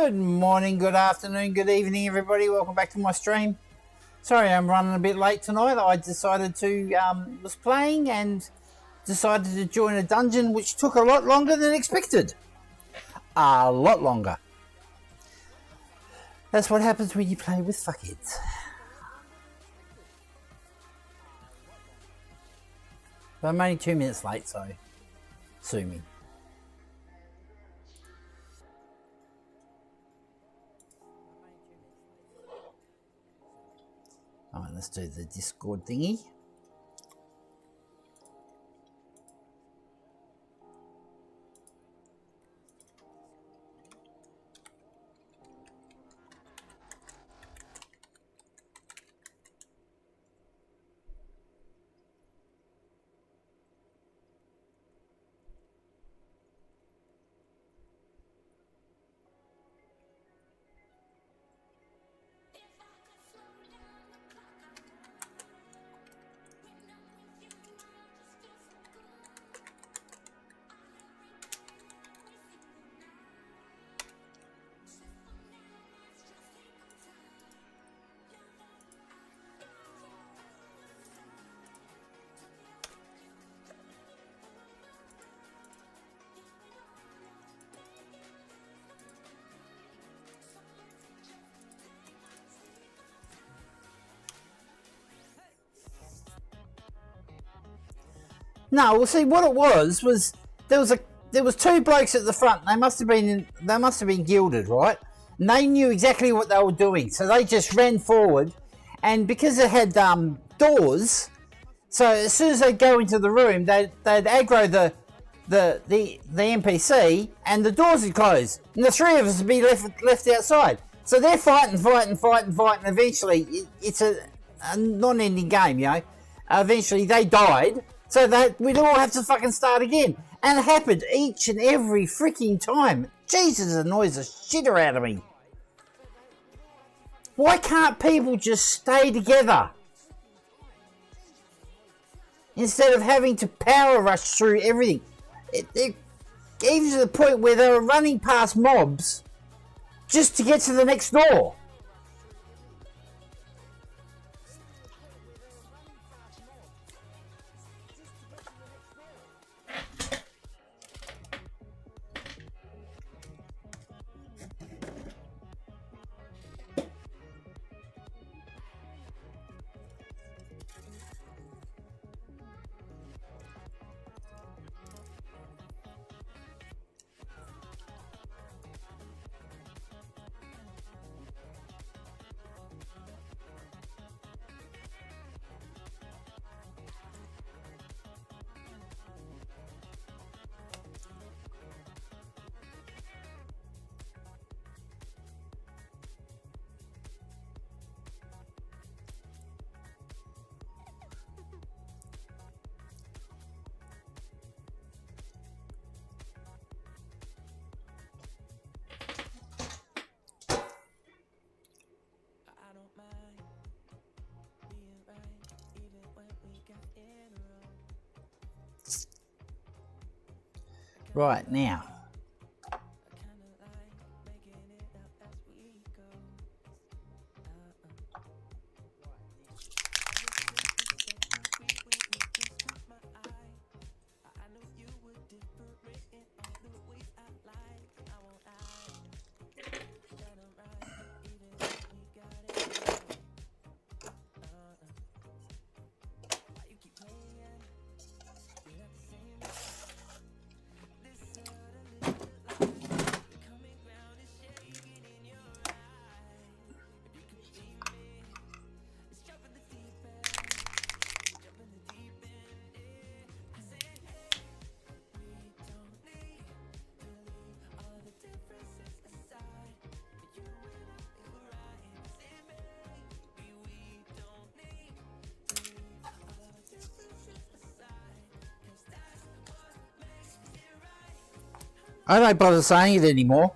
Good morning, good afternoon, good evening, everybody. Welcome back to my stream. Sorry, I'm running a bit late tonight. I decided to was playing and decided to join a dungeon, which took a lot longer than expected. A lot longer. That's what happens when you play with fuckheads. But I'm only 2 minutes late, so sue me. Alright, let's do the Discord thingy. No, well, see what it was there was two blokes at the front. They must have been gilded, right? And they knew exactly what they were doing, so they just ran forward. And because it had doors, so as soon as they'd go into the room, they'd aggro the NPC, and the doors would close, and the three of us would be left outside. So they're fighting. Eventually, it's a non-ending game, you know. Eventually, they died. So that we'd all have to fucking start again. And it happened each and every freaking time. Jesus, it annoys the shitter out of me. Why can't people just stay together? Instead of having to power rush through everything. It even to the point where they were running past mobs just to get to the next door. Right, now. I don't bother saying it anymore.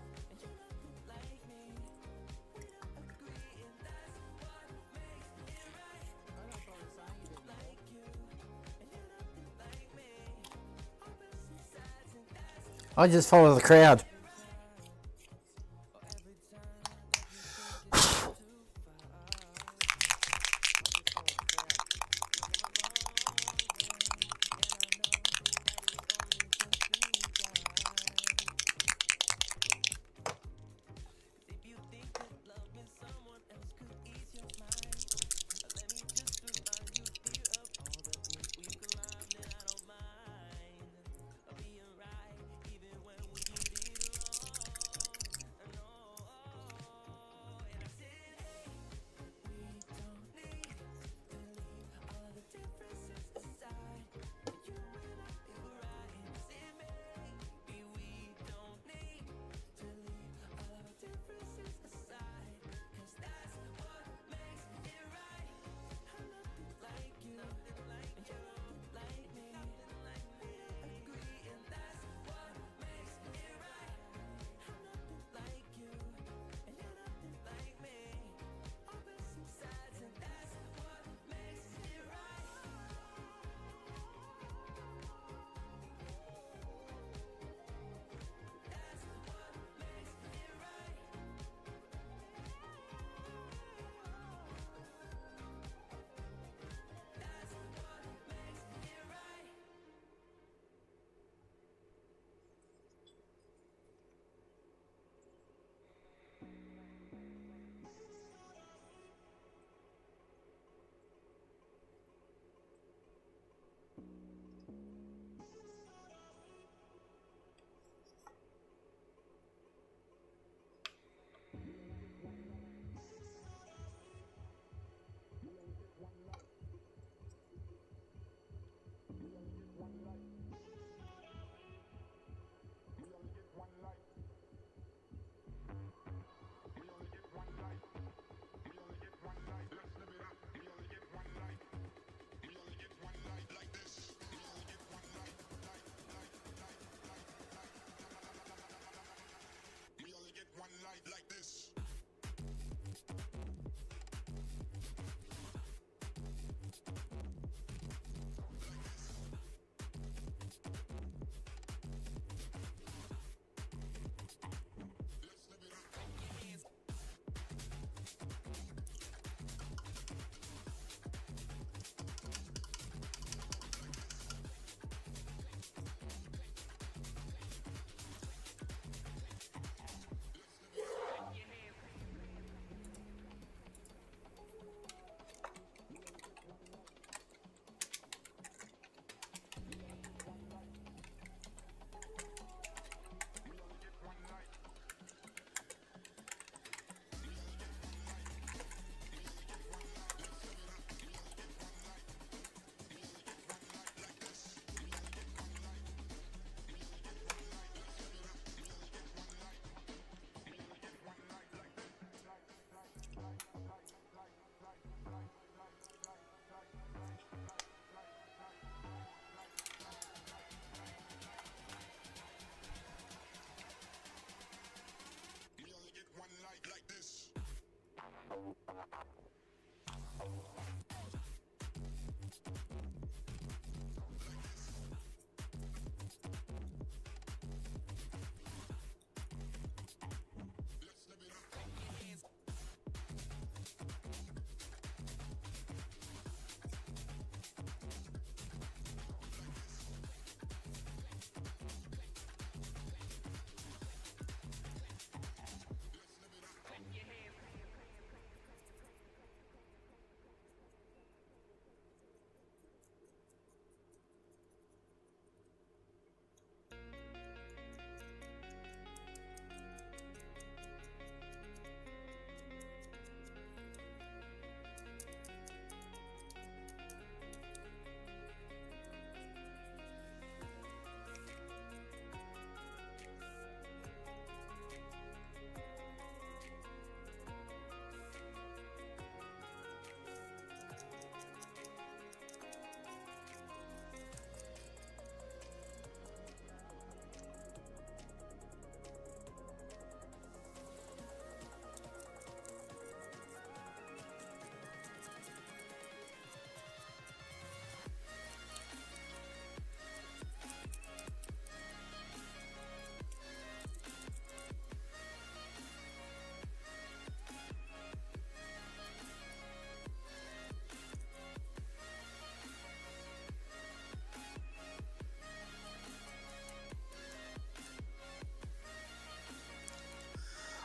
I just follow the crowd.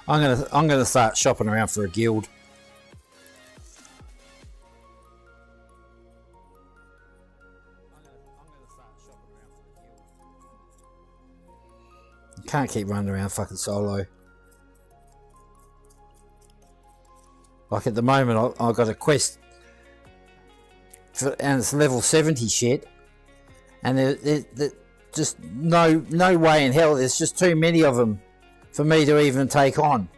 I'm gonna start shopping around for a guild. Can't keep running around fucking solo. Like at the moment, I've got a quest, and it's level 70 shit, and there's just no way in hell. There's just too many of them for me to even take on.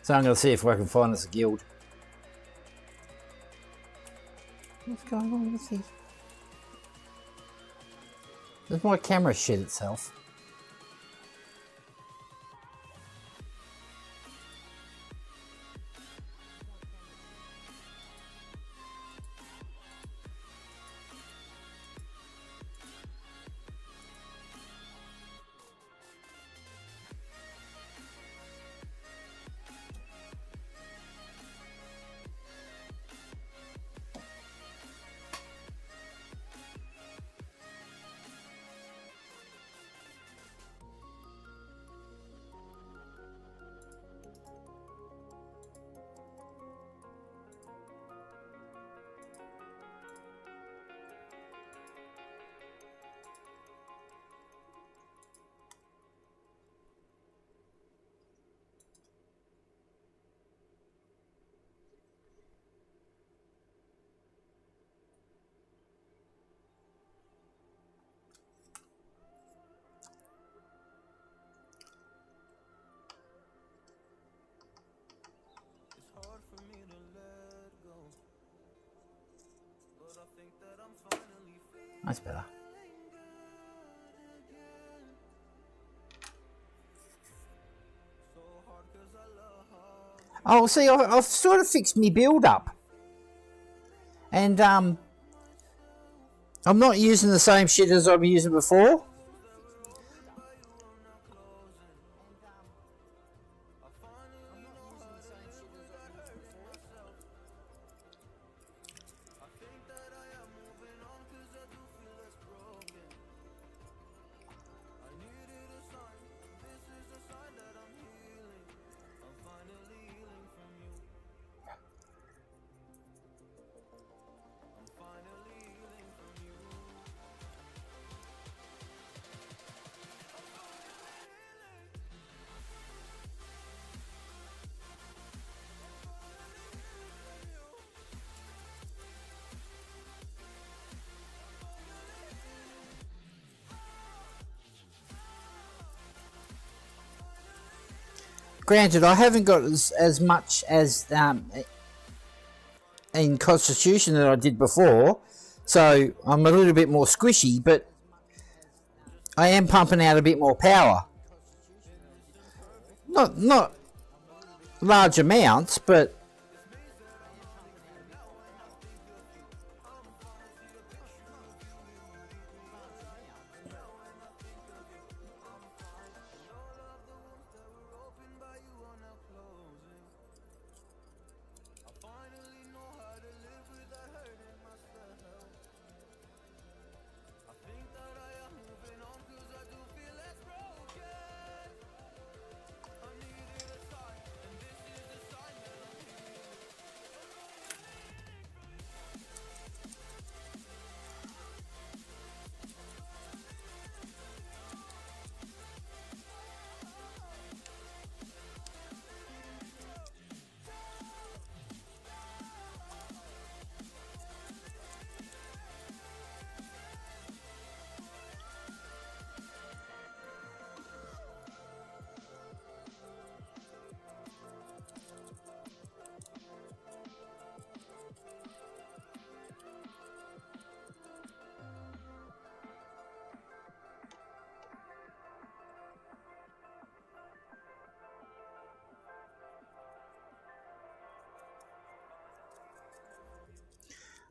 So I'm going to see if I can find us a guild. What's going on with this? Does my camera shit itself? That's better. Oh, see, I've sort of fixed me build up, and I'm not using the same shit as I'm using before. Granted, I haven't got as much as in Constitution that I did before, so I'm a little bit more squishy, but I am pumping out a bit more power. Not large amounts, but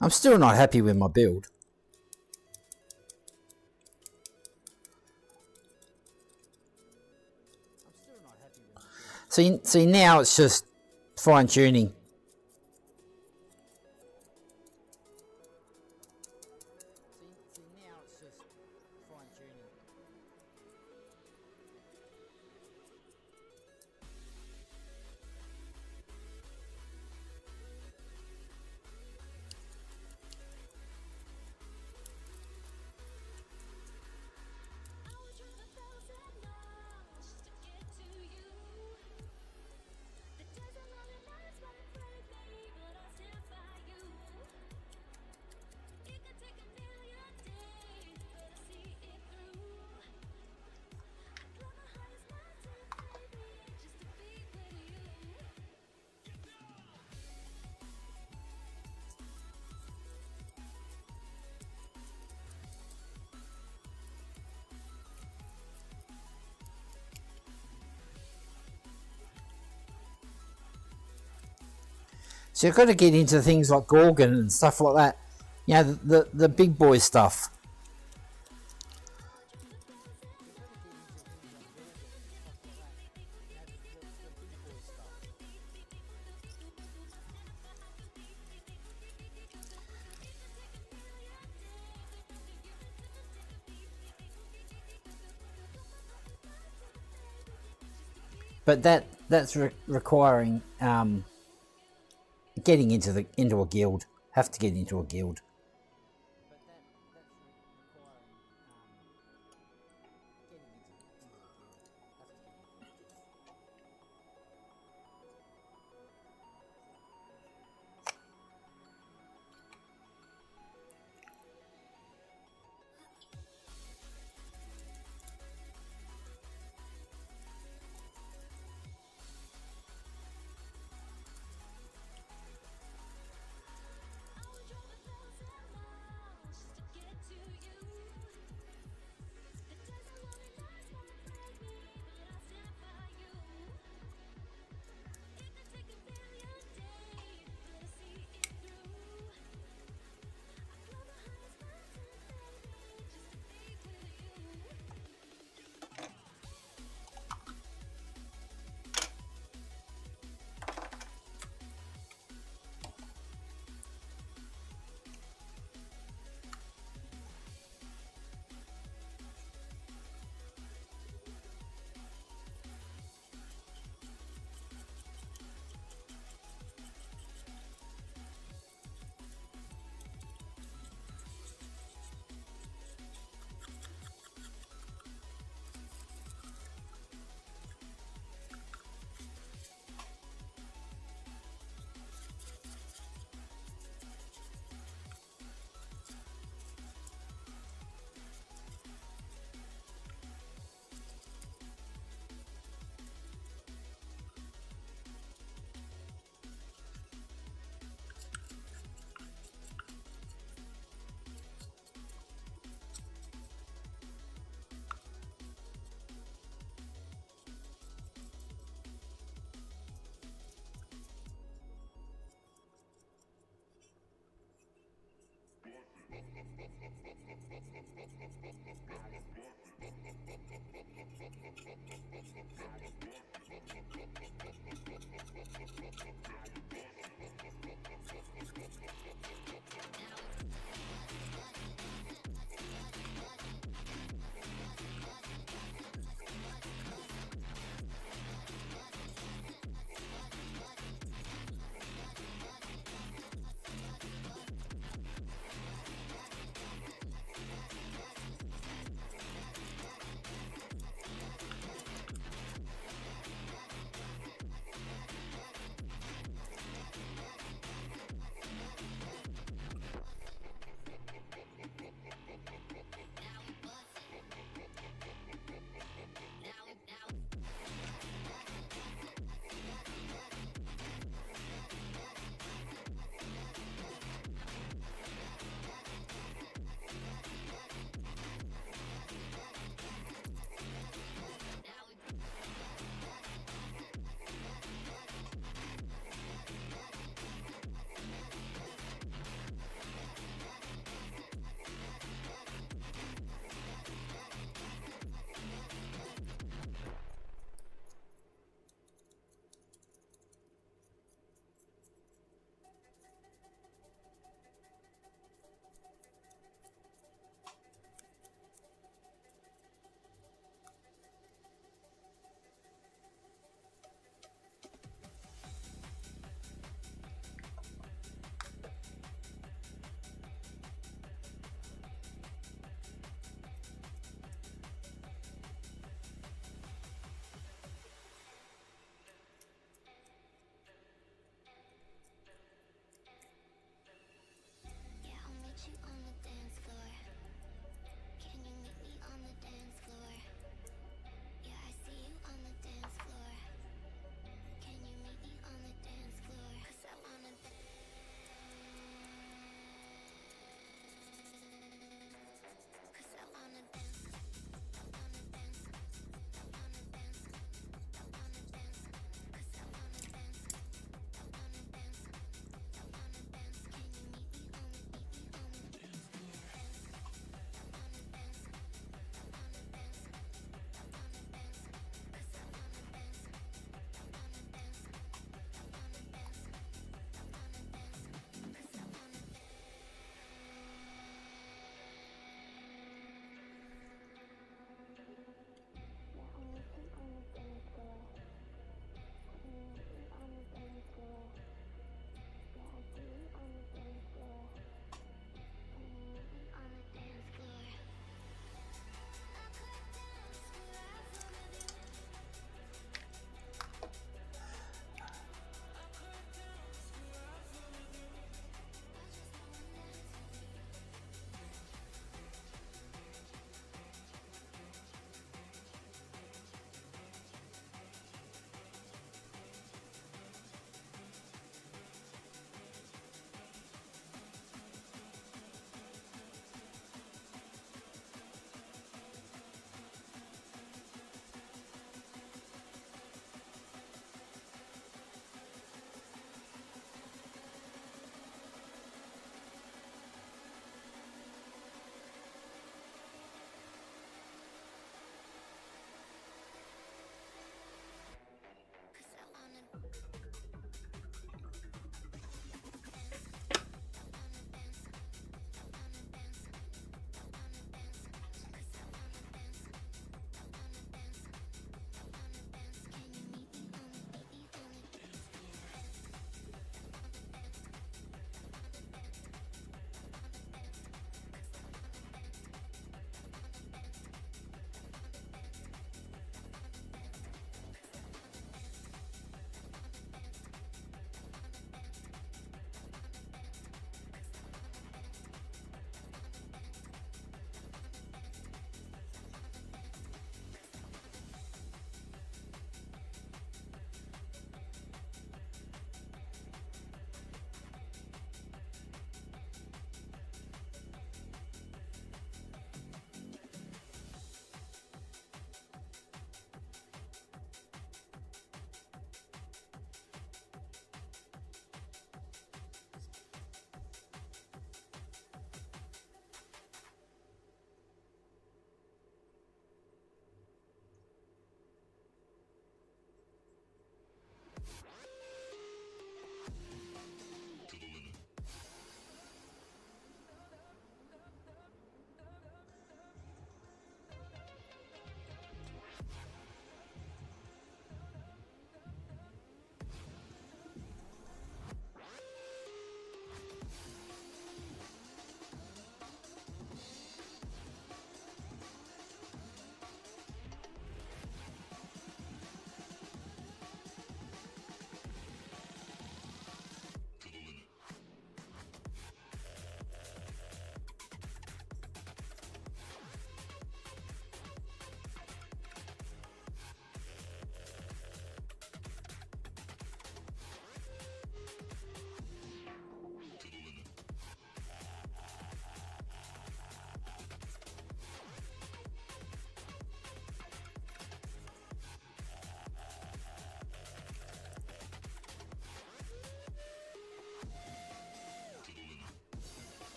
I'm still not happy with my build. See now it's just fine tuning. So you've got to get into things like Gorgon and stuff like that. You know, the big boy stuff. But that's requiring getting into a guild. Have to get into a guild.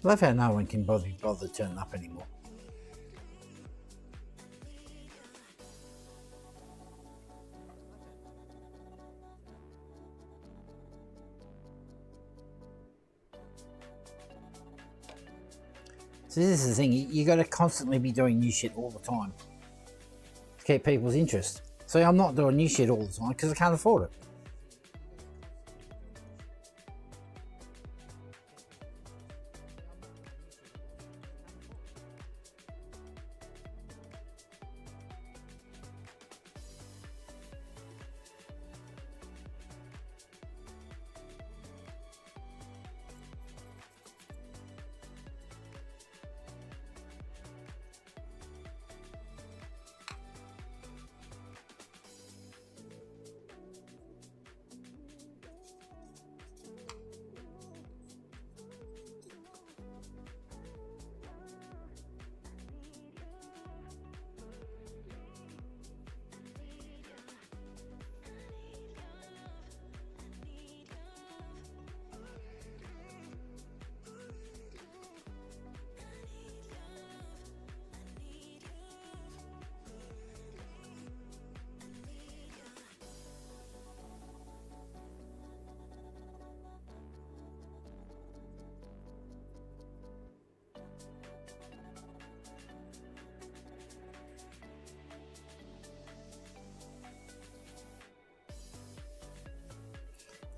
Love how no one can be bothered turning up anymore. So this is the thing, you got to constantly be doing new shit all the time to keep people's interest. So I'm not doing new shit all the time because I can't afford it.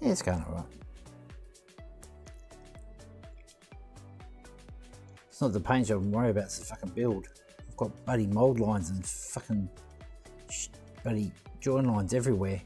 Yeah, it's going alright. It's not the paint job I'm worried about, it's the fucking build. I've got bloody mould lines and fucking bloody join lines everywhere.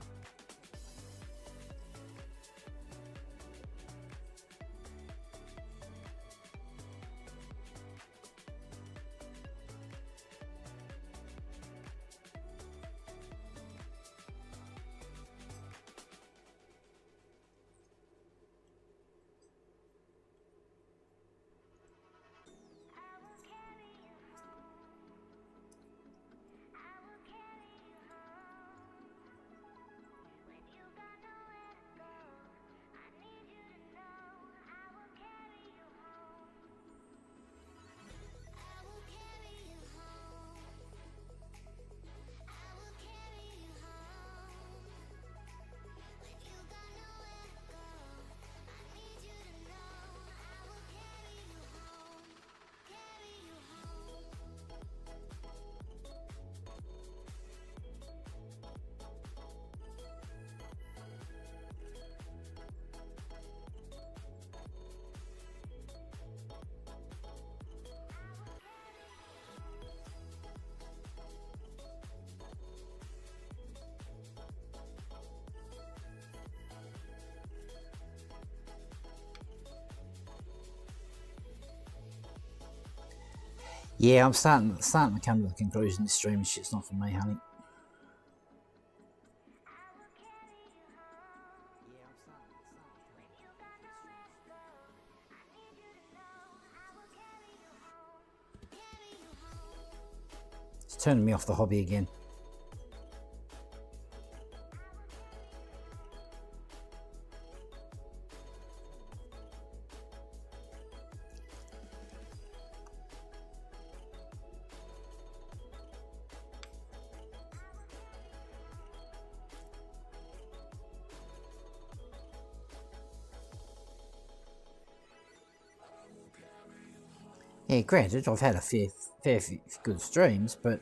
Yeah, I'm starting to come to the conclusion this streaming shit's not for me, honey. It's turning me off the hobby again. Yeah, granted, I've had a fair few good streams, but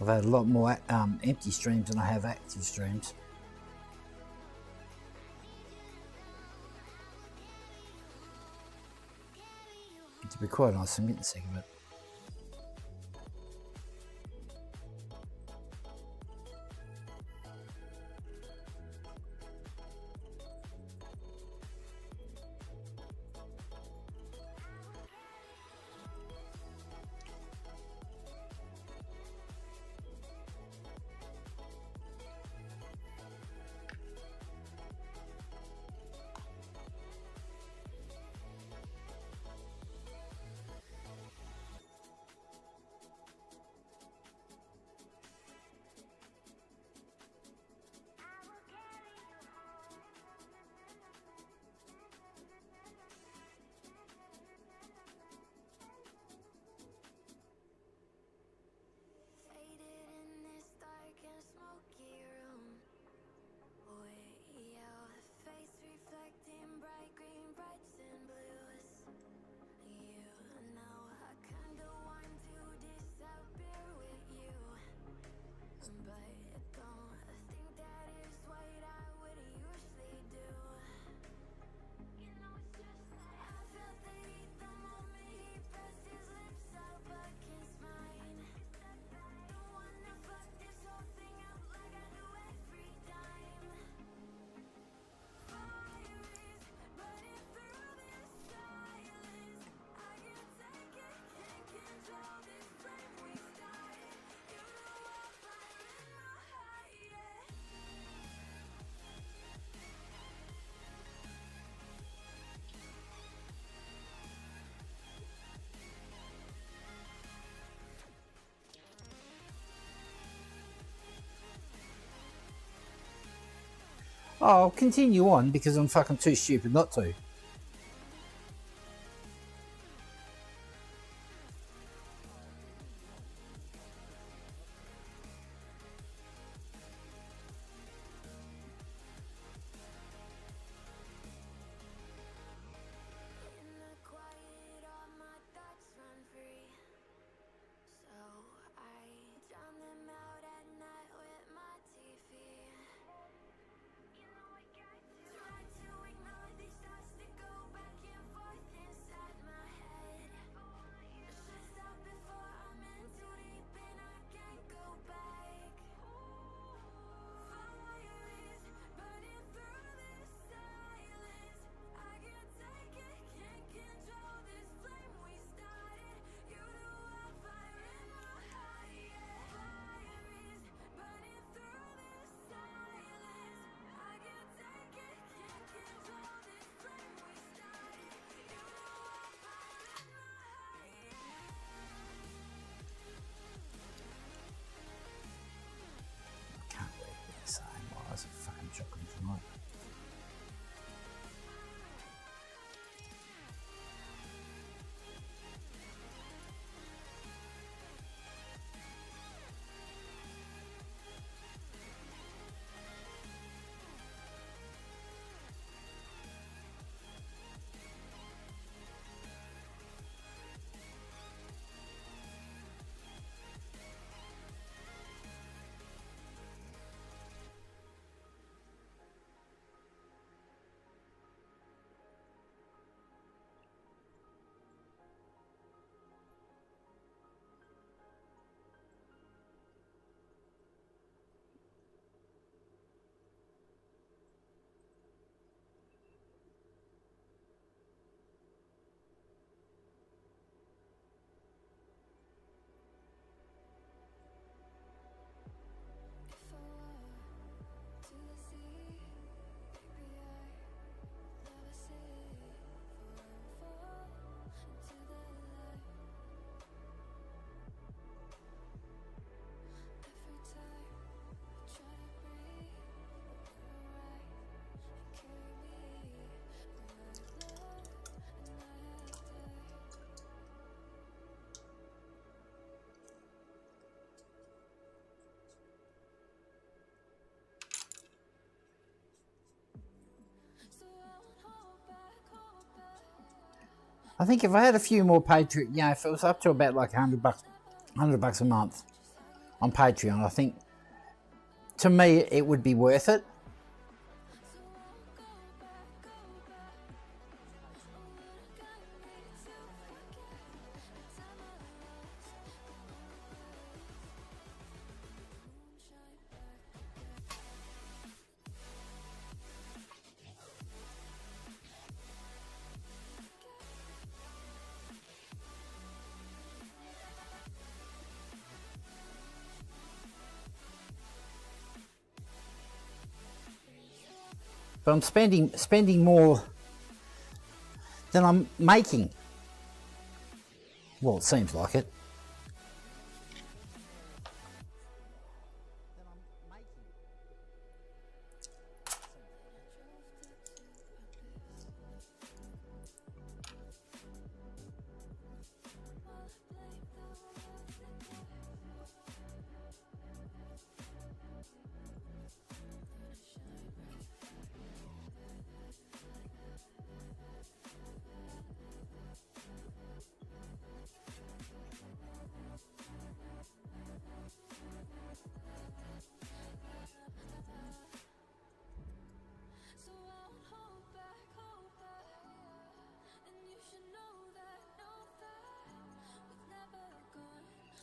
I've had a lot more empty streams than I have active streams. To be quite honest, I'm getting sick of it. Oh, I'll continue on because I'm fucking too stupid not to. I think if I had a few more Patreon, if it was up to about like $100 a month on Patreon, I think to me it would be worth it. But I'm spending more than I'm making. Well, it seems like it.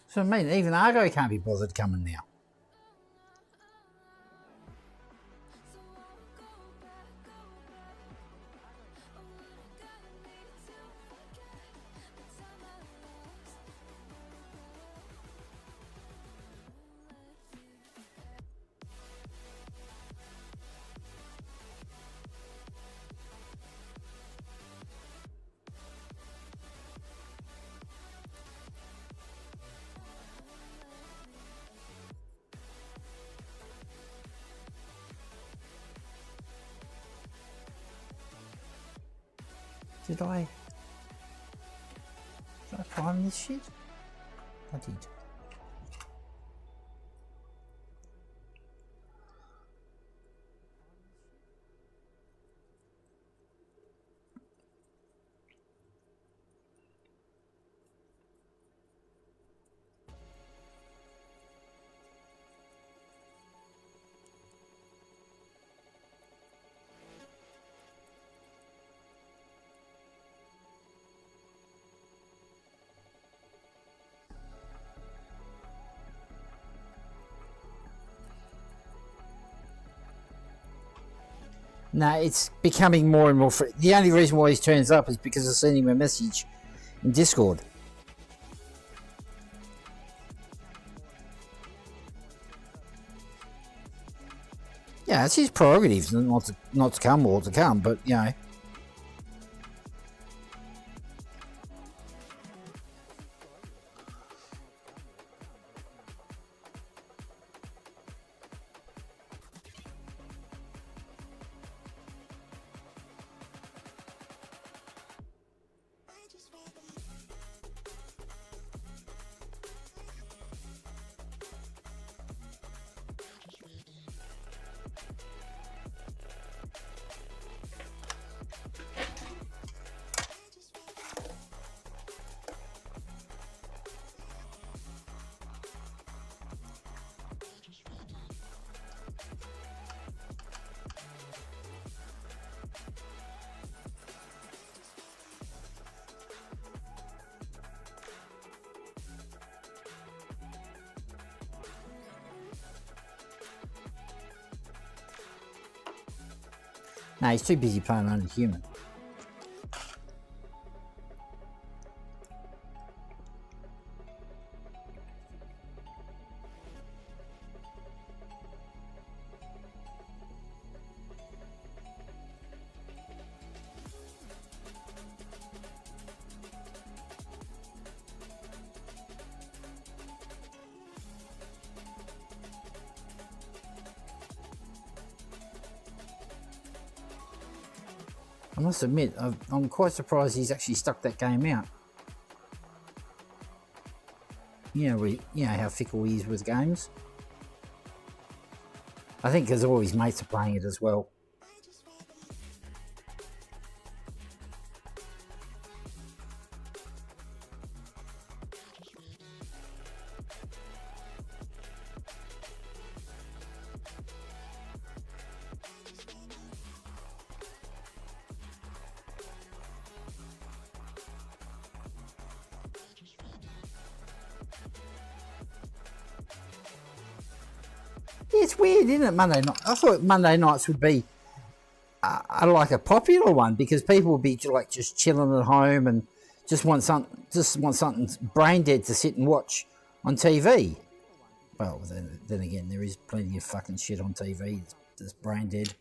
So I mean, even Argo can't be bothered coming now. Did I prime this shit? I did. No, it's becoming more and more. The only reason why he turns up is because I sent him a message in Discord. Yeah, it's his prerogative not to come or to come, but you know. No, he's too busy playing under human. I must admit, I'm quite surprised he's actually stuck that game out. You know how fickle he is with games. I think because all his mates are playing it as well. It's weird, isn't it? Monday night. I thought Monday nights would be like a popular one because people would be like just chilling at home and just want something brain dead to sit and watch on TV. Well, then again, there is plenty of fucking shit on TV that's brain dead.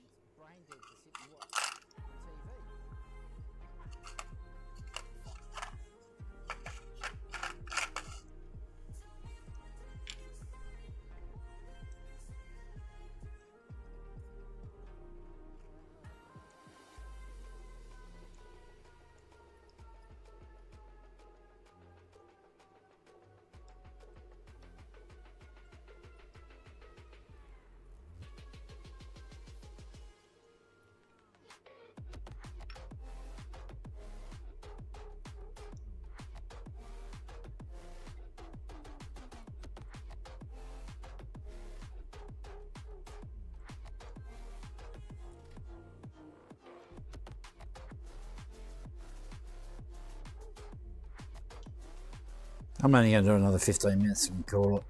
I'm only going to do another 15 minutes and call it.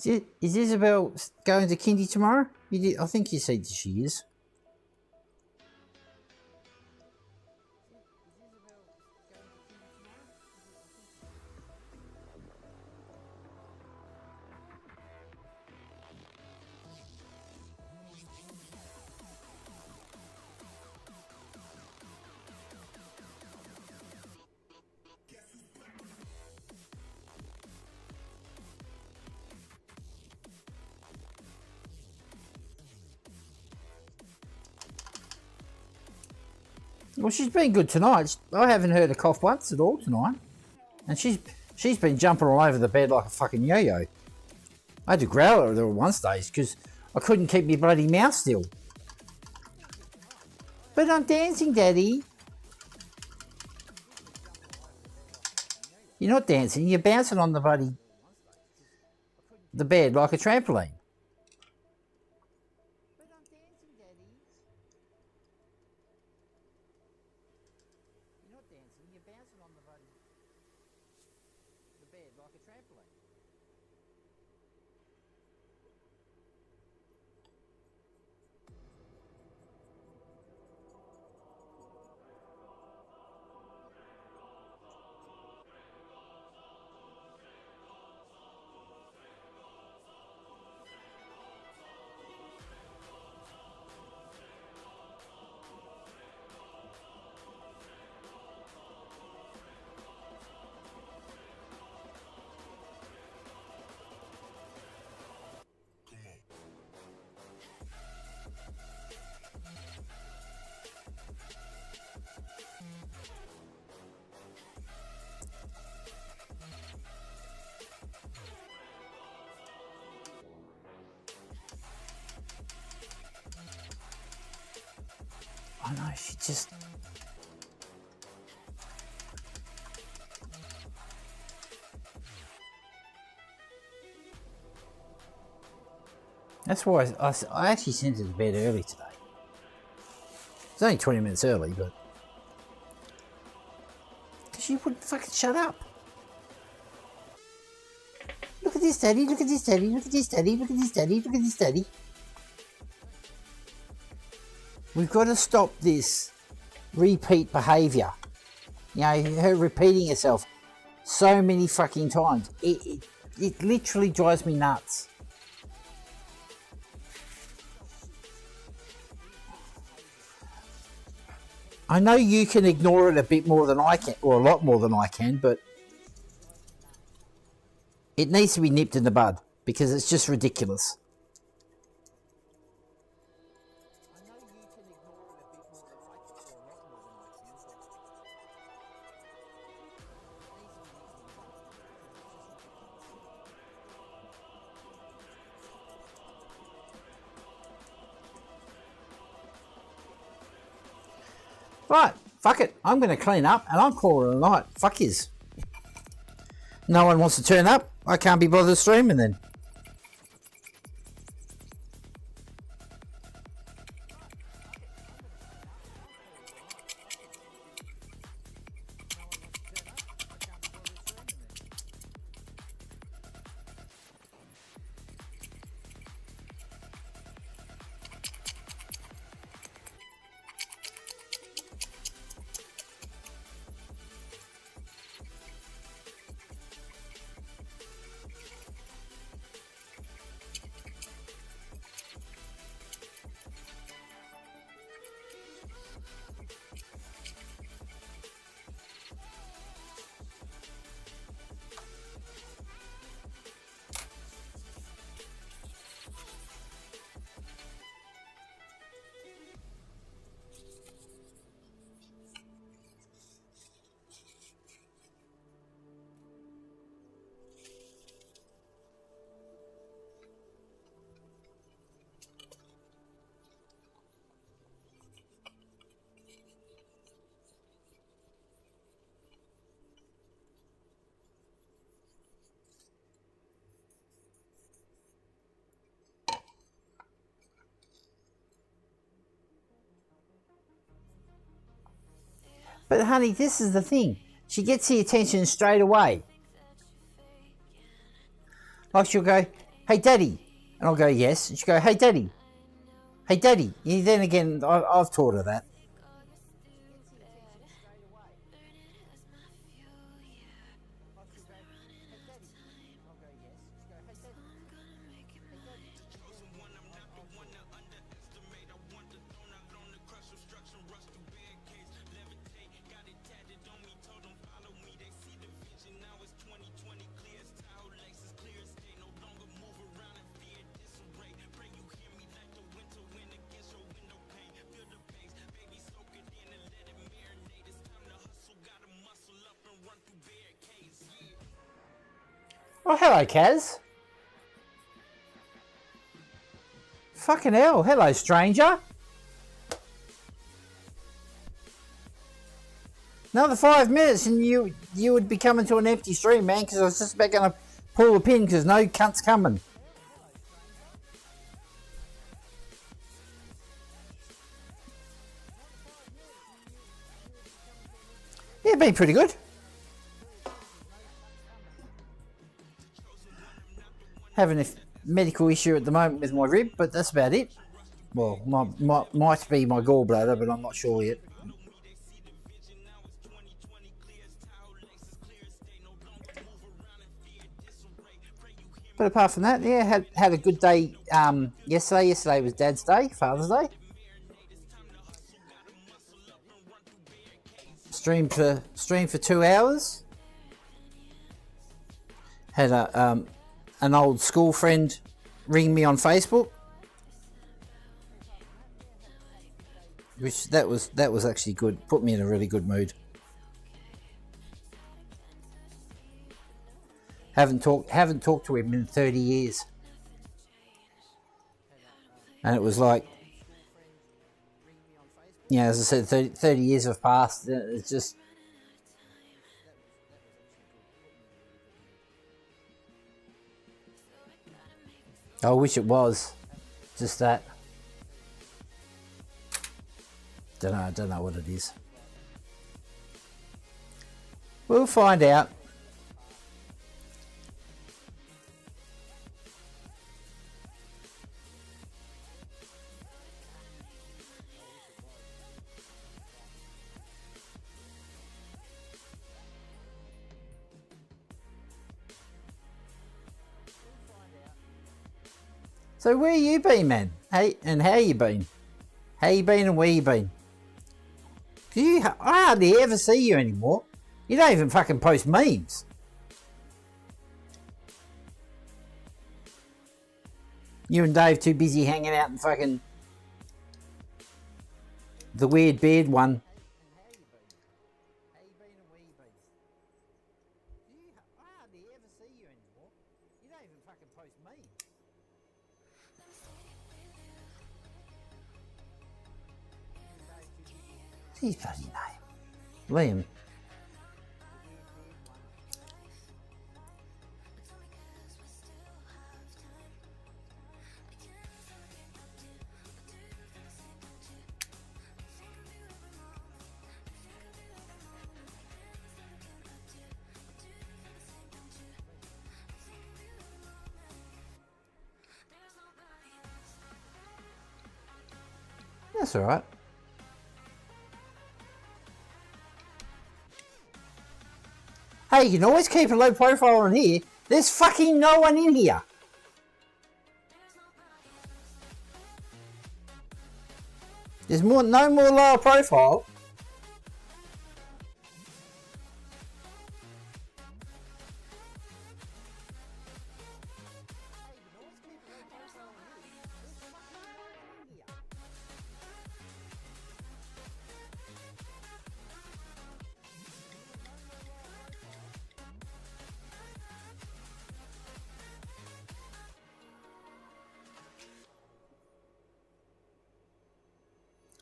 Is Isabel going to kindy tomorrow? I think you said she is. Well, she's been good tonight. I haven't heard her cough once at all tonight. And she's been jumping all over the bed like a fucking yo-yo. I had to growl at her at one stage because I couldn't keep my bloody mouth still. But I'm dancing, Daddy. You're not dancing, you're bouncing on the bed like a trampoline. I know, she just... That's why I actually sent her to bed early today. It's only 20 minutes early, but... Because she wouldn't fucking shut up. Look at this, Daddy, look at this, Daddy, look at this, Daddy, look at this, Daddy, look at this, Daddy. We've got to stop this repeat behaviour. You know, her repeating herself so many fucking times. It literally drives me nuts. I know you can ignore it a bit more than I can, or a lot more than I can, but it needs to be nipped in the bud because it's just ridiculous. Right, fuck it. I'm going to clean up and I'm calling it a night. Fuck yous. No one wants to turn up. I can't be bothered streaming then. But honey, this is the thing. She gets the attention straight away. Like she'll go, hey daddy, and I'll go yes, and she'll go, hey daddy, hey daddy. And then again, I've taught her that. Oh, hello, Kaz. Fucking hell. Hello, stranger. Another 5 minutes and you would be coming to an empty stream, man, because I was just about going to pull the pin because no cunt's coming. Yeah, been pretty good. Having a medical issue at the moment with my rib, but that's about it. Well, might be my gallbladder, but I'm not sure yet. But apart from that, yeah, had a good day yesterday. Yesterday was Dad's Day, Father's Day. Streamed for 2 hours. Had an old school friend ring me on Facebook, which that was actually good. Put me in a really good mood. Haven't talked to him in 30 years, and it was like, yeah, as I said, 30 years have passed. It's just. I wish it was just that. Don't know what it is. We'll find out. So where you been, man? Hey, and how you been? How you been and where you been? Cause I hardly ever see you anymore. You don't even fucking post memes. You and Dave too busy hanging out in fucking the weird beard one. His bloody name, Liam. That's all right. Hey, you can always keep a low profile on here. There's fucking no one in here. There's no more lower profile.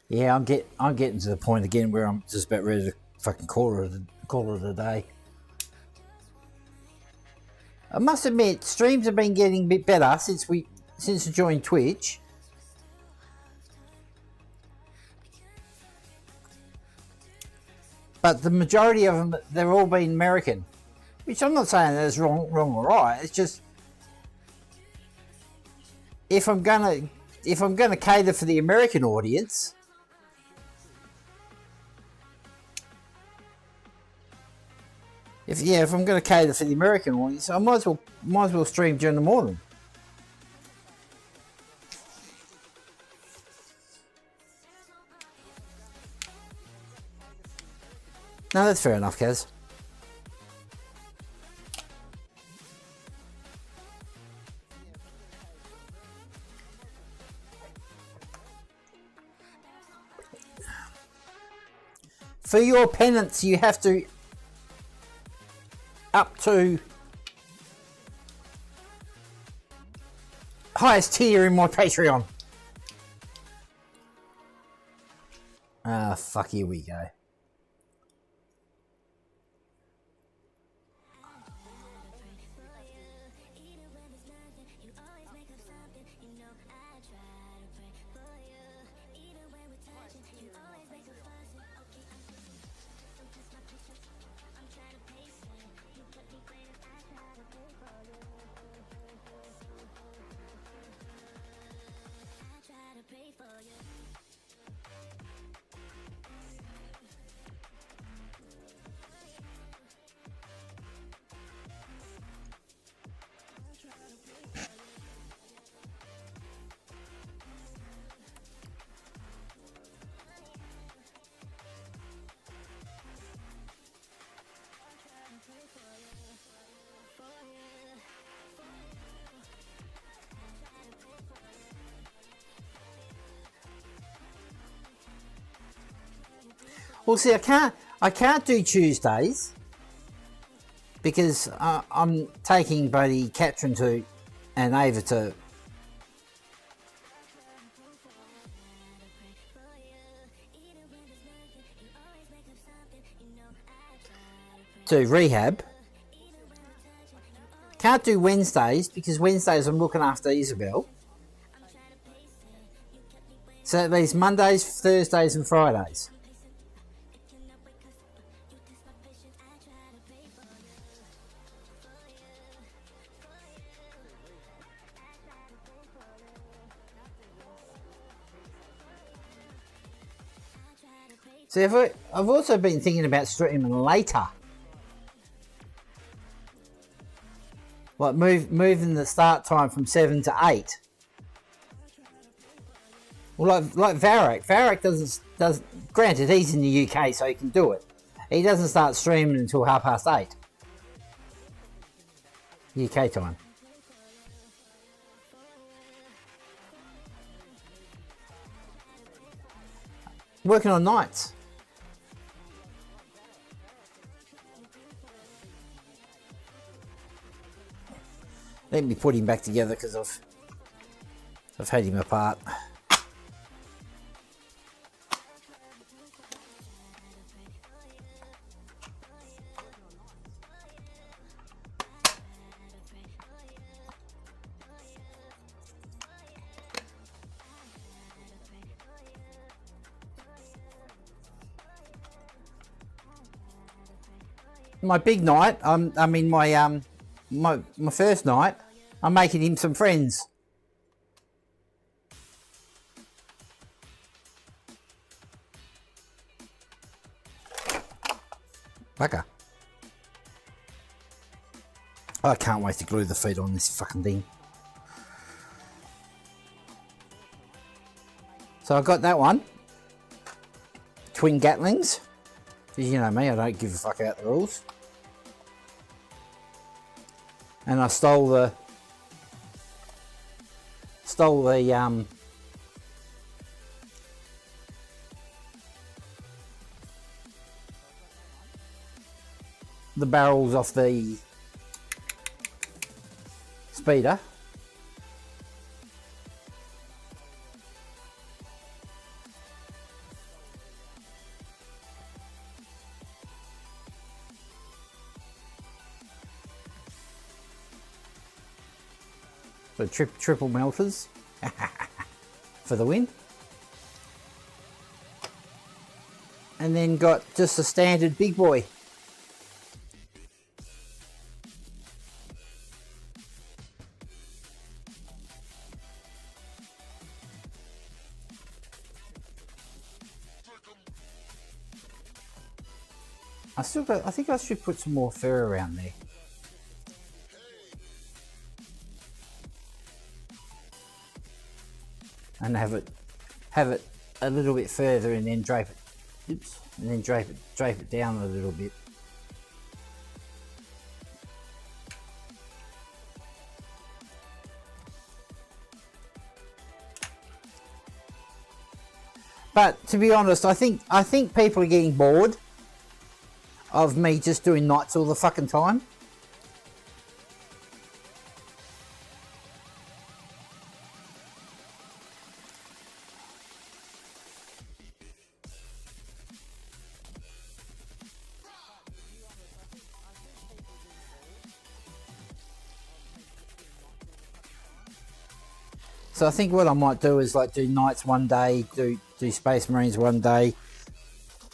Yeah, I'm getting to the point again where I'm just about ready to fucking call it a day. I must admit, streams have been getting a bit better since I joined Twitch. But the majority of them, they've all been American, which I'm not saying that's wrong or right. It's just if I'm gonna cater for the American audience, if I'm gonna cater for the American audience, I might as well stream during the morning. No, that's fair enough, Kaz. For your penance, you have to up to highest tier in my Patreon. Ah, fuck, here we go. Well, see, I can't do Tuesdays because I'm taking Buddy, Katrin and Ava to rehab. Can't do Wednesdays because Wednesdays I'm looking after Isabel. So that leaves Mondays, Thursdays and Fridays. See, I've also been thinking about streaming later. Like moving the start time from 7 to 8. Well, like Varric. Varric does. Granted, he's in the UK, so he can do it. He doesn't start streaming until 8:30 UK time. Working on nights. Let me put him back together because I've had him apart. My big night, I mean my first night, I'm making him some friends. Bugger. I can't wait to glue the feet on this fucking thing. So I got that one. Twin Gatlings. Because you know me, I don't give a fuck about the rules. And I stole the barrels off the speeder. So triple melters for the win. And then got just a standard big boy. I think I should put some more fur around there. And have it a little bit further and then drape it. Oops. And then drape it down a little bit. But to be honest, I think people are getting bored of me just doing nights all the fucking time. So I think what I might do is like do nights one day, do Space Marines one day,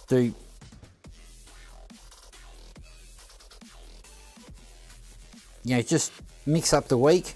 do just mix up the week.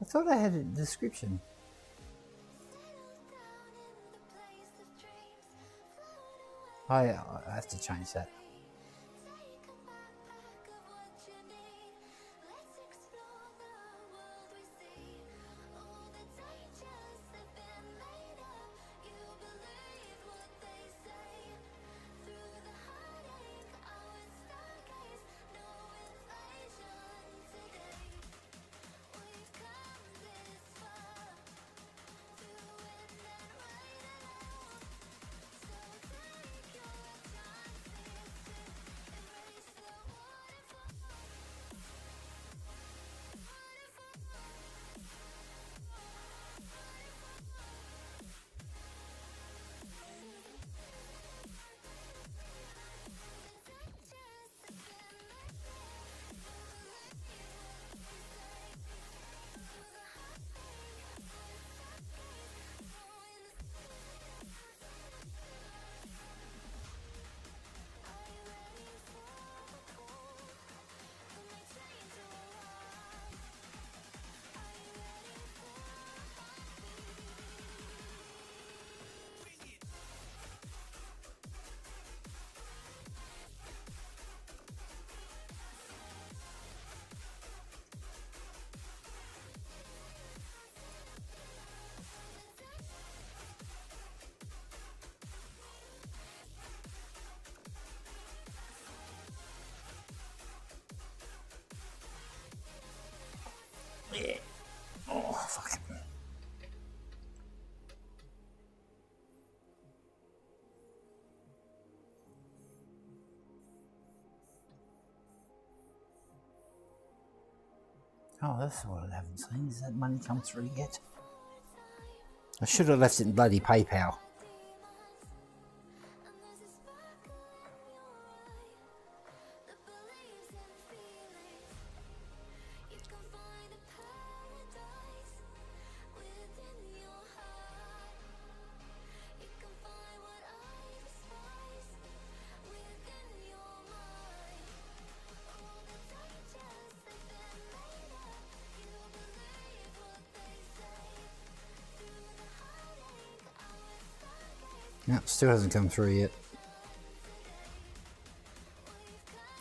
I thought I had a description. I have to change that. Yeah. Oh, fucking. Oh, that's what I haven't seen. Has that money come through yet? I should have left it in bloody PayPal. No, still hasn't come through yet.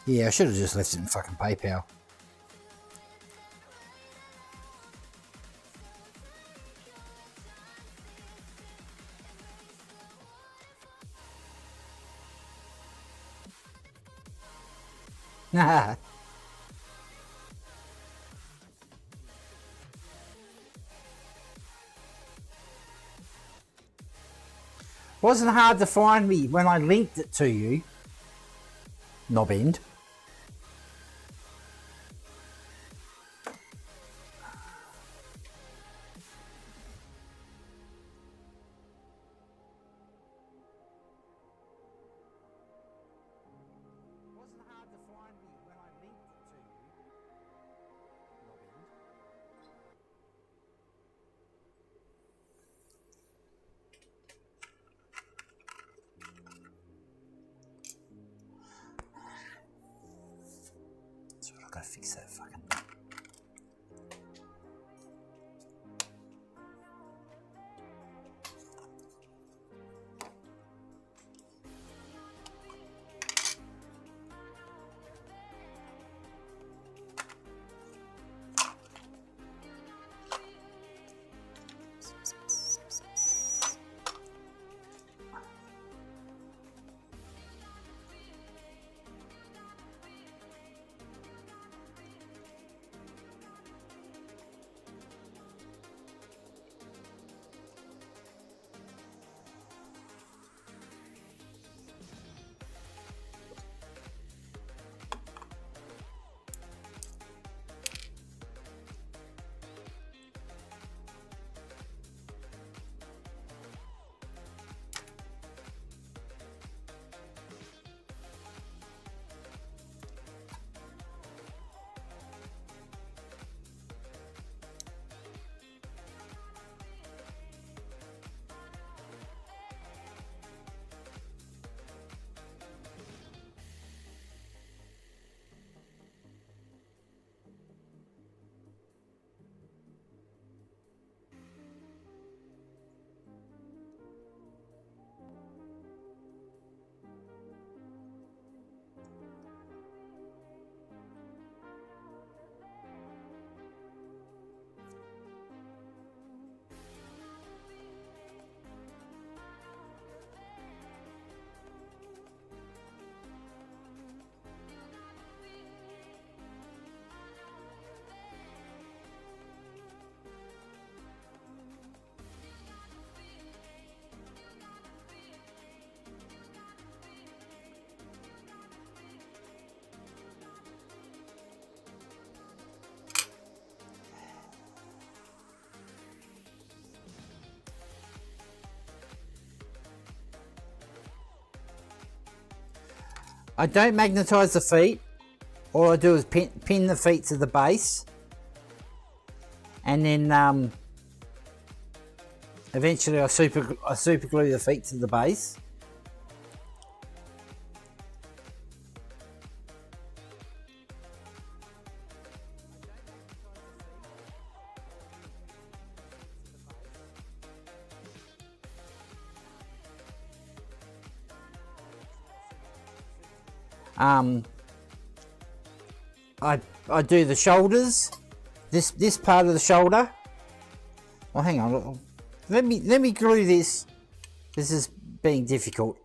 Yeah, I should have just left it in fucking PayPal. Wasn't hard to find me when I linked it to you, knob end. I've got to fix that fucking... I don't magnetise the feet. All I do is pin the feet to the base, and then eventually I super glue the feet to the base. I do the shoulders, this part of the shoulder. Oh, hang on. Let me glue this. This is being difficult.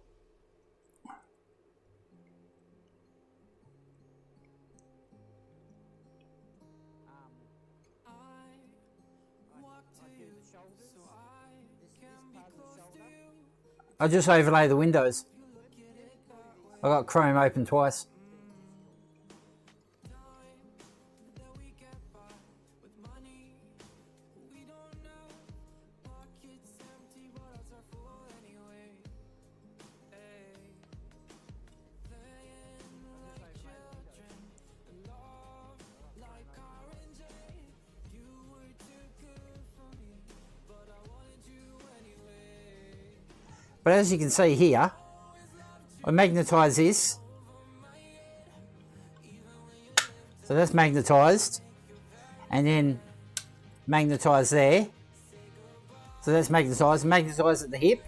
I just overlay the windows. I got Chrome open twice. But as you can see here, I magnetise this. So that's magnetised. And then magnetise there. So that's magnetised. Magnetise at the hip.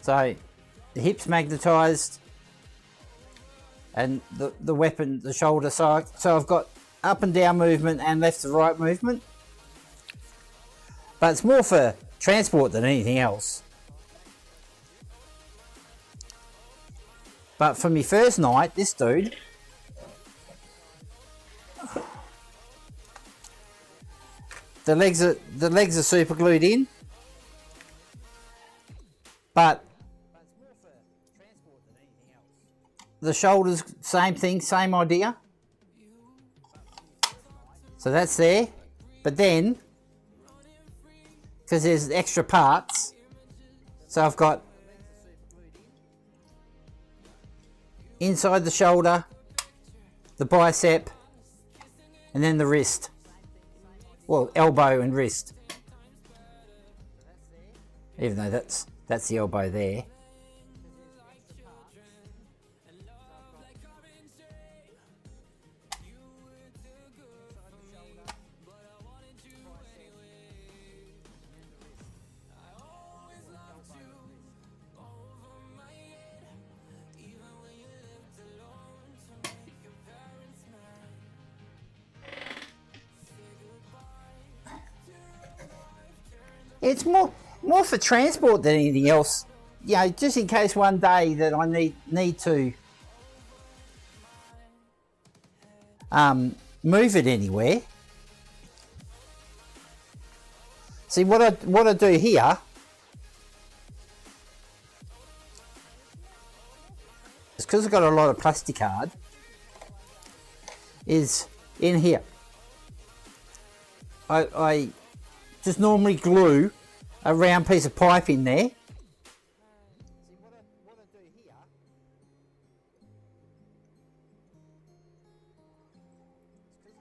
So the hip's magnetised. And the weapon, the shoulder side. So I've got up and down movement and left to right movement. But it's more for transport than anything else. But for me first night, this dude, the legs are super glued in, but the shoulders, same thing, same idea. So that's there, but then, because there's extra parts, so I've got inside the shoulder, the bicep, and then the wrist. Well, elbow and wrist. Even though that's the elbow there. It's more for transport than anything else. You know, just in case one day that I need to move it anywhere. See what I do here is, because I've got a lot of plasticard, is in here. I just normally glue a round piece of pipe in there.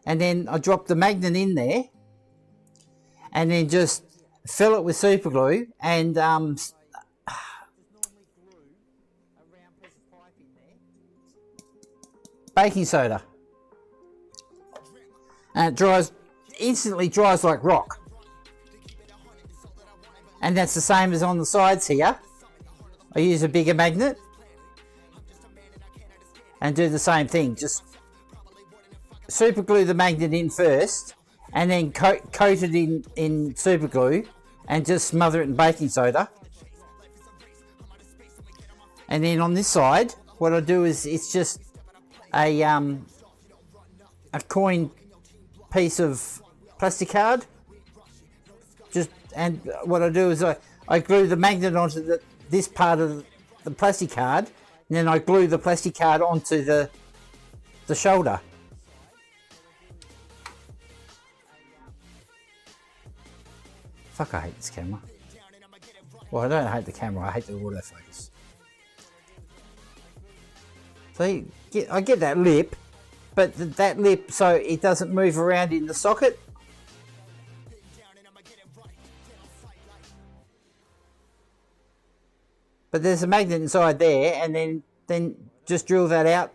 And then I drop the magnet in there and then just fill it with super glue and baking soda. And it instantly dries like rock. And that's the same as on the sides here. I use a bigger magnet and do the same thing. Just super glue the magnet in first and then coat it in super glue and just smother it in baking soda. And then on this side, what I do is it's just a coin piece of plastic card. And what I do is I glue the magnet onto this part of the plastic card, and then I glue the plastic card onto the shoulder. Fuck, I hate this camera. Well, I don't hate the camera, I hate the autofocus. So I get that lip, but that lip so it doesn't move around in the socket. But there's a magnet inside there, and then just drill that out.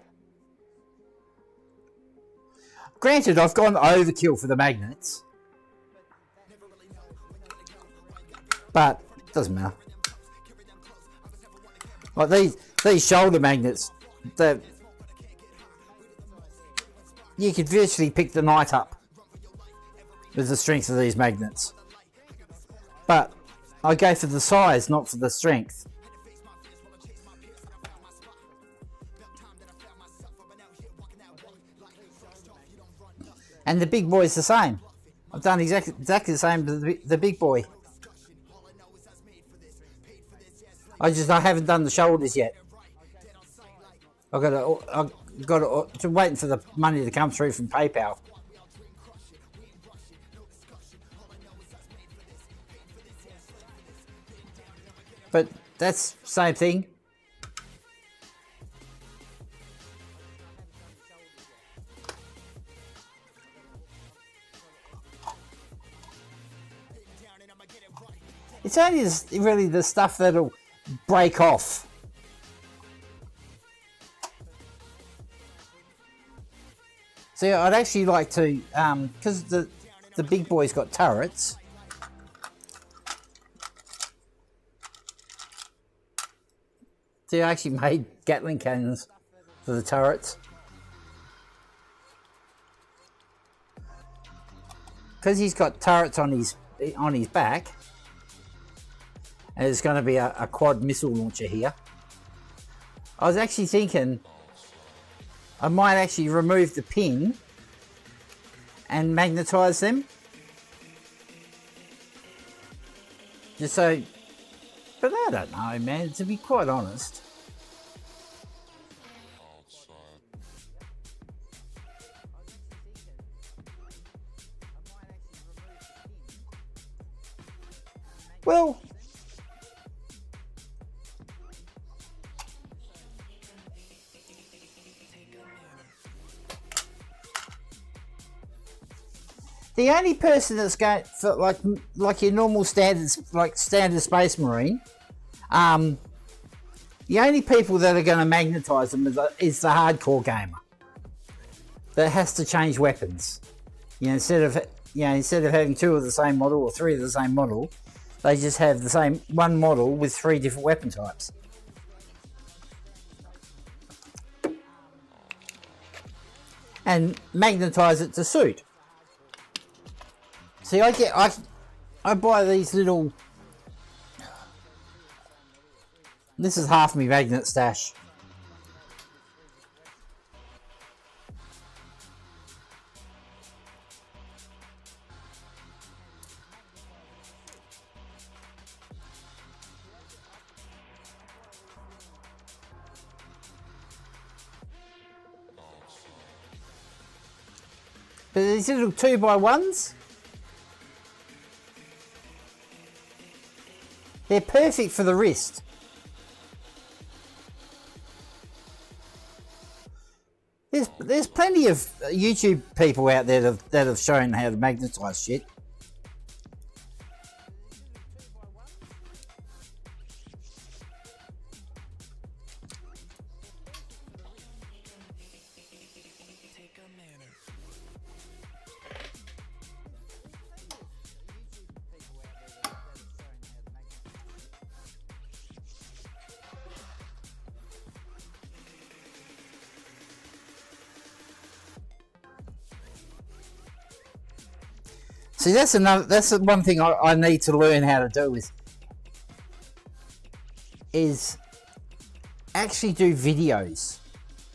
Granted, I've gone overkill for the magnets, but it doesn't matter. Like these shoulder magnets, you could virtually pick the night up with the strength of these magnets. But I go for the size, not for the strength. And the big boy's the same. I've done exactly the same to the big boy. I haven't done the shoulders yet. I've got to waiting for the money to come through from PayPal. But that's the same thing. It's only really the stuff that'll break off. See, I'd actually like to, because the big boy's got turrets. See, I actually made Gatling cannons for the turrets. Because he's got turrets on his back. And there's going to be a quad missile launcher here. I was actually thinking I might actually remove the pin and magnetise them. Just so, but I don't know, man, to be quite honest. Well, the only person that's going for like your normal standards, like standard Space Marine, the only people that are going to magnetise them is the hardcore gamer that has to change weapons. You know, instead of having 2 of the same model or 3 of the same model, they just have the same one model with 3 different weapon types. And magnetise it to suit. See, I buy these little. This is half my magnet stash. But these little 2x1s, they're perfect for the wrist. There's plenty of YouTube people out there that have shown how to magnetise shit. See, that's the one thing I need to learn how to do is actually do videos,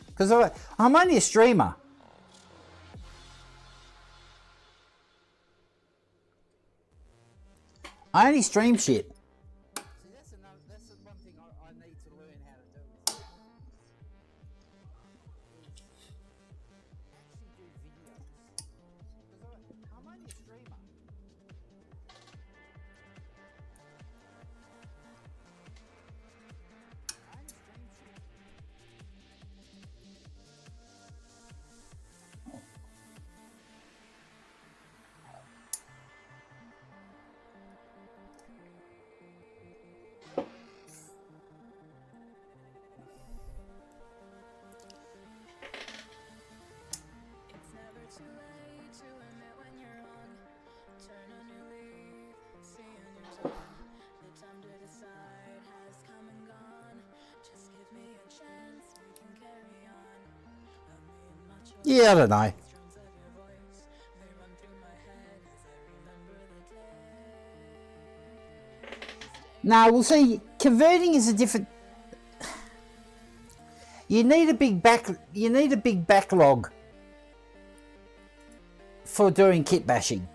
because I'm only a streamer. I only stream shit. That's the one thing I need to learn how to do. Yeah, I don't know. Now we'll see. Converting is a different. You need a big backlog for doing kit bashing.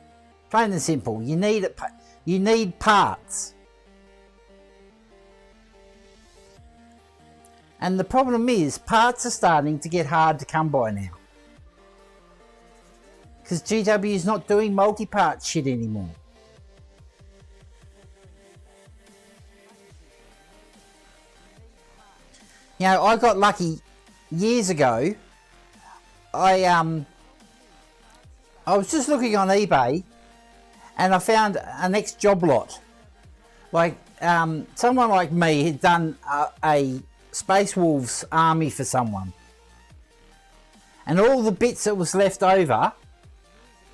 Plain and simple. You need it. You need parts. And the problem is, parts are starting to get hard to come by now. Because GW is not doing multi-part shit anymore. You know, I got lucky years ago. I was just looking on eBay and I found an ex-job lot. Like, someone like me had done a Space Wolves army for someone. And all the bits that was left over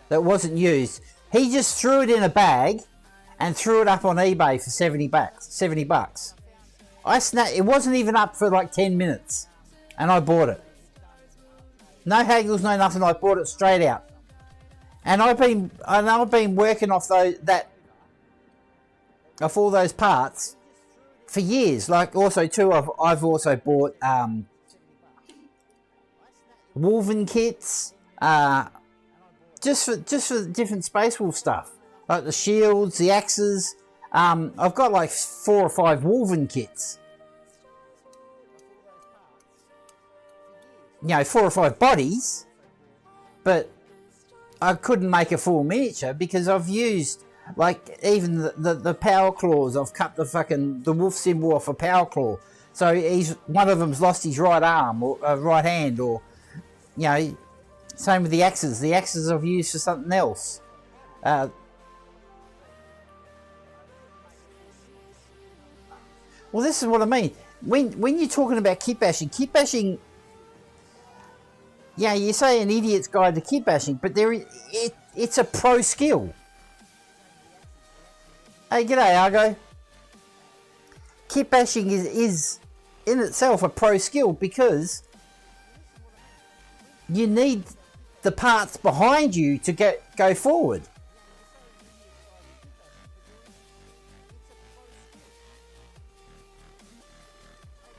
that wasn't used, he just threw it in a bag and threw it up on eBay for 70 bucks. It wasn't even up for like 10 minutes and I bought it. No haggles, no nothing, I bought it straight out. And I've been working off all those parts for years. Like also too, I've also bought woven kits, just for different Space Wolf stuff, like the shields, the axes. I've got like 4 or 5 woven kits. 4 or 5 bodies, but I couldn't make a full miniature because I've used like even the power claws. I've cut the wolf symbol off a power claw, so one of them's lost his right arm or right hand, or same with the axes. The axes I've used for something else. Well, this is what I mean. When you're talking about kit bashing, you say an idiot's guide to kit bashing, but it's a pro skill. Hey, g'day, Argo. Kit bashing is in itself a pro skill because you need the parts behind you to go forward.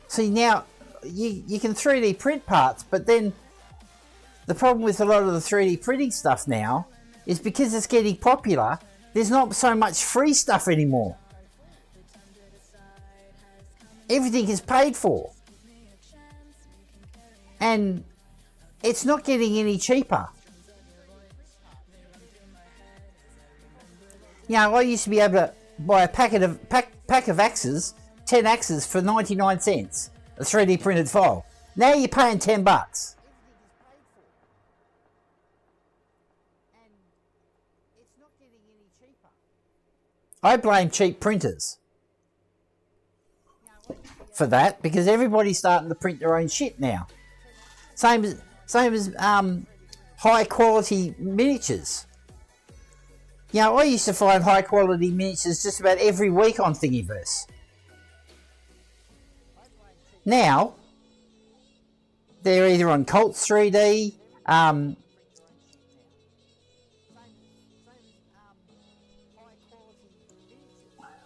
See, now you can 3D print parts, but then the problem with a lot of the 3D printing stuff now is because it's getting popular, there's not so much free stuff anymore. Everything is paid for. And it's not getting any cheaper. I used to be able to buy a pack of axes, 10 axes for 99 cents, a 3D printed file. Now you're paying $10. I blame cheap printers for that, because everybody's starting to print their own shit now. Same as high quality miniatures. I used to find high quality miniatures just about every week on Thingiverse. Now they're either on Colts 3D,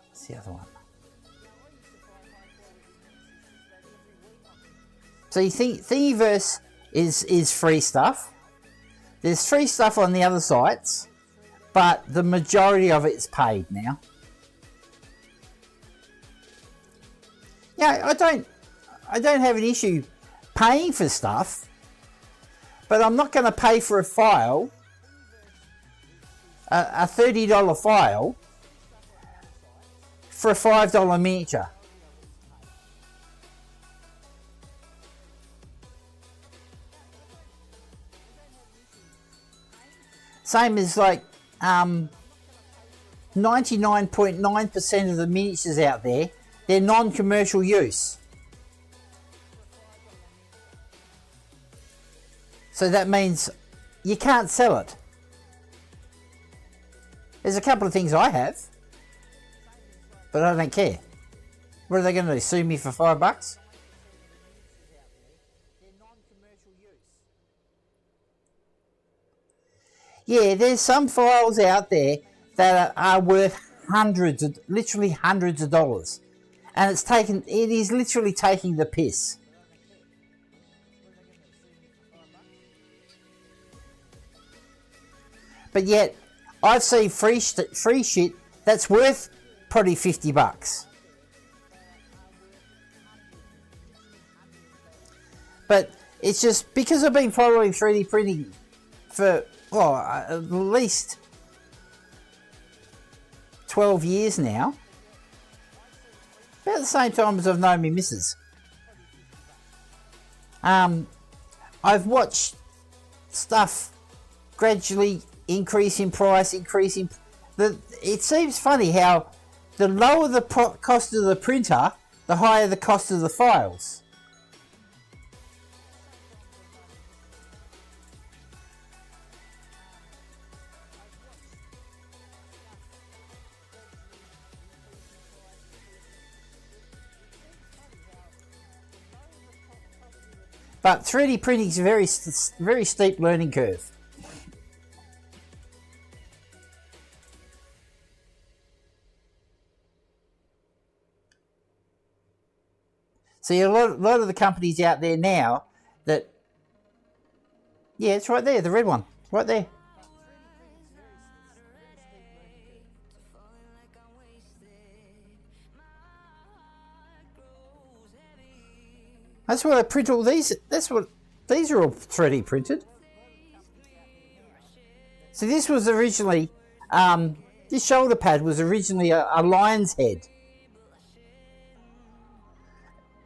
what's the other one? So you think Thingiverse is free stuff. There's free stuff on the other sites, but the majority of it is paid now. I don't have an issue paying for stuff, but I'm not going to pay for a file, a $30 file, for a $5 miniature. Same as like 99.9% of the miniatures out there, they're non-commercial use. So that means you can't sell it. There's a couple of things I have, but I don't care. What are they going to do? Sue me for $5? Yeah, there's some files out there that are worth literally hundreds of dollars, and it is literally taking the piss. But yet, I've seen free shit that's worth probably $50. But it's just because I've been following 3D printing for at least 12 years now. About the same time as I've known me missus. I've watched stuff gradually increase in price, it seems funny how the lower the cost of the printer, the higher the cost of the files. But 3D printing is a very steep learning curve. See, a lot of the companies out there now that, yeah, it's right there, the red one, right there. That's why I print all these. These are all 3D printed. So this was originally, this shoulder pad was originally a lion's head.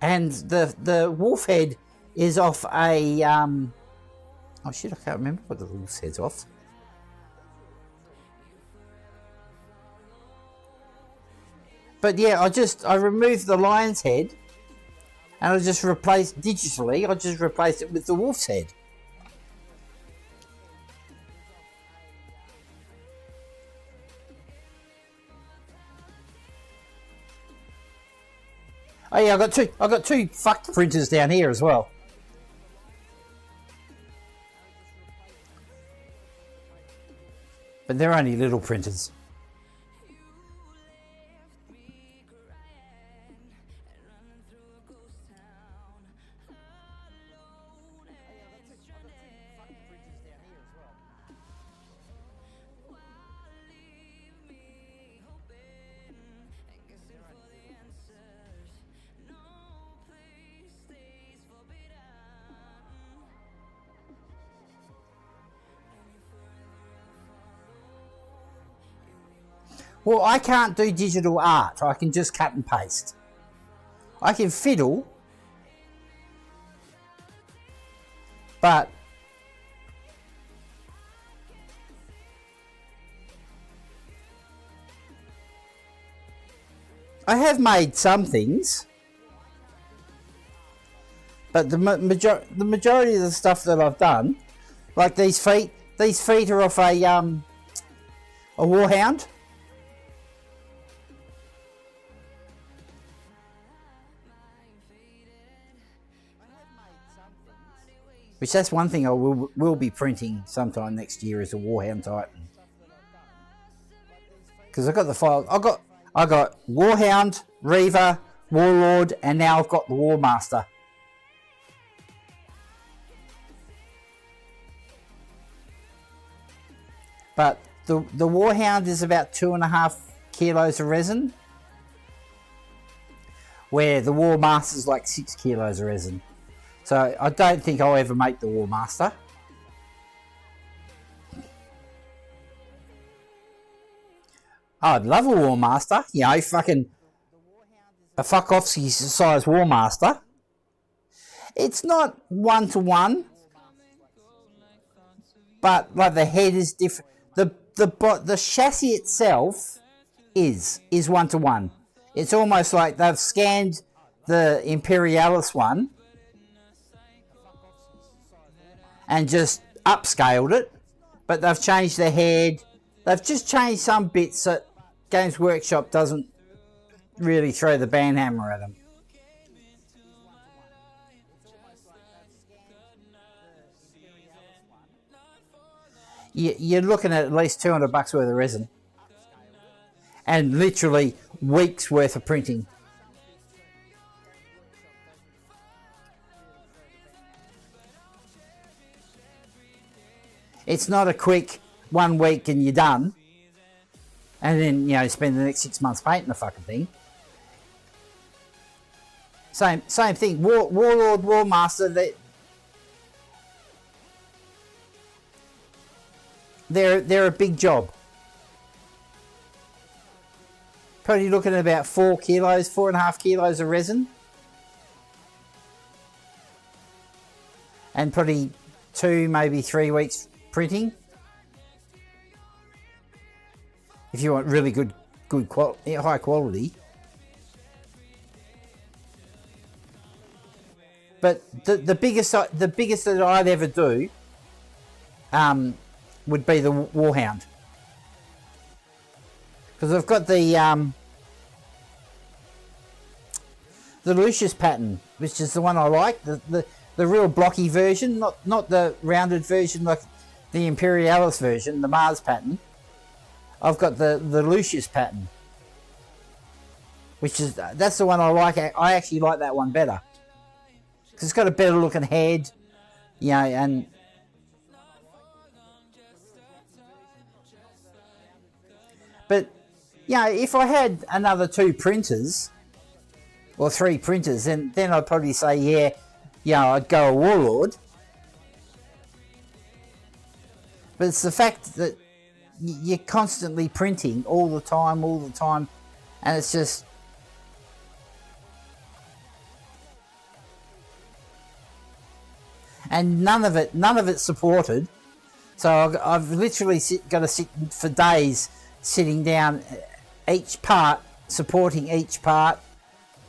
And the wolf head is off a, oh shit, I can't remember what the wolf's head's off. But yeah, I removed the lion's head and I just replaced, digitally, I just replaced it with the wolf's head. Oh yeah, I got two fucked printers down here as well. But they're only little printers. Well, I can't do digital art. I can just cut and paste. I can fiddle, but I have made some things. But the majority of the stuff that I've done, like these feet are off a warhound. Which that's one thing I will be printing sometime next year is a Warhound Titan. Because I got the file. I got Warhound, Reaver, Warlord, and now I've got the War Master. But the Warhound is about 2.5 kilos of resin, where the War Master is like 6 kilos of resin. So I don't think I'll ever make the War Master. I'd love a War Master, you know, fucking a fuck-off size War Master. It's not 1-to-1, but like the head is different. The chassis itself is 1-to-1. It's almost like they've scanned the Imperialis one and just upscaled it, but they've changed the head. They've just changed some bits that Games Workshop doesn't really throw the band hammer at them. You're looking at least $200 worth of resin and literally weeks worth of printing. It's not a quick 1 week and you're done, and then, you know, spend the next 6 months painting the fucking thing. Same thing. Warlord, War Master. They're a big job. Probably looking at about 4.5 kilos of resin, and probably 2, maybe 3 weeks printing. If you want really good quality, high quality. But the biggest that I'd ever do would be the Warhound, because I've got the Lucius pattern, which is the one I like, the real blocky version, not the rounded version like the Imperialis version, the Mars pattern. I've got the Lucius pattern, which is, that's the one I like. I actually like that one better. because it's got a better looking head, you know, and but you know, if I had another 2 printers or 3 printers, then I'd probably say, yeah, you know, I'd go a Warlord. But it's the fact that you're constantly printing all the time, and it's just, and none of it's supported. So I've literally got to sit for days sitting down each part, supporting each part,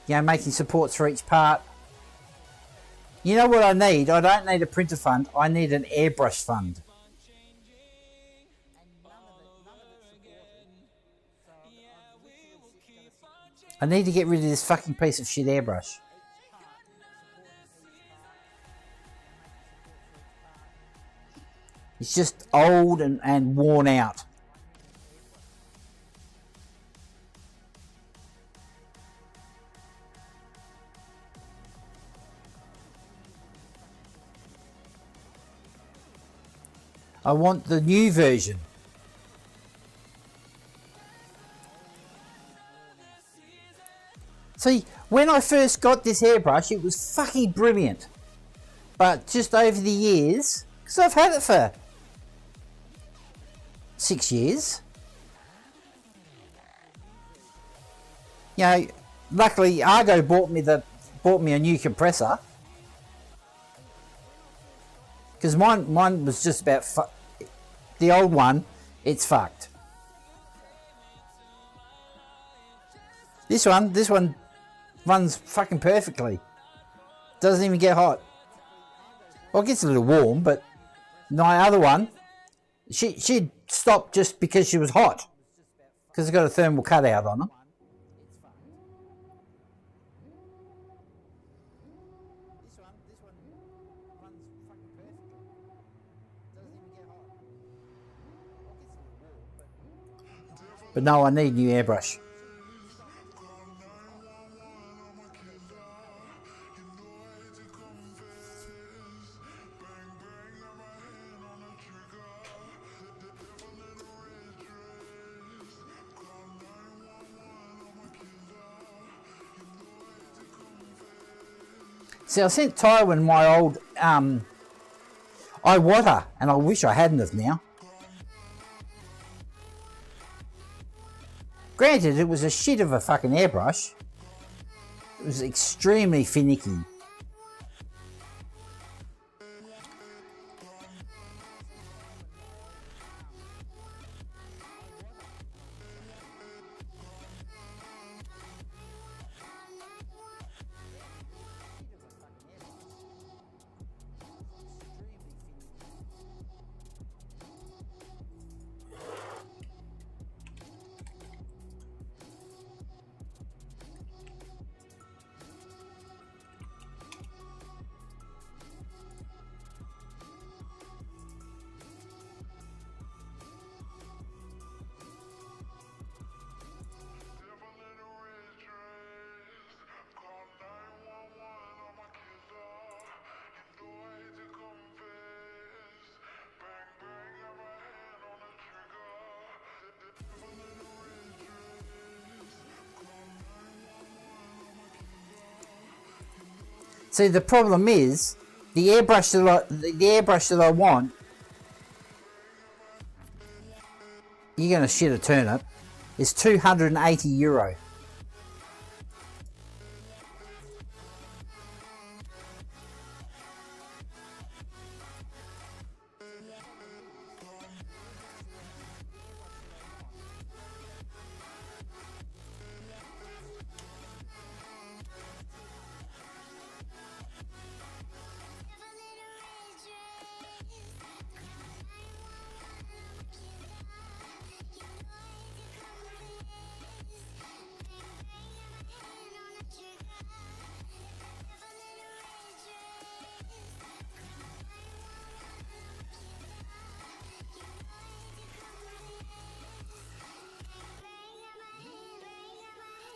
you know, making supports for each part. You know what I need? I don't need a printer fund. I need an airbrush fund. I need to get rid of this fucking piece of shit airbrush. It's just old and worn out. I want the new version. See, when I first got this airbrush, it was fucking brilliant. But just over the years, because I've had it for 6 years. You know, luckily Argo bought me a new compressor. Because mine was just about the old one, it's fucked. This one runs fucking perfectly. Doesn't even get hot. Well, it gets a little warm, but my other one, she'd stop just because she was hot. Because it's got a thermal cutout on them. But no, I need new airbrush. See, I sent Tywin my old Iwata, and I wish I hadn't have now. Granted, it was a shit of a fucking airbrush. It was extremely finicky. See, the problem is the airbrush that I want. You're gonna shit a turnip. Is €280.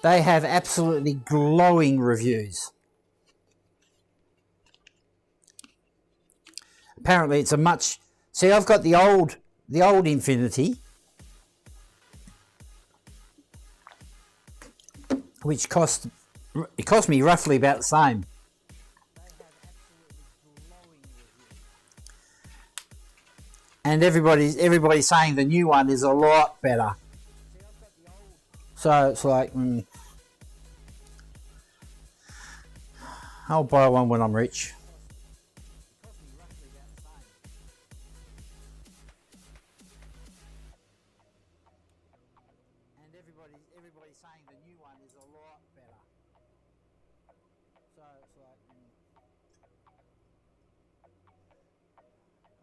They have absolutely glowing reviews. apparently it's a much. See, I've got the old Infinity, which cost me roughly about the same. And everybody's saying the new one is a lot better. So it's like, I'll buy one when I'm rich. And everybody's saying the new one is a lot better. So it's like,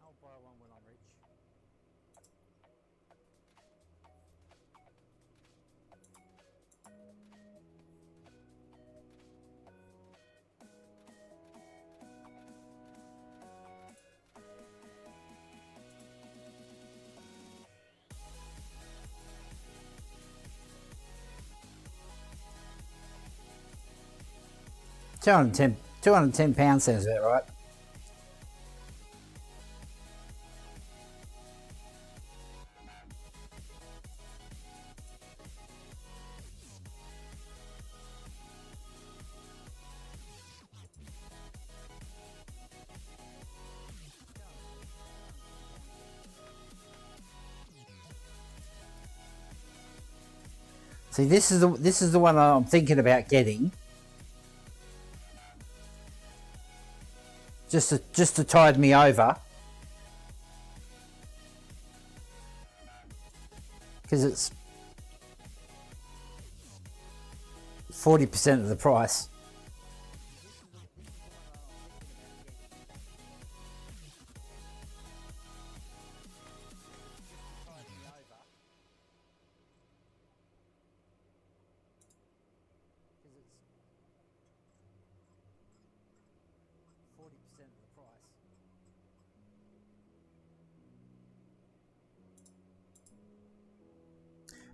I'll buy one when I'm rich. £210 sounds about right. See, this is the one I'm thinking about getting. Just to tide me over. Because it's 40% of the price.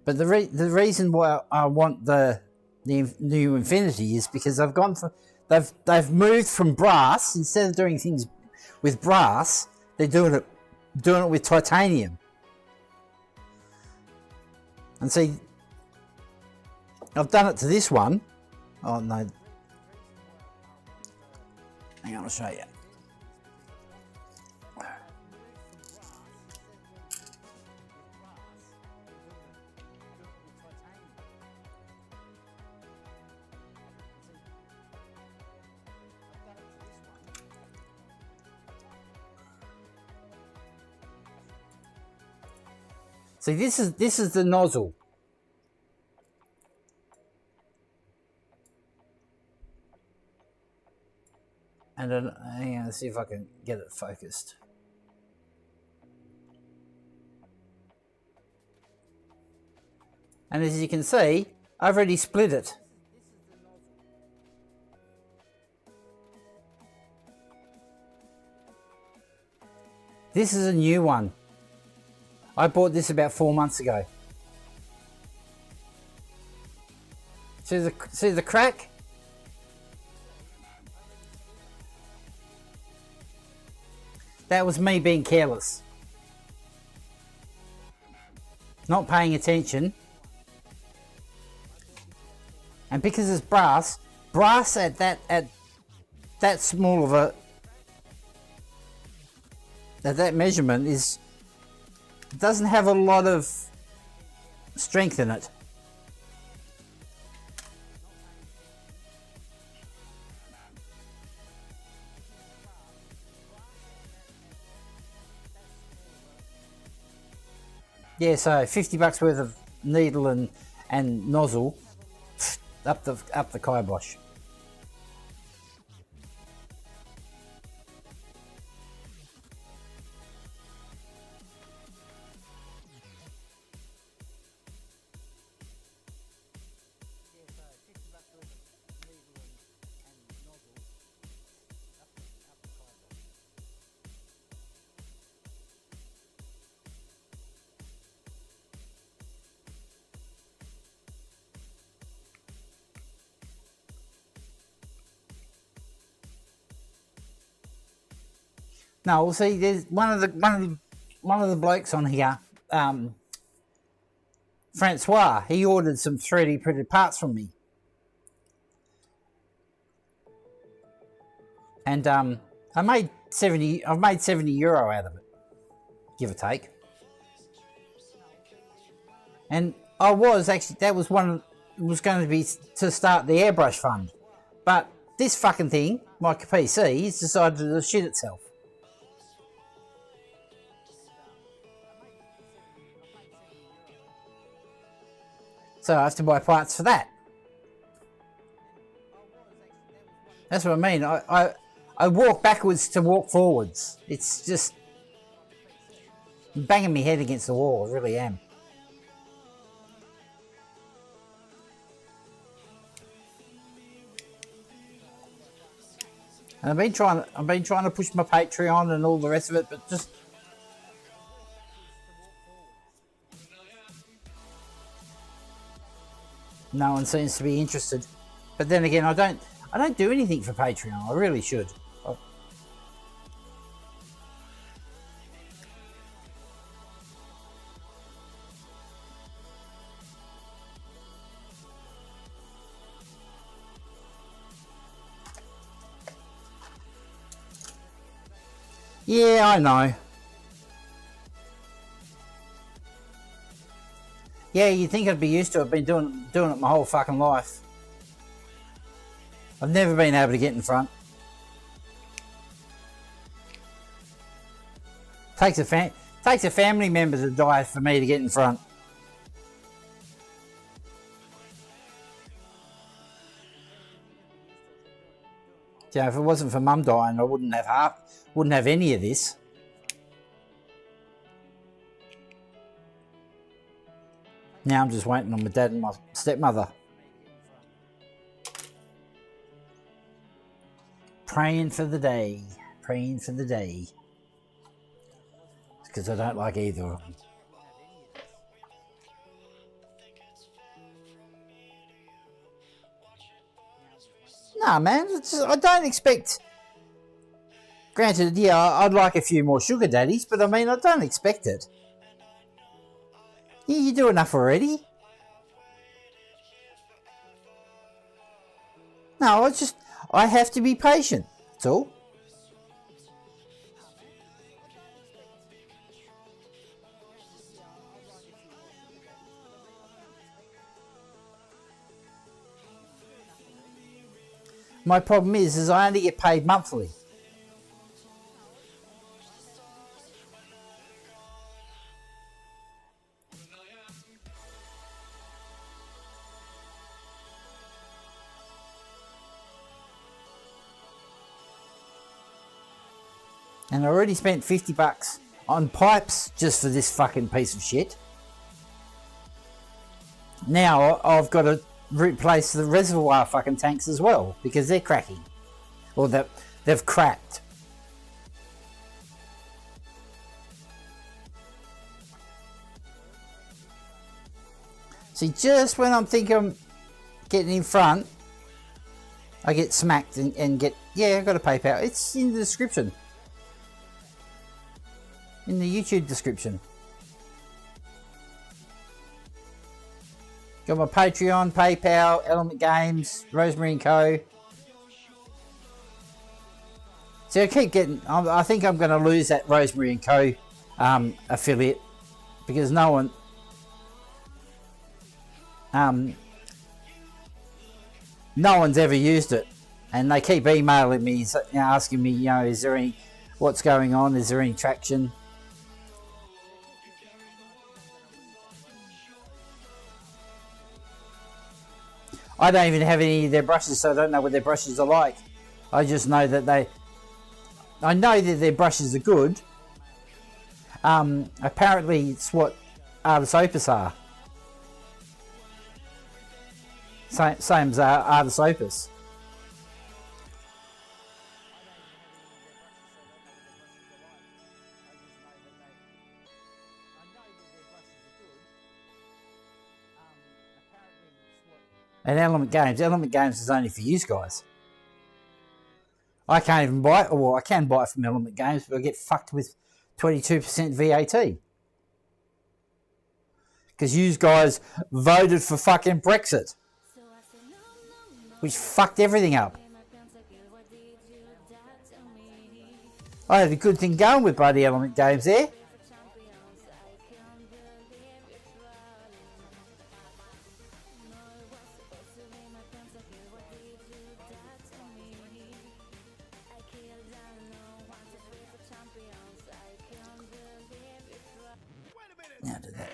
But the reason why I want the new Infinity is because they've moved from brass. Instead of doing things with brass, they're doing it with titanium. And see, I've done it to this one. Oh no, hang on, I'll show you. See, this is the nozzle. And then, hang on, let's see if I can get it focused. And as you can see, I've already split it. This is a new one. I bought this about 4 months ago. See the crack? That was me being careless. Not paying attention. And because it's brass at that small of a that measurement doesn't have a lot of strength in it. Yeah, so $50 worth of needle and nozzle up the kibosh. No, well, see, there's one of the blokes on here, Francois. He ordered some 3D printed parts from me, and I made 70. I've made €70 out of it, give or take. And I was actually that was one was going to be to start the airbrush fund, but this fucking thing, my PC, has decided to shit itself. So I have to buy parts for that. That's what I mean. I walk backwards to walk forwards. It's just banging my head against the wall. I really am. And I've been trying to push my Patreon and all the rest of it, but just no one seems to be interested. But then again, I don't do anything for Patreon. I really should. Yeah, I know. Yeah, you'd think I'd be used to it. I've been doing it my whole fucking life. I've never been able to get in front. Takes a family member to die for me to get in front. Yeah, if it wasn't for Mum dying, I wouldn't have any of this. Now I'm just waiting on my dad and my stepmother. Praying for the day. Praying for the day. Because I don't like either of them. Nah, man. I don't expect... Granted, yeah, I'd like a few more sugar daddies, but I mean, I don't expect it. Yeah, you do enough already. No, I have to be patient. That's all. My problem is I only get paid monthly. And I already spent $50 on pipes just for this fucking piece of shit. Now I've got to replace the reservoir fucking tanks as well because they're cracking. Or they've cracked. See, just when I'm thinking I'm getting in front, I get smacked and get... Yeah, I've got a PayPal. It's in the description. In the YouTube description. Got my Patreon, PayPal, Element Games, Rosamary and Co. So I keep getting... I think I'm going to lose that Rosamary and Co affiliate because no one... no one's ever used it, and they keep emailing me, asking me, is there any... What's going on? Is there any traction? I don't even have any of their brushes, so I don't know what their brushes are like. I just know that I know that their brushes are good. Apparently it's what Artis Opus are. Same as Artis Opus. And Element Games is only for you guys. I can't even buy it, or I can buy it from Element Games, but I get fucked with 22% VAT. Because you guys voted for fucking Brexit, which fucked everything up. I had a good thing going with bloody Element Games there. Now do that.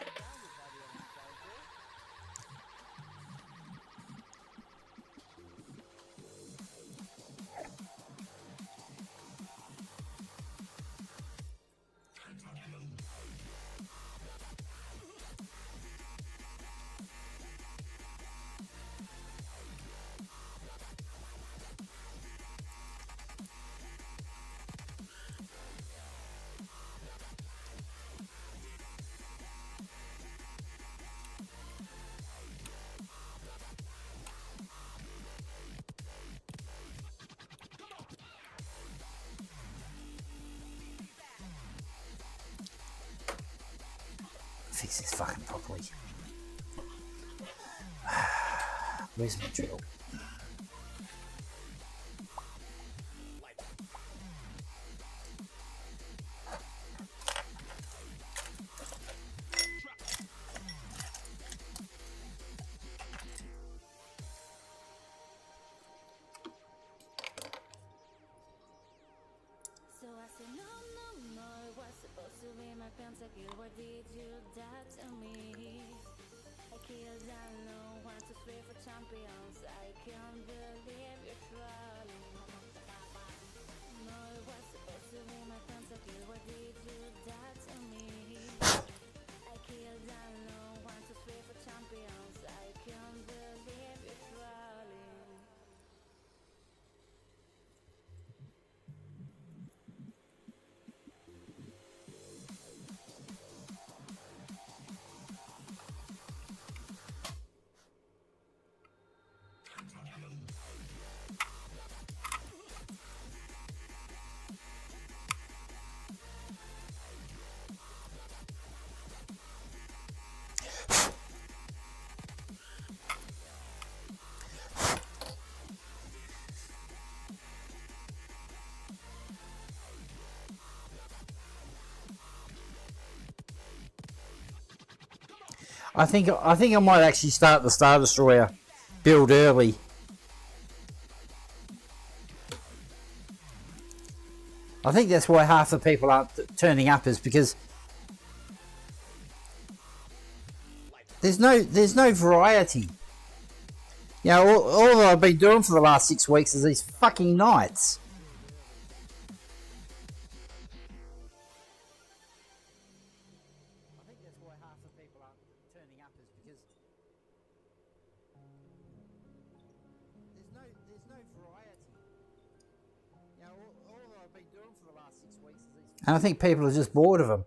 Fix this fucking properly. Where's my drill? I think I might actually start the Star Destroyer build early. I think that's why half the people aren't turning up, is because there's no variety. You know, all I've been doing for the last 6 weeks is these fucking nights. I think that's why half the people aren't turning up, is because there's no variety. You know, all I've been doing for the last 6 weeks is these. And I think people are just bored of them.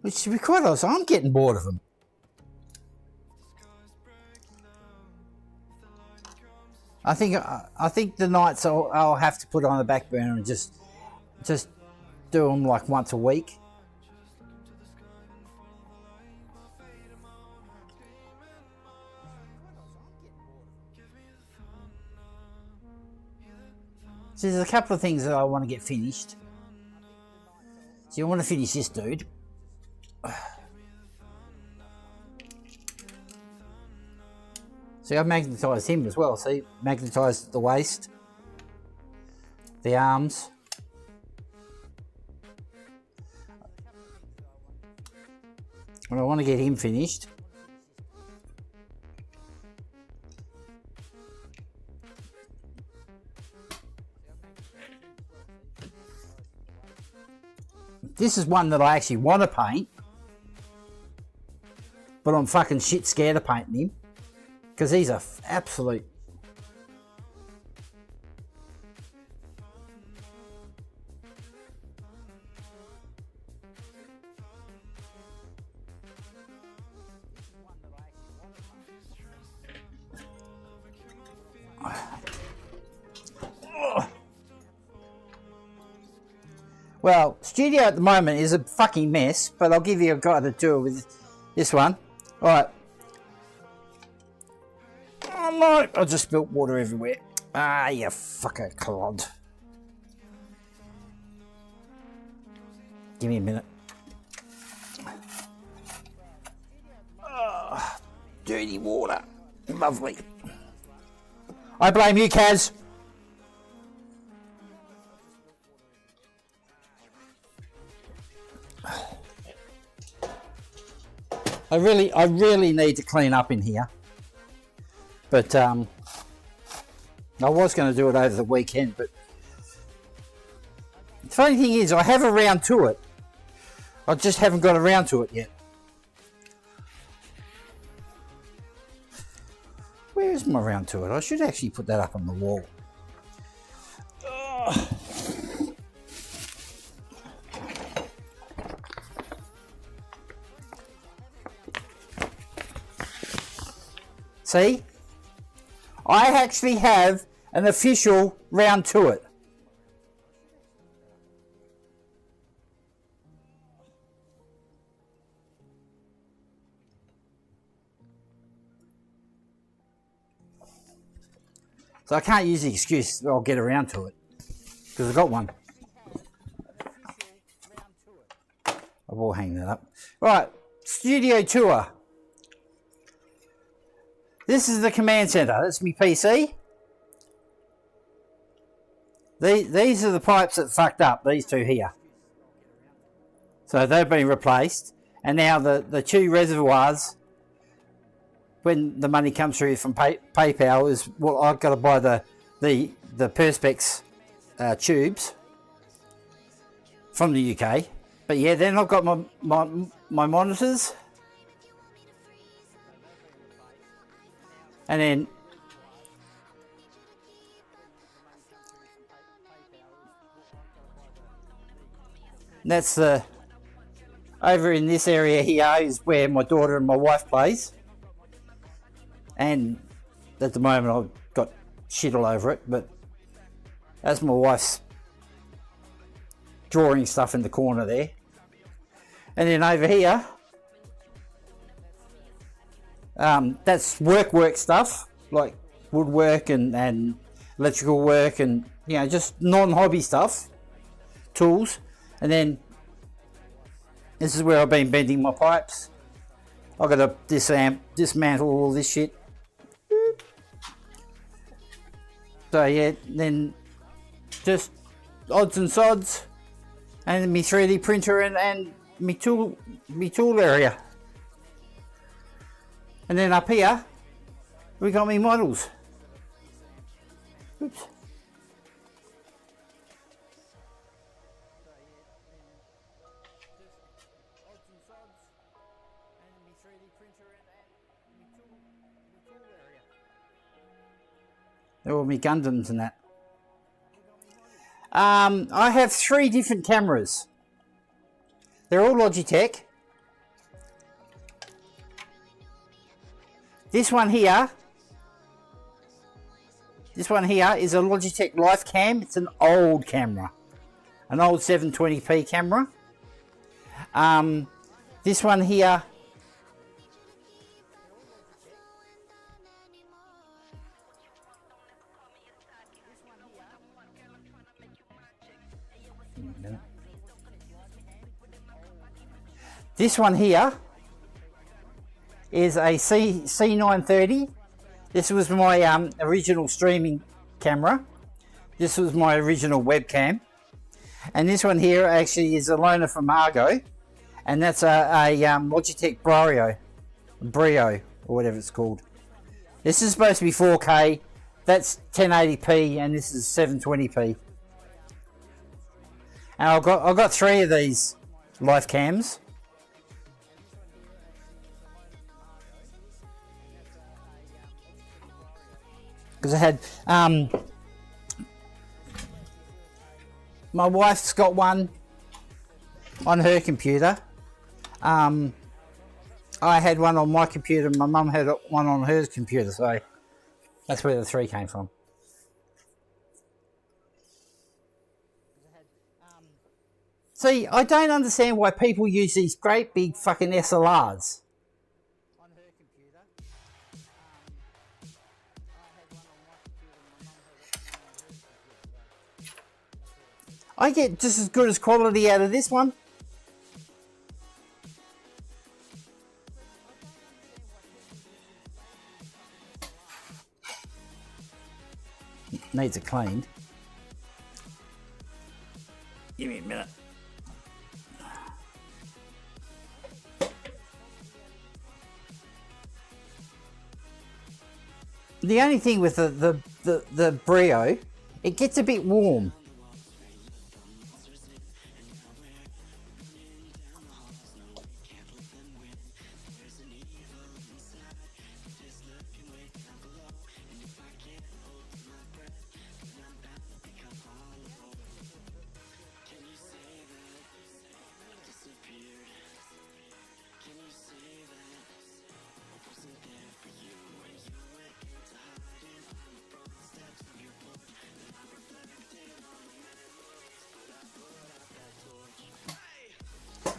Which, to be quite honest, I'm getting bored of them. I think the nights I'll have to put on the back burner and just do them like once a week. So there's a couple of things that I want to get finished. So you want to finish this dude. See, I've magnetised him as well. See, magnetised the waist, the arms. And I want to get him finished. This is one that I actually want to paint, but I'm fucking shit scared of painting him. Because he's a absolute... Well, studio at the moment is a fucking mess, but I'll give you a guided tour with this one. Alright. Oh no, I just spilled water everywhere. Ah, you fucker clod. Give me a minute. Oh, dirty water. Lovely. I blame you, Kaz. I really need to clean up in here. But I was going to do it over the weekend, but the funny thing is I have around to it. I just haven't got around to it yet. Where is my round to it? I should actually put that up on the wall. Ugh. See? I actually have an official round to it. So I can't use the excuse I'll get around to it, because I've got one. I will hang that up. Right, studio tour. This is the command center. That's my PC. These are the pipes that fucked up, these two here. So they've been replaced. And now the two reservoirs, when the money comes through from PayPal, is well, I've got to buy the Perspex tubes from the UK. But yeah, then I've got my monitors. And then that's the over in this area here is where my daughter and my wife plays. And at the moment I've got shit all over it, but that's my wife's drawing stuff in the corner there. And then over here, that's work stuff, like woodwork and electrical work and, you know, just non-hobby stuff, tools. And then this is where I've been bending my pipes. I've got to dismantle all this shit. So yeah, then just odds and sods, and my 3D printer and my tool area. And then up here, we got me models. Oops. They're all me Gundams and that. I have 3 different cameras. They're all Logitech. This one here is a Logitech LifeCam. It's an old camera, an old 720p camera. This one here is a C930. This was my original streaming camera. This was my original webcam. And this one here actually is a loaner from Argo. And that's a Logitech Brio, or whatever it's called. This is supposed to be 4K. That's 1080p, and this is 720p. And I've got 3 of these LifeCams. Because I had my wife's got one on her computer. I had one on my computer. My mum had one on her computer, so that's where the 3 came from. See, I don't understand why people use these great big fucking SLRs. On her computer. I get just as good as quality out of this one. Needs it cleaned. Give me a minute. The only thing with the Brio, it gets a bit warm.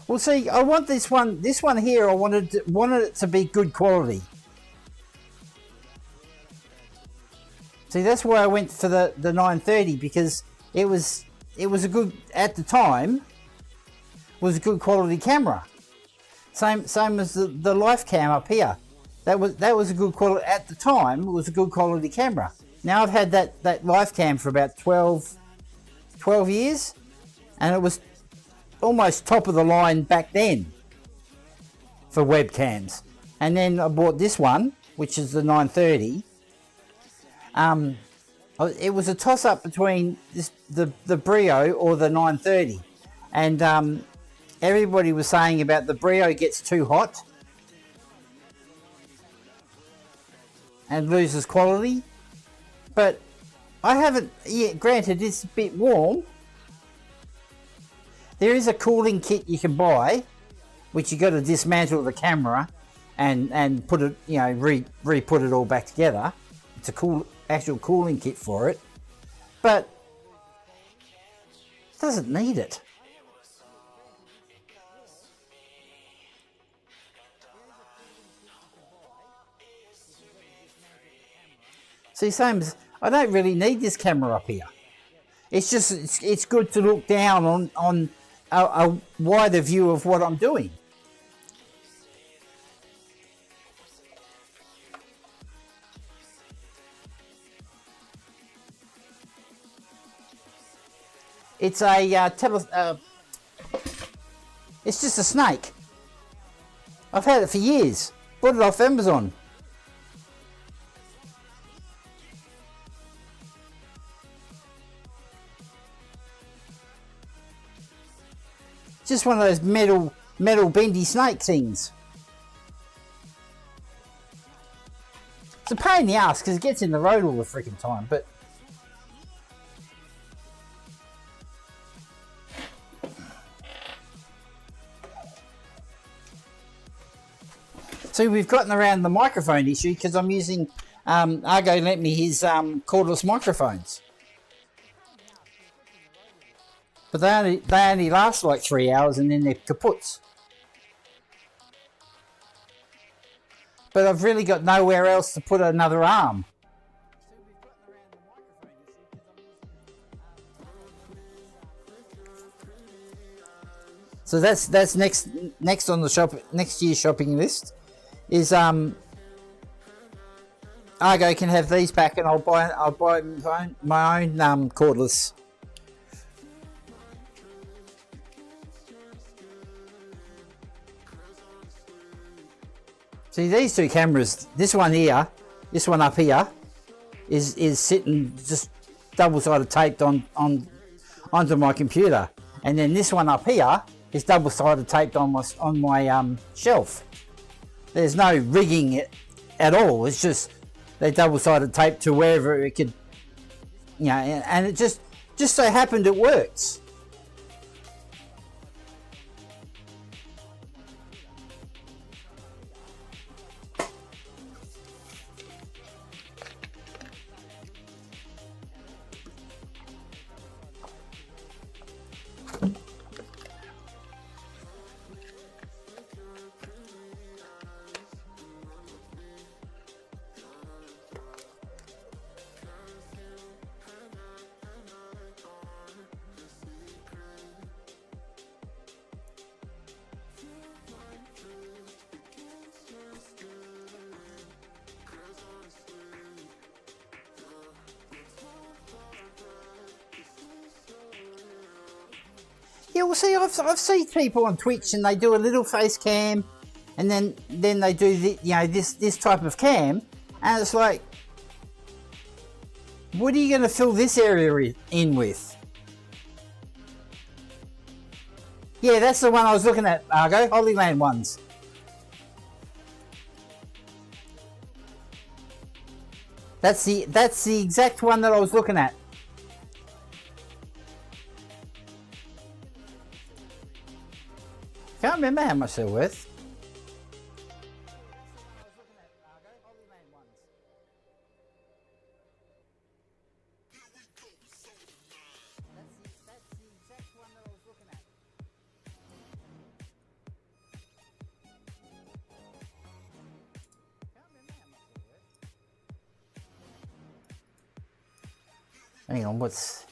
Well, see, I want this one. This one here, I wanted it to be good quality. See, that's why I went for the 930, because it was a good, at the time, was a good quality camera. Same as the Life Cam up here. That was a good quality at the time. It was a good quality camera. Now I've had that Life Cam for about 12 years, and it was almost top of the line back then for webcams. And then I bought this one, which is the 930. It was a toss up between the Brio or the 930, and everybody was saying about the Brio gets too hot and loses quality. But I haven't yet. Granted, it's a bit warm. There is a cooling kit you can buy, which you got to dismantle the camera and put it, re-put it all back together. It's a actual cooling kit for it, but it doesn't need it. See, same as I don't really need this camera up here. It's just it's good to look down on a wider view of what I'm doing. It's it's just a snake. I've had it for years. Bought it off Amazon. Just one of those metal bendy snake things. It's a pain in the ass because it gets in the road all the freaking time, but so we've gotten around the microphone issue because I'm using Argo lent me his cordless microphones. But they only last like 3 hours and then they're kaputs. But I've really got nowhere else to put another arm. So that's next on the next year's shopping list is Argo can have these back, and I'll buy my own cordless. See, these two cameras, this one here, this one up here, is sitting just double-sided taped onto my computer, and then this one up here is double-sided taped on my shelf. There's no rigging it at all. It's just they double-sided taped to wherever it could, and it just so happened it works. Yeah, well, see, I've seen people on Twitch and they do a little face cam, and then they do this type of cam, and it's like, what are you going to fill this area in with? Yeah, that's the one I was looking at, Argo. Holy Land ones. That's the exact one that I was looking at. Can't remember how much they're worth. Hang on, what's...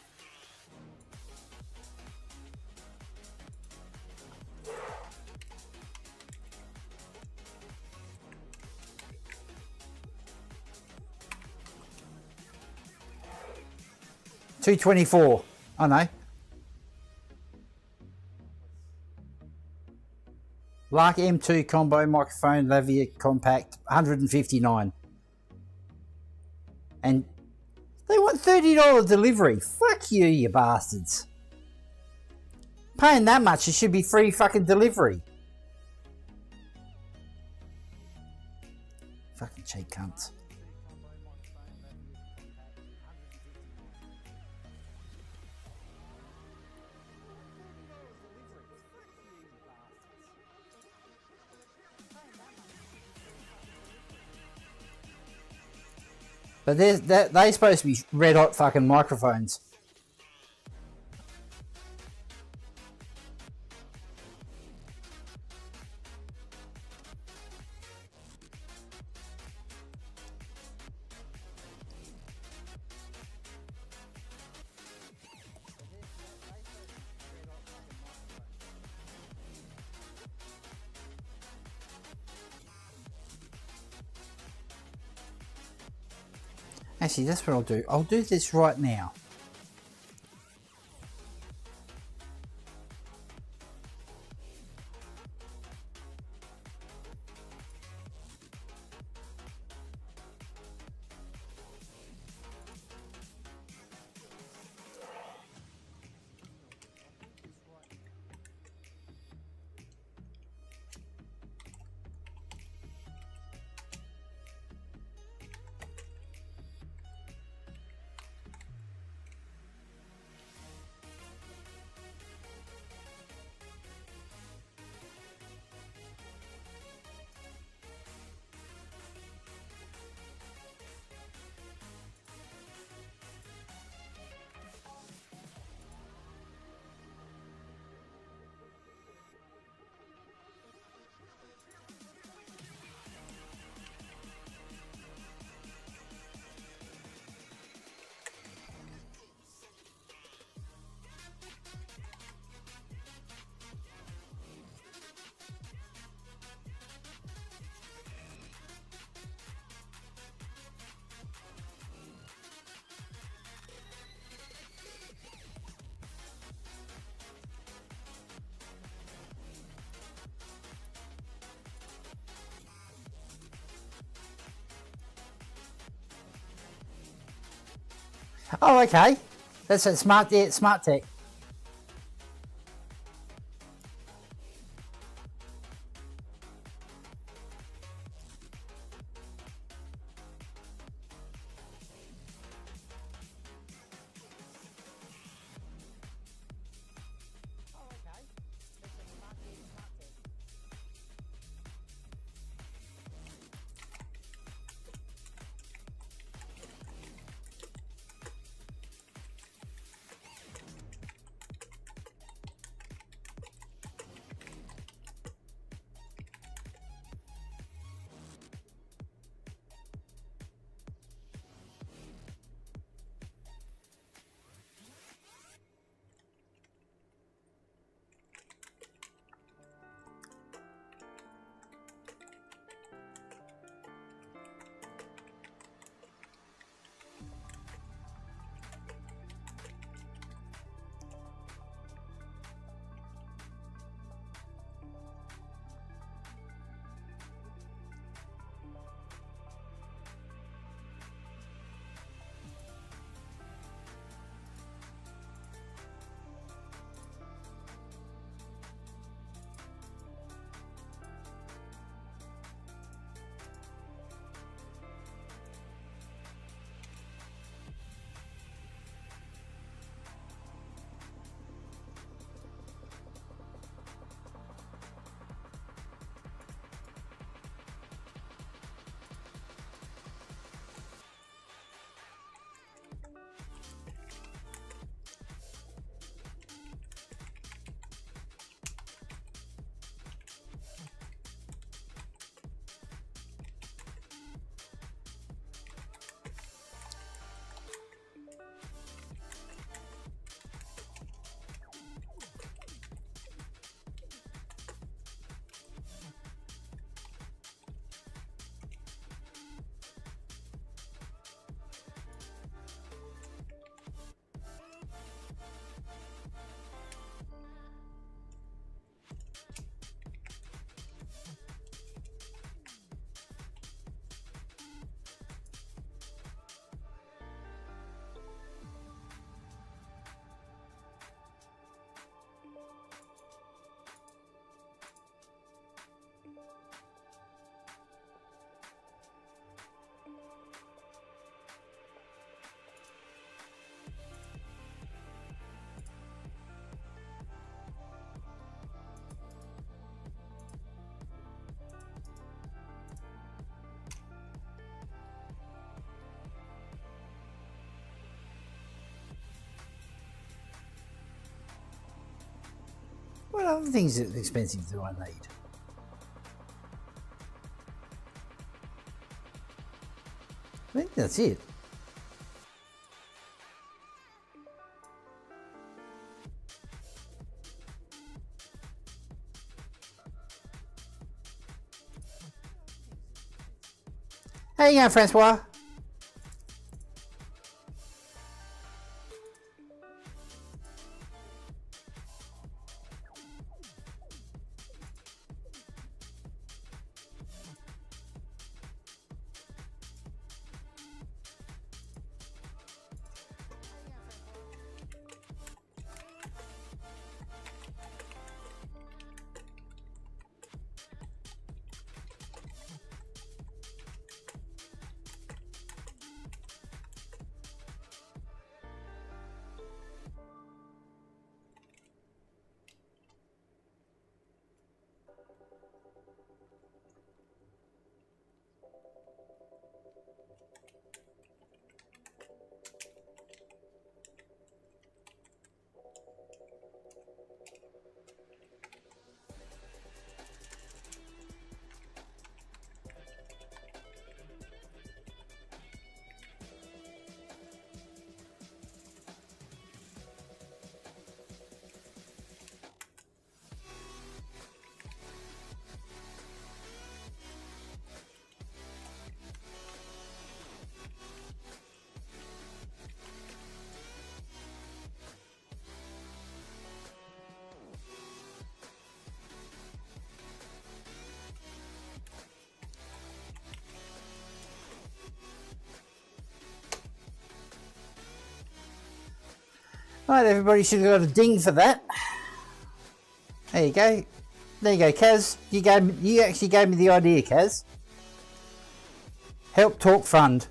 $224. I know. Lark M2 combo microphone lavalier compact, $159. And they want $30 delivery. Fuck you, you bastards. Paying that much, it should be free fucking delivery. Fucking cheap cunts. But they're supposed to be red hot fucking microphones. Actually, that's what I'll do. I'll do this right now. Oh, okay. That's a smart tech. other things that are expensive do I need? I think that's it. How you going, Francois? Right, everybody should have got a ding for that. There you go. There you go, Kaz. You actually gave me the idea, Kaz. Help Talk Fund.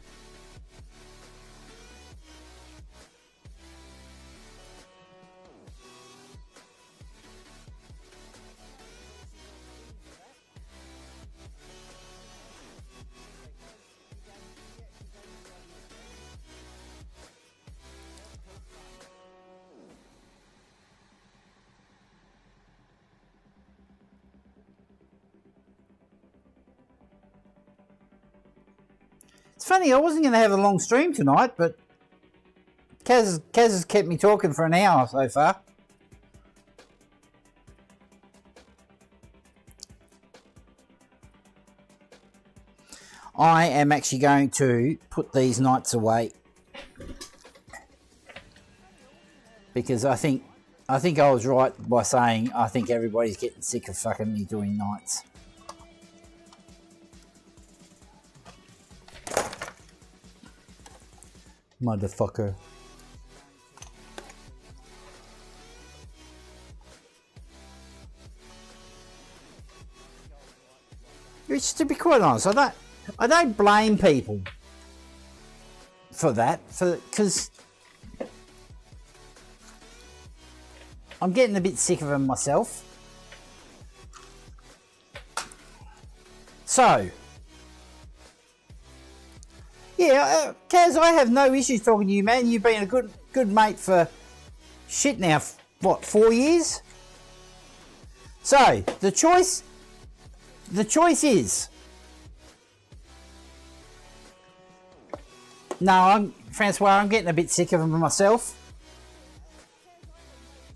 It's funny, I wasn't going to have a long stream tonight, but Kaz has kept me talking for an hour so far. I am actually going to put these knights away because I think I was right by saying I think everybody's getting sick of fucking me doing knights. Motherfucker. Which, to be quite honest, I don't blame people for that, because I'm getting a bit sick of them myself. So, yeah, Kaz, I have no issues talking to you, man. You've been a good mate for shit now, what, 4 years? So, the choice is, no, Francois, I'm getting a bit sick of them myself.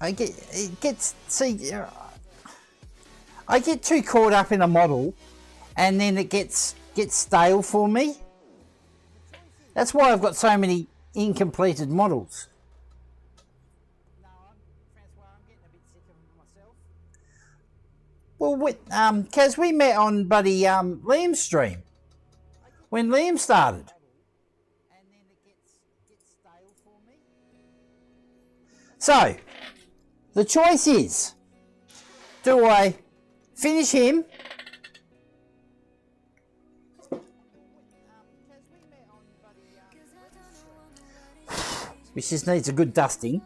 I get too caught up in a model, and then it gets stale for me. That's why I've got so many incompleted models. Well, Kaz, we met on buddy Liam's stream when Liam started. So, the choice is, do I finish him which just needs a good dusting.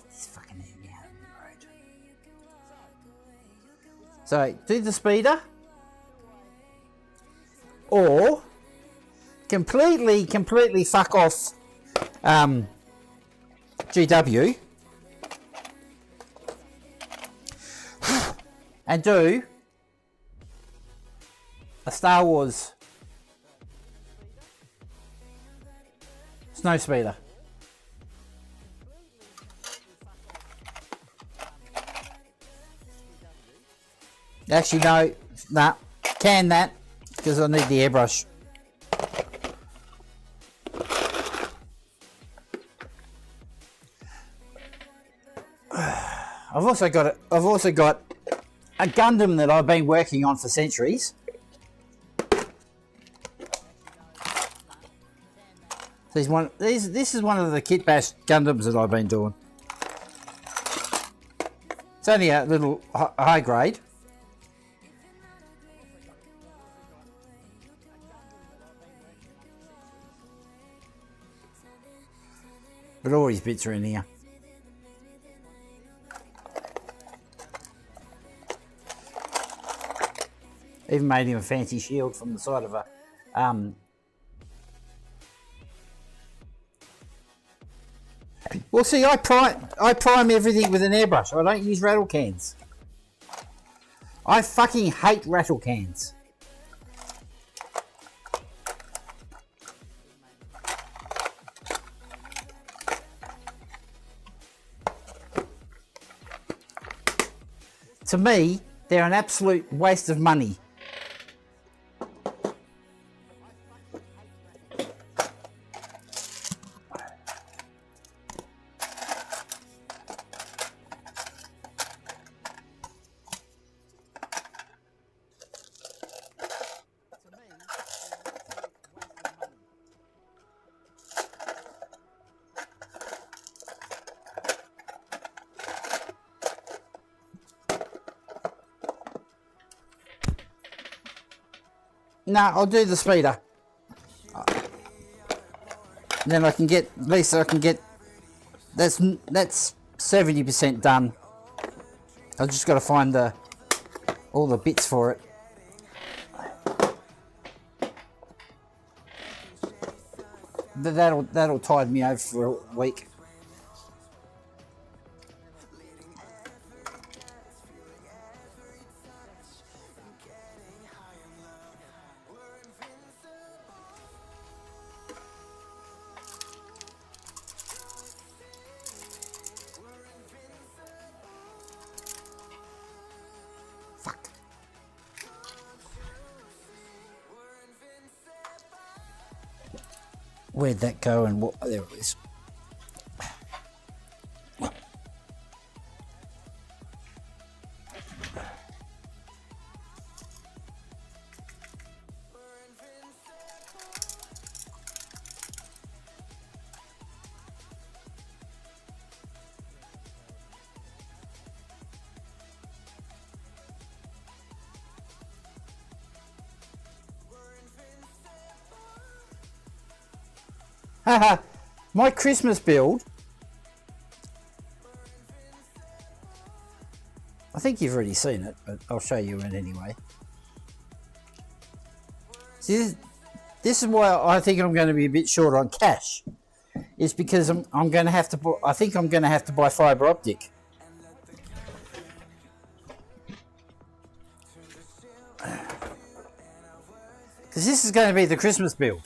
This fucking thing out in the road. So, do the speeder, or completely fuck off GW and do a Star Wars snow speeder. Actually, no, nah, can that, because I need the airbrush. I've also got a Gundam that I've been working on for centuries. This is one of the kit bash Gundams that I've been doing. It's only a little high grade. But all his bits are in here. Even made him a fancy shield from the side of a well, see, I prime everything with an airbrush. I don't use rattle cans. I fucking hate rattle cans. To me, they're an absolute waste of money. No, I'll do the speeder. Then I can get, at least I can get, that's 70% done. I've just got to find all the bits for it. That'll tide me over for a week. Where'd that go and what? Oh, there it is. My Christmas build, I think you've already seen it, but I'll show you it anyway. See, this is why I think I'm going to be a bit short on cash. Is because I'm going to have to. I think I'm going to have to buy fibre optic. Because this is going to be the Christmas build.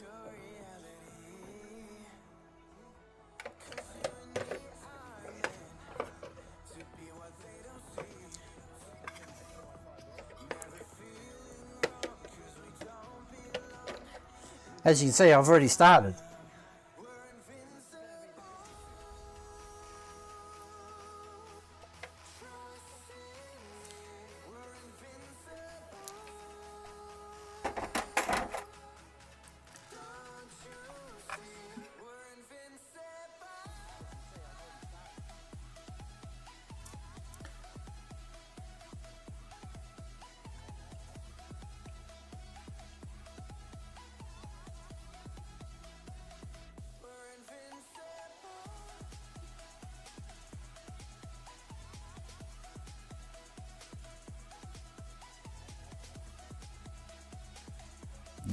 As you can see, I've already started.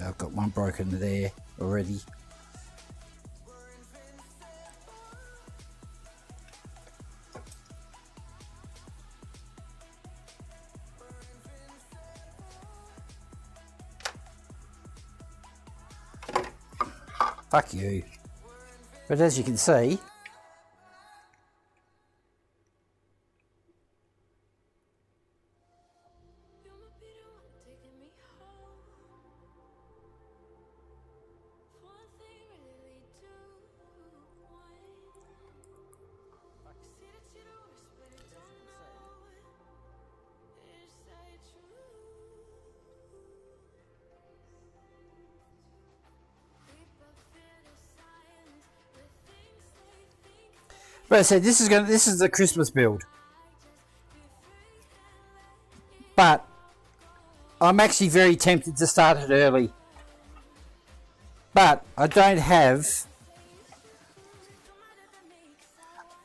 I've got one broken there already. Fuck you. But as you can see, but I said this is the Christmas build. But I'm actually very tempted to start it early. But I don't have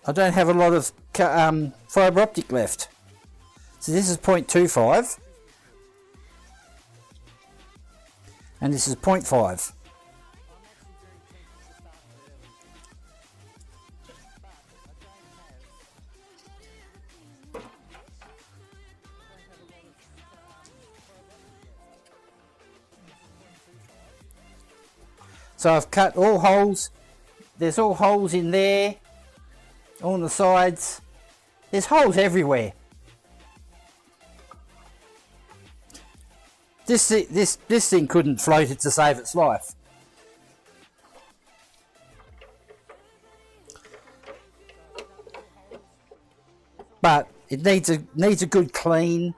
a lot of fibre optic left. So this is 0.25 and this is 0.5. So I've cut all holes. There's all holes in there, on the sides. There's holes everywhere. This thing couldn't float it to save its life. But it needs a good clean.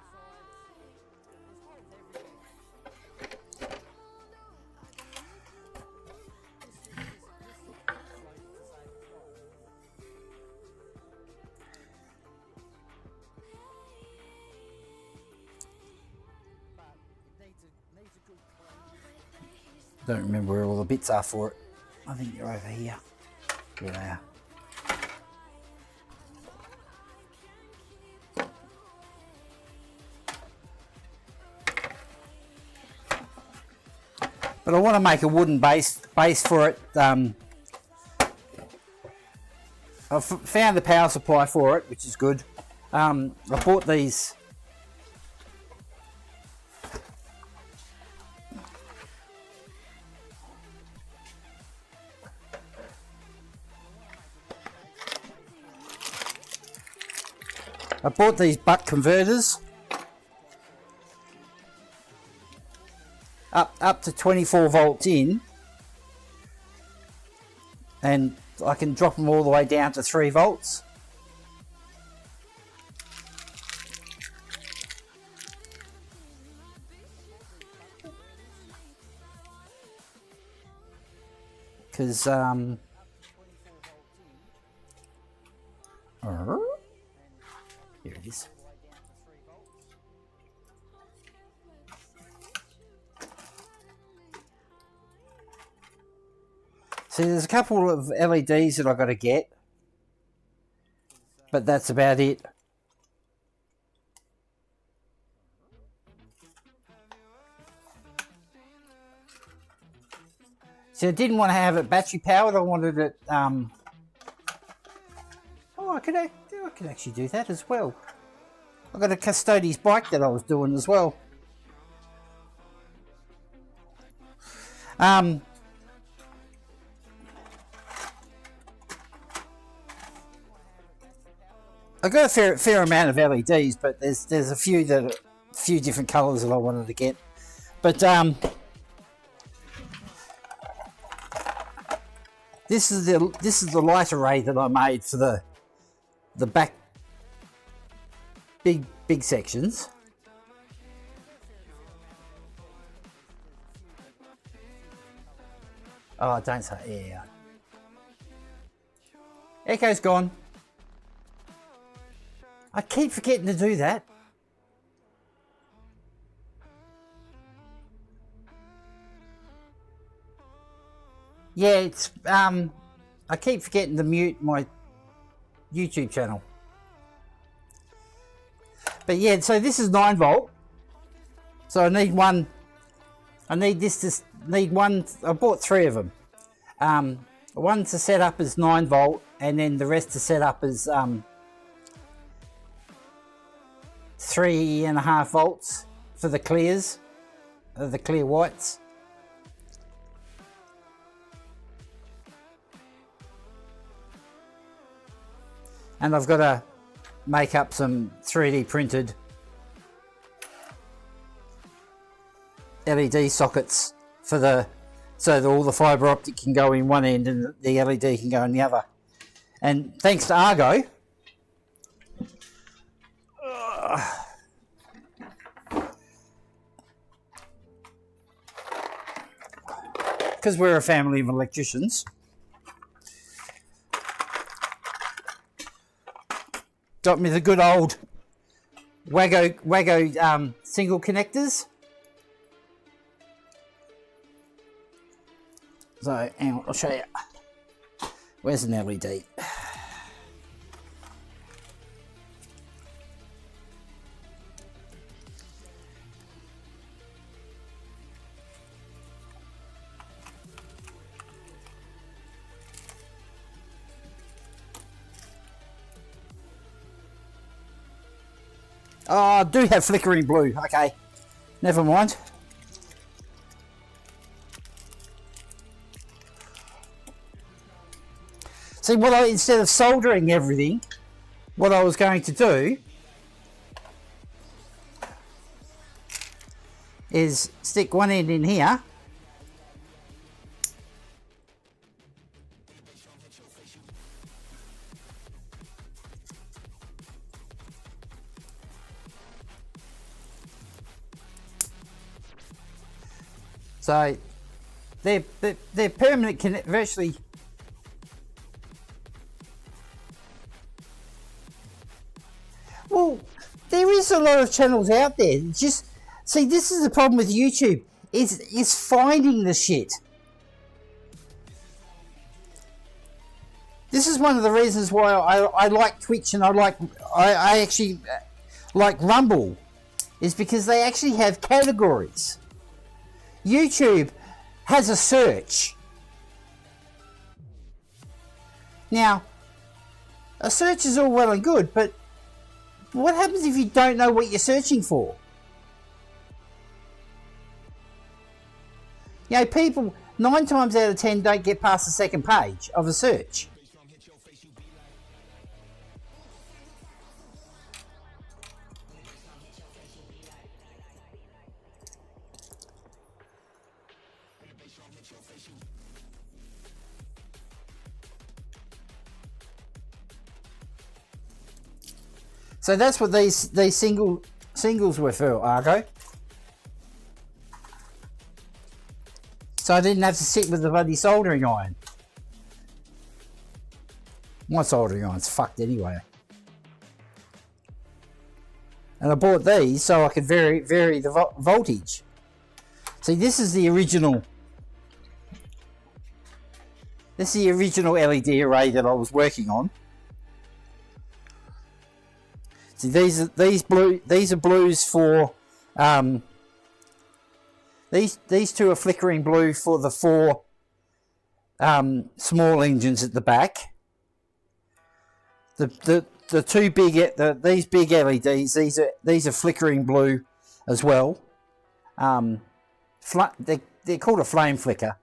Don't remember where all the bits are for it. I think they're over here. Here they are. But I want to make a wooden base for it. I've found the power supply for it, which is good. I bought these. I bought these buck converters up to 24 volts in, and I can drop them all the way down to 3 volts. Because here it is. See, there's a couple of LEDs that I've got to get, but that's about it. See, I didn't want to have it battery powered. I wanted it. Oh, I could actually do that as well. I've got a Custodi's bike that I was doing as well. I got a fair amount of LEDs, but there's a few different colours that I wanted to get. But this is the light array that I made for the back big sections. Oh, don't say yeah. Echo's gone. I keep forgetting to do that. Yeah, it's I keep forgetting to mute my YouTube channel. But yeah, so this is 9 volt. So I need one. I need this to need one. I bought 3 of them. One to set up as 9 volt, and then the rest to set up as 3.5 volts for the clears, the clear whites. And I've got to make up some 3D printed LED sockets for so that all the fibre optic can go in one end and the LED can go in the other. And thanks to Argo, because we're a family of electricians, got me the good old Wago single connectors. So, hang on, I'll show you. Where's an LED? Oh, I do have flickering blue. Okay, never mind. See, instead of soldering everything, what I was going to do is stick one end in here. So they're permanent, virtually. Well, there is a lot of channels out there. Just see, this is the problem with YouTube. Is finding the shit. This is one of the reasons why I like Twitch and I actually like Rumble, is because they actually have categories. YouTube has a search. Now, a search is all well and good, but what happens if you don't know what you're searching for? You know, people 9 times out of 10 don't get past the second page of a search. So that's what these singles were for, Argo. So I didn't have to sit with the bloody soldering iron. My soldering iron's fucked anyway. And I bought these so I could vary the voltage. See, this is the original. This is the original LED array that I was working on. See, these are blues for these two are flickering blue for the 4 small engines at the back. The two big these big LEDs, these are flickering blue as well. They're called a flame flicker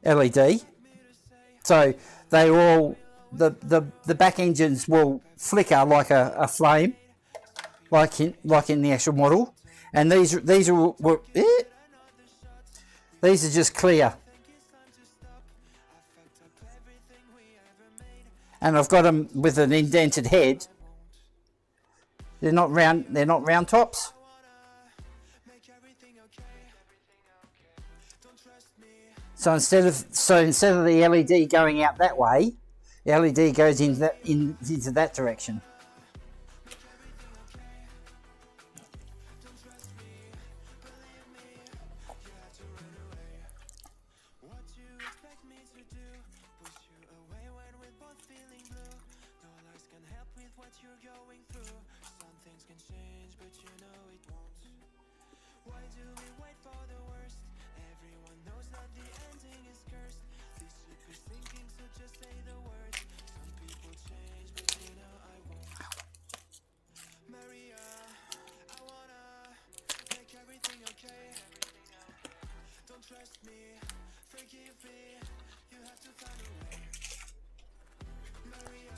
LED. So they all the back engines will flicker like a flame, like in the actual model, and these are just clear. And I've got them with an indented head. They're not round tops. So instead of the LED going out that way, the LED goes into that direction.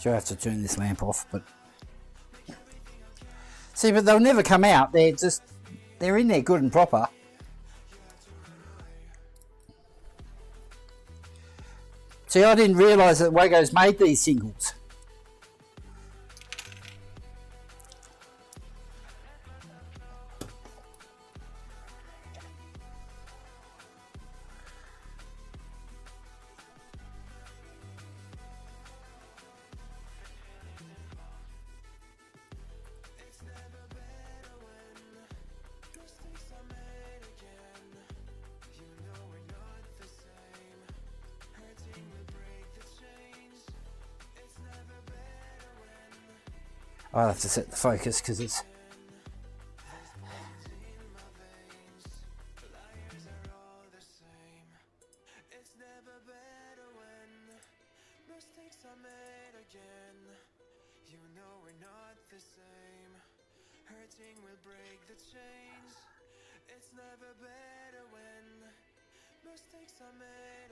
So I have to turn this lamp off, but see, but they'll never come out. They're in there good and proper. See, I didn't realise that Wago's made these singles. I'll have to set the focus because it's...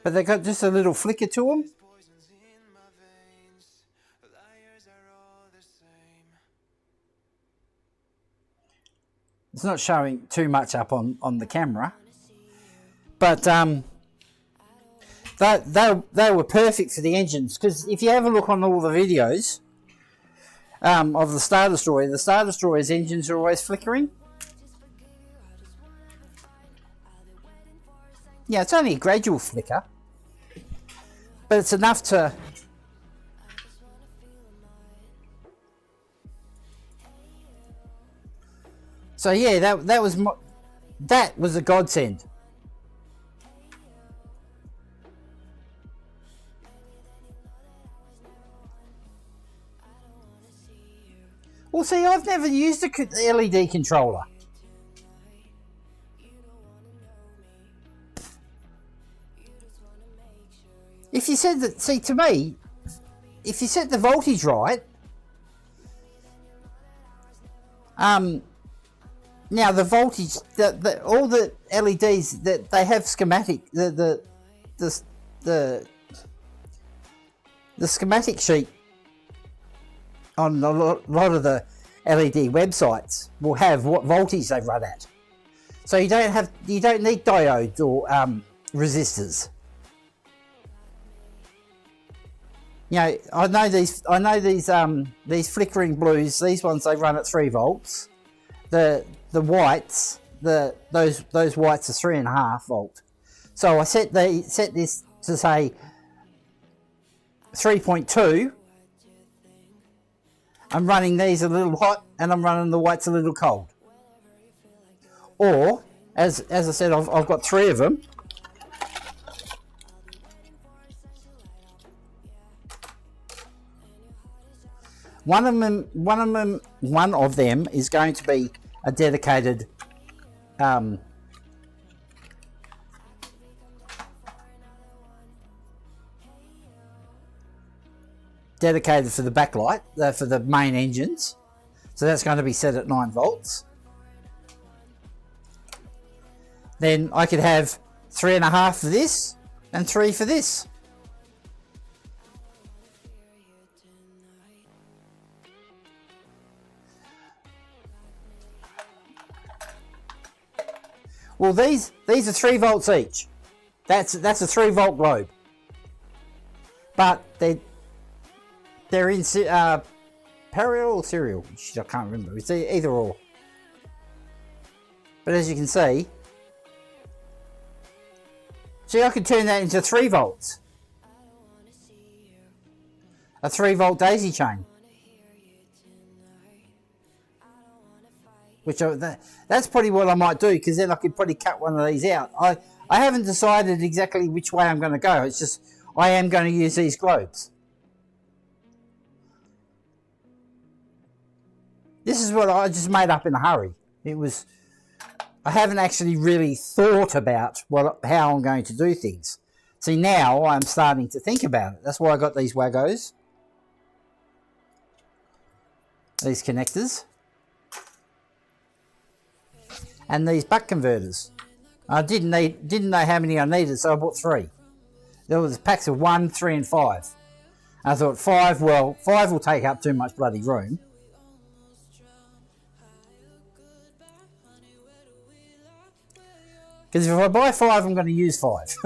But they got just a little flicker to them. It's not showing too much up on the camera, but they were perfect for the engines, because if you have a look on all the videos of the Star Destroyer's engines are always flickering. Yeah, it's only a gradual flicker, but it's enough to... So yeah, that was a godsend. Well, see, I've never used a LED controller. If you said that, see, to me, if you set the voltage right, now the voltage, all the LEDs that they have schematic, the schematic sheet on a lot of the LED websites will have what voltage they run at. So you don't need diodes or resistors. You know, I know these flickering blues. These ones, they run at 3 volts. The whites, those whites are 3.5 volt. So I set this to say 3.2. I'm running these a little hot, and I'm running the whites a little cold. Or, as I said, I've got 3 of them. One of them is going to be a dedicated dedicated for the backlight, for the main engines. So that's going to be set at 9 volts. Then I could have 3.5 for this and 3 for this. Well, these are 3 volts each. That's a 3 volt globe. But they're in Imperial or serial. I can't remember. It's either or. But as you can see, I could turn that into 3 volts. A 3 volt daisy chain. Which that's probably what I might do, because then I could probably cut one of these out. I haven't decided exactly which way I'm going to go. It's just I am going to use these globes. This is what I just made up in a hurry. I haven't actually really thought about how I'm going to do things. See, now I'm starting to think about it. That's why I got these Wagos. These connectors. And these buck converters. I didn't know how many I needed, so I bought 3. There was packs of 1, 3 and 5. I thought 5, well, 5 will take up too much bloody room. Because if I buy 5, I'm going to use 5.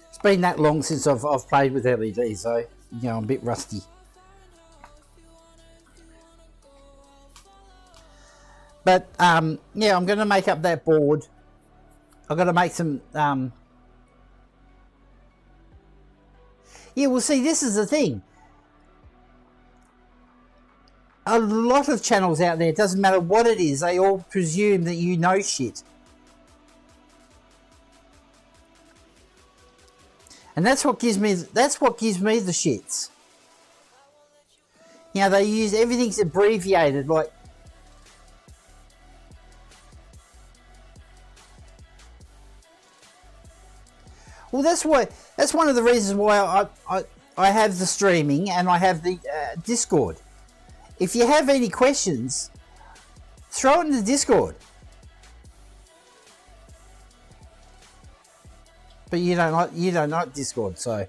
It's been that long since I've played with LEDs, so you know I'm a bit rusty. But yeah, I'm going to make up that board. I've got to make some. Yeah, well, see, this is the thing. A lot of channels out there, it doesn't matter what it is, they all presume that you know shit. And that's what gives me the shits. You know, they use everything's abbreviated, like well, that's one of the reasons why I have the streaming and I have the Discord. If you have any questions, throw it in the Discord. But you don't like Discord, so.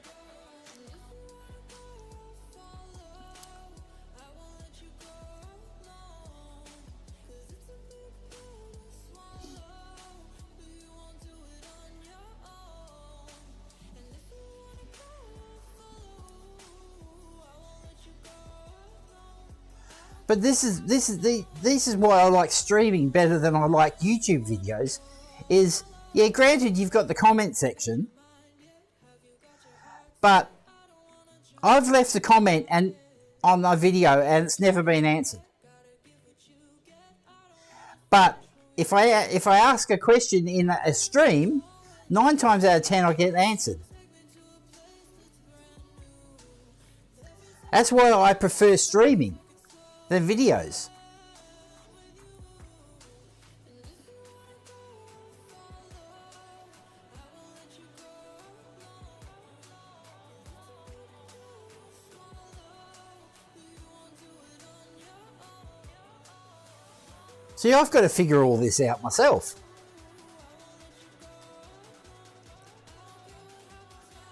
But this is why I like streaming better than I like YouTube videos. Is, yeah, granted you've got the comment section, but I've left a comment and on my video and it's never been answered. But if I ask a question in a stream, 9 times out of 10 I get answered. That's why I prefer streaming than videos. See, I've got to figure all this out myself.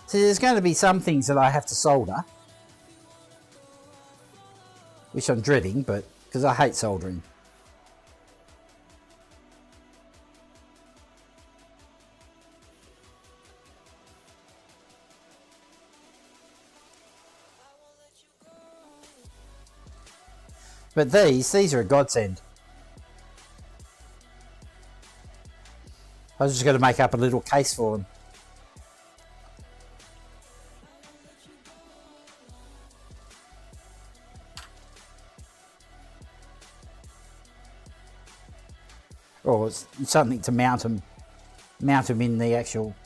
See, there's going to be some things that I have to solder, which I'm dreading, but because I hate soldering. But these are a godsend. I was just going to make up a little case for them. Or something to mount them in the actual.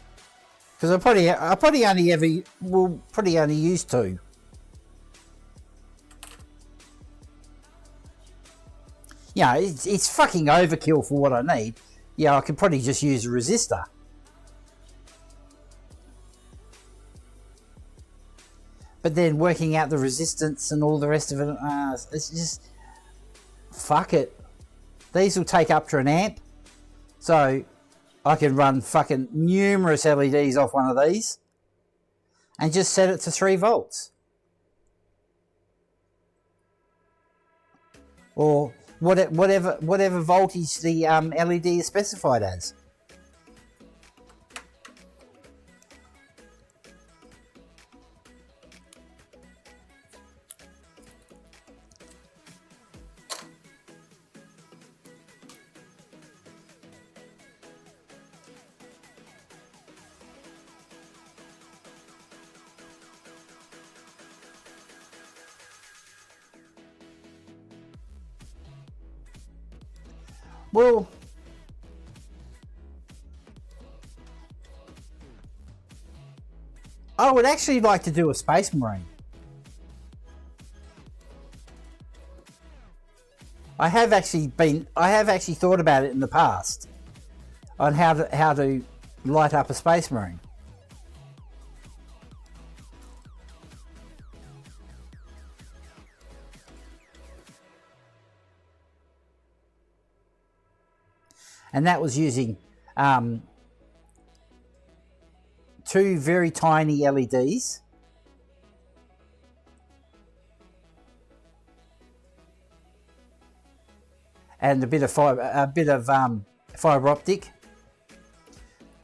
Because I probably only use 2. Yeah, it's fucking overkill for what I need. Yeah, I could probably just use a resistor. But then working out the resistance and all the rest of it, it's just fuck it. These will take up to an amp, so I can run fucking numerous LEDs off one of these and just set it to 3 volts. Or whatever voltage the LED is specified as. Well, I would actually like to do a Space Marine. I have actually thought about it in the past on how to light up a Space Marine. And that was using two very tiny LEDs. And a bit of fiber optic.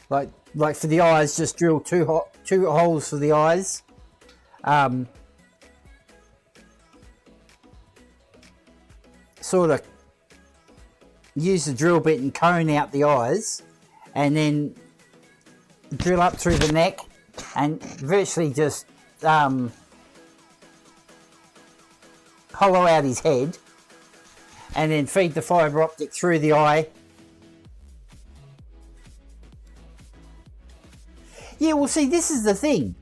Like for the eyes, just drill two holes for the eyes. Sort of use the drill bit and cone out the eyes, and then drill up through the neck, and virtually just hollow out his head, and then feed the fibre optic through the eye. Yeah, well, see, this is the thing.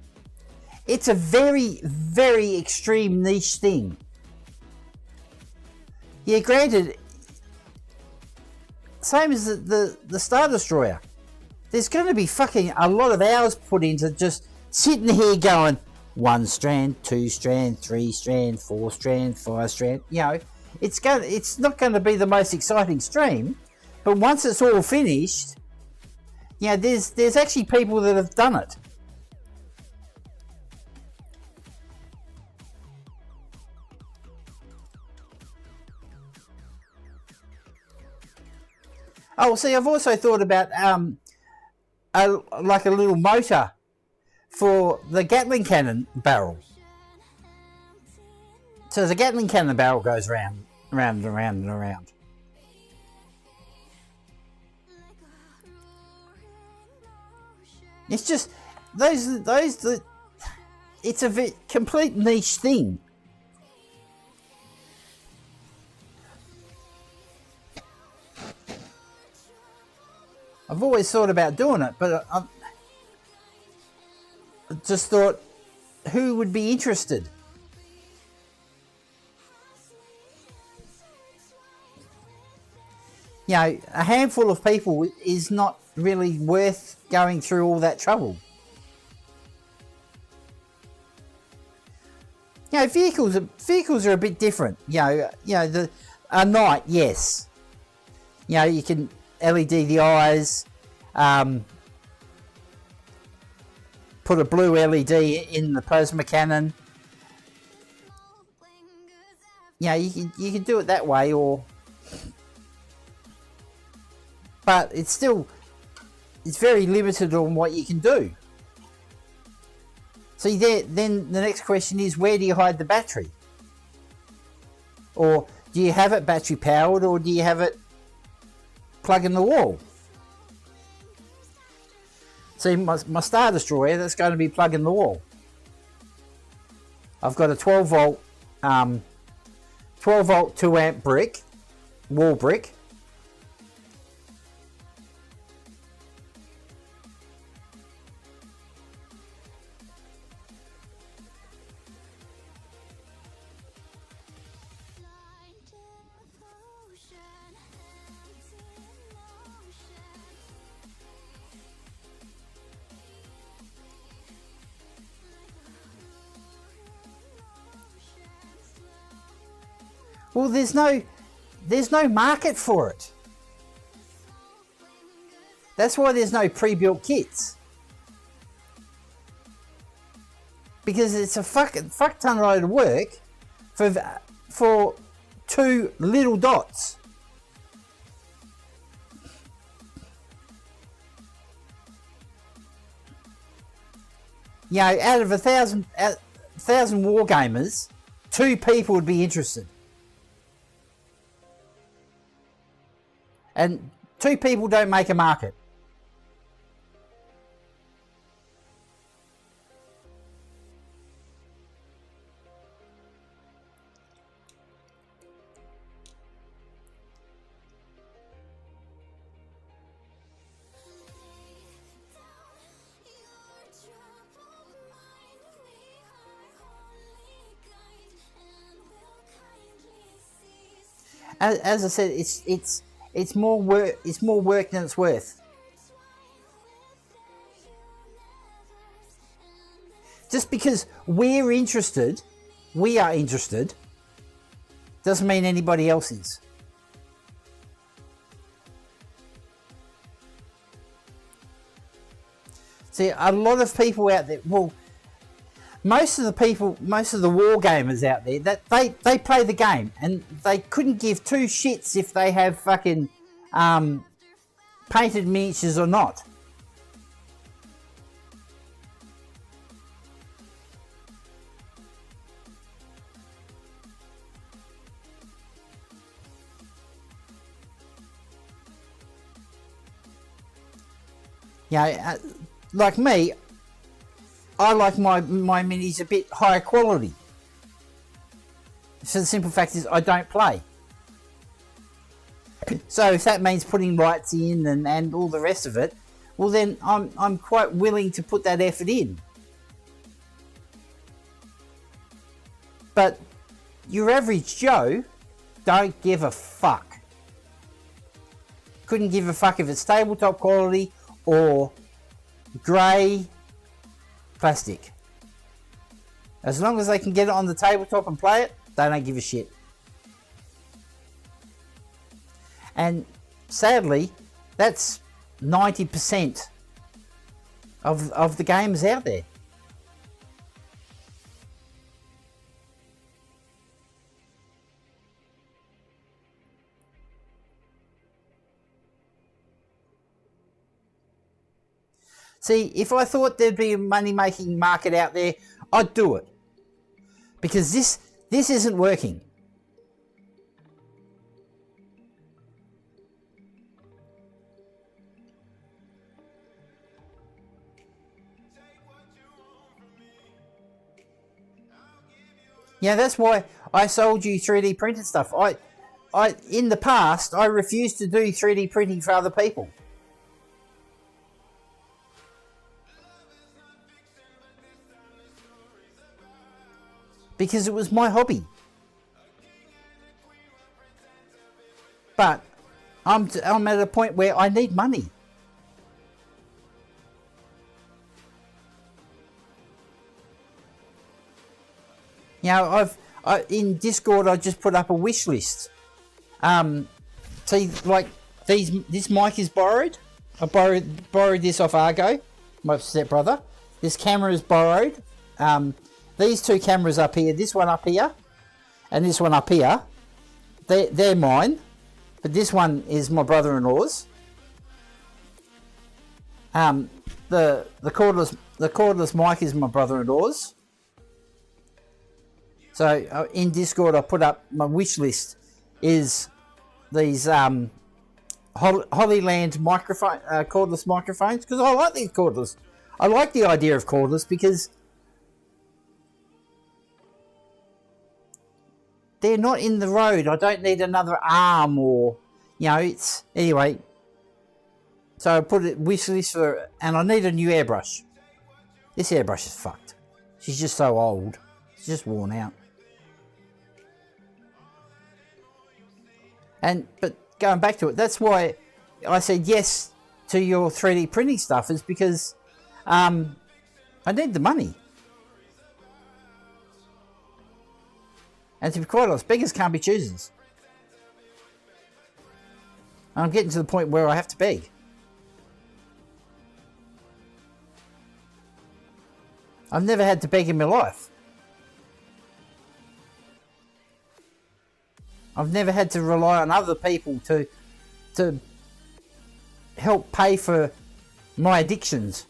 It's a very, very extreme niche thing. Yeah, granted, same as the Star Destroyer. There's going to be fucking a lot of hours put into just sitting here going 1 strand, 2 strand, 3 strand, 4 strand, 5 strand. You know, it's not going to be the most exciting stream, but once it's all finished, you know, there's actually people that have done it. Oh, see, I've also thought about like a little motor for the Gatling cannon barrel. So the Gatling cannon barrel goes round and around and around. It's just it's a complete niche thing. I've always thought about doing it, but I just thought, who would be interested? You know, a handful of people is not really worth going through all that trouble. You know, vehicles are a bit different. You know, a knight, yes. You know, you can LED the eyes, put a blue LED in the plasma cannon. Yeah, you can do it that way, but it's very limited on what you can do. See, then the next question is, where do you hide the battery? Or do you have it battery powered, or do you have it plug in the wall? See, my Star Destroyer, that's going to be plug in the wall. I've got a 12 volt 2 amp brick, wall brick. Well, there's no market for it. That's why there's no pre-built kits. Because it's a fuck ton load of work for 2 little dots. You know, out of 1,000 war gamers, 2 people would be interested. And 2 people don't make a market. as I said, it's more work. It's more work than it's worth. Just because we are interested, doesn't mean anybody else is. See, a lot of people out there, well, most of the war gamers out there, that they play the game and they couldn't give two shits if they have fucking painted miniatures or not. You know, like me, I like my minis a bit higher quality. So the simple fact is I don't play. So if that means putting lights in and all the rest of it, well then I'm quite willing to put that effort in. But your average Joe don't give a fuck. Couldn't give a fuck if it's tabletop quality or grey plastic. As long as they can get it on the tabletop and play it, they don't give a shit. And sadly, that's 90% of the games out there. See, if I thought there'd be a money-making market out there, I'd do it. Because this isn't working. Yeah, that's why I sold you 3D printed stuff. I in the past, I refused to do 3D printing for other people. Because it was my hobby. But I'm at a point where I need money. You know, in Discord I just put up a wish list. See, like this mic is borrowed. I borrowed this off Argo, my stepbrother. This camera is borrowed. These two cameras up here, this one up here, and this one up here, they're mine, but this one is my brother-in-law's. The cordless mic is my brother-in-law's. So in Discord, I put up my wish list is these Hollyland microphone cordless microphones, because I like these cordless. I like the idea of cordless because they're not in the road. I don't need another arm or, you know, it's... Anyway, so I put it wish list for... And I need a new airbrush. This airbrush is fucked. She's just so old. It's just worn out. But going back to it, that's why I said yes to your 3D printing stuff, is because I need the money. And to be quite honest, beggars can't be choosers. I'm getting to the point where I have to beg. I've never had to beg in my life. I've never had to rely on other people to help pay for my addictions.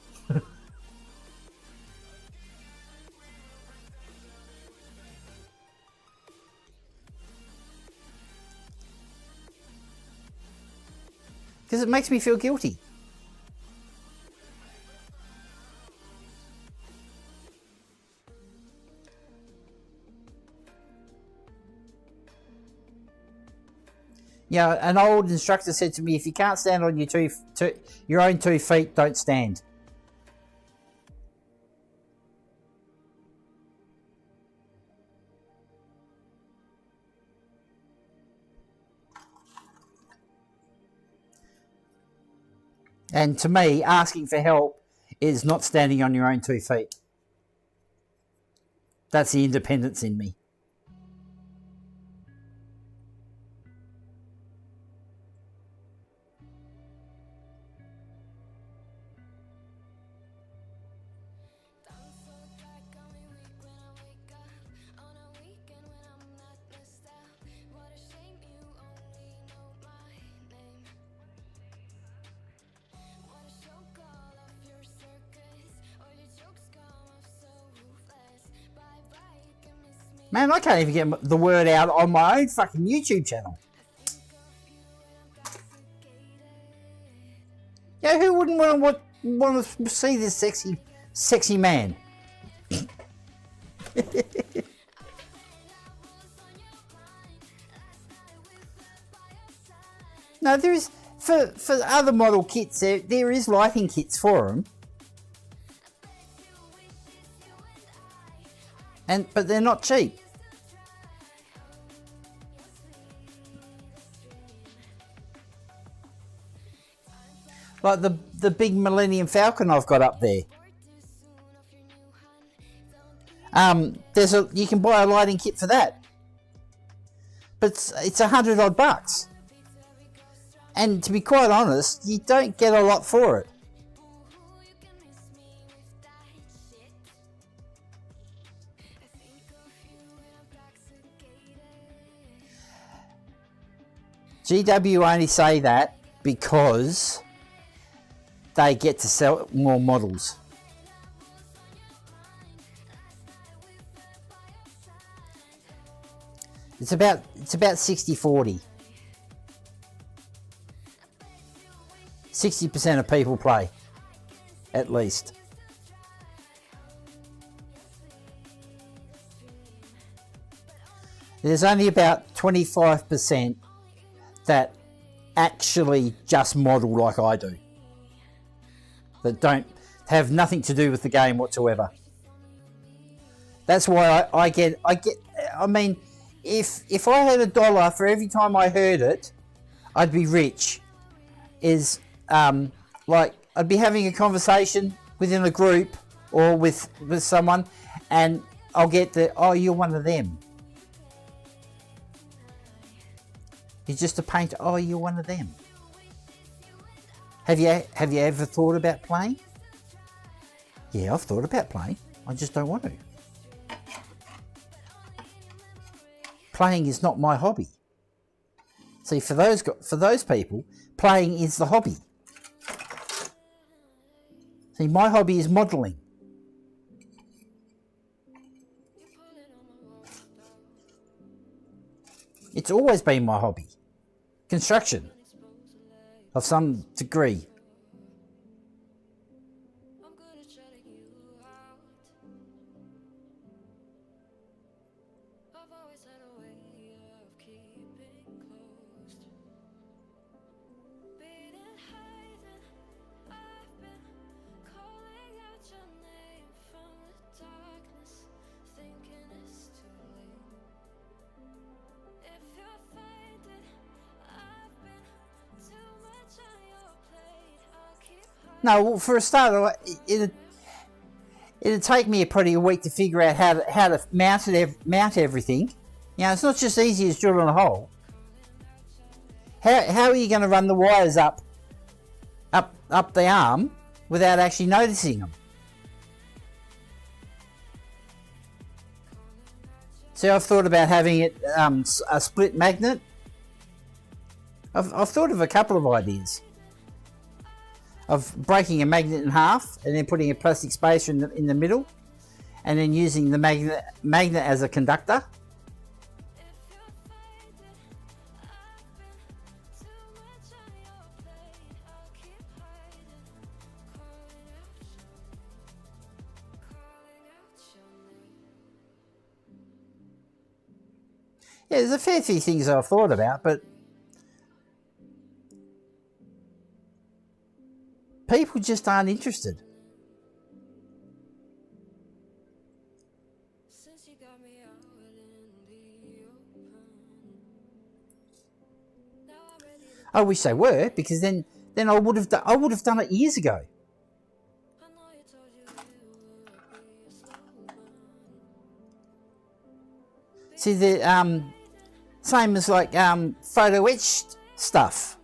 Because it makes me feel guilty. Yeah, an old instructor said to me, if you can't stand on your own 2 feet, don't stand. And to me, asking for help is not standing on your own 2 feet. That's the independence in me. Man, I can't even get the word out on my own fucking YouTube channel. Yeah, who wouldn't want to see this sexy man? No, there is for other model kits. There is lighting kits for them, but they're not cheap. Like the big Millennium Falcon I've got up there. You can buy a lighting kit for that, but it's $100 odd bucks. And to be quite honest, you don't get a lot for it. GW only say that because they get to sell more models. It's about 60-40. 60% of people play, at least. There's only about 25% that actually just model like I do. That don't have nothing to do with the game whatsoever. That's why I mean, if I had $1 for every time I heard it, I'd be rich. Like I'd be having a conversation within a group or with someone, and I'll get oh, you're one of them. You're just a painter. Oh, you're one of them. Have you ever thought about playing? Yeah, I've thought about playing. I just don't want to. Playing is not my hobby. See, for those people, playing is the hobby. See, my hobby is modelling. It's always been my hobby. Construction. Of some degree. No, well, for a start, it'd take me probably a week to figure out how to mount everything. You know, it's not just easy as drilling a hole. How are you going to run the wires up the arm without actually noticing them? So I've thought about having it a split magnet. I've thought of a couple of ideas. Of breaking a magnet in half and then putting a plastic spacer in the middle, and then using the magnet as a conductor. Yeah, there's a fair few things I've thought about, but people just aren't interested. I wish they were, because then then I would have done it years ago. See, the same as like photo etched stuff.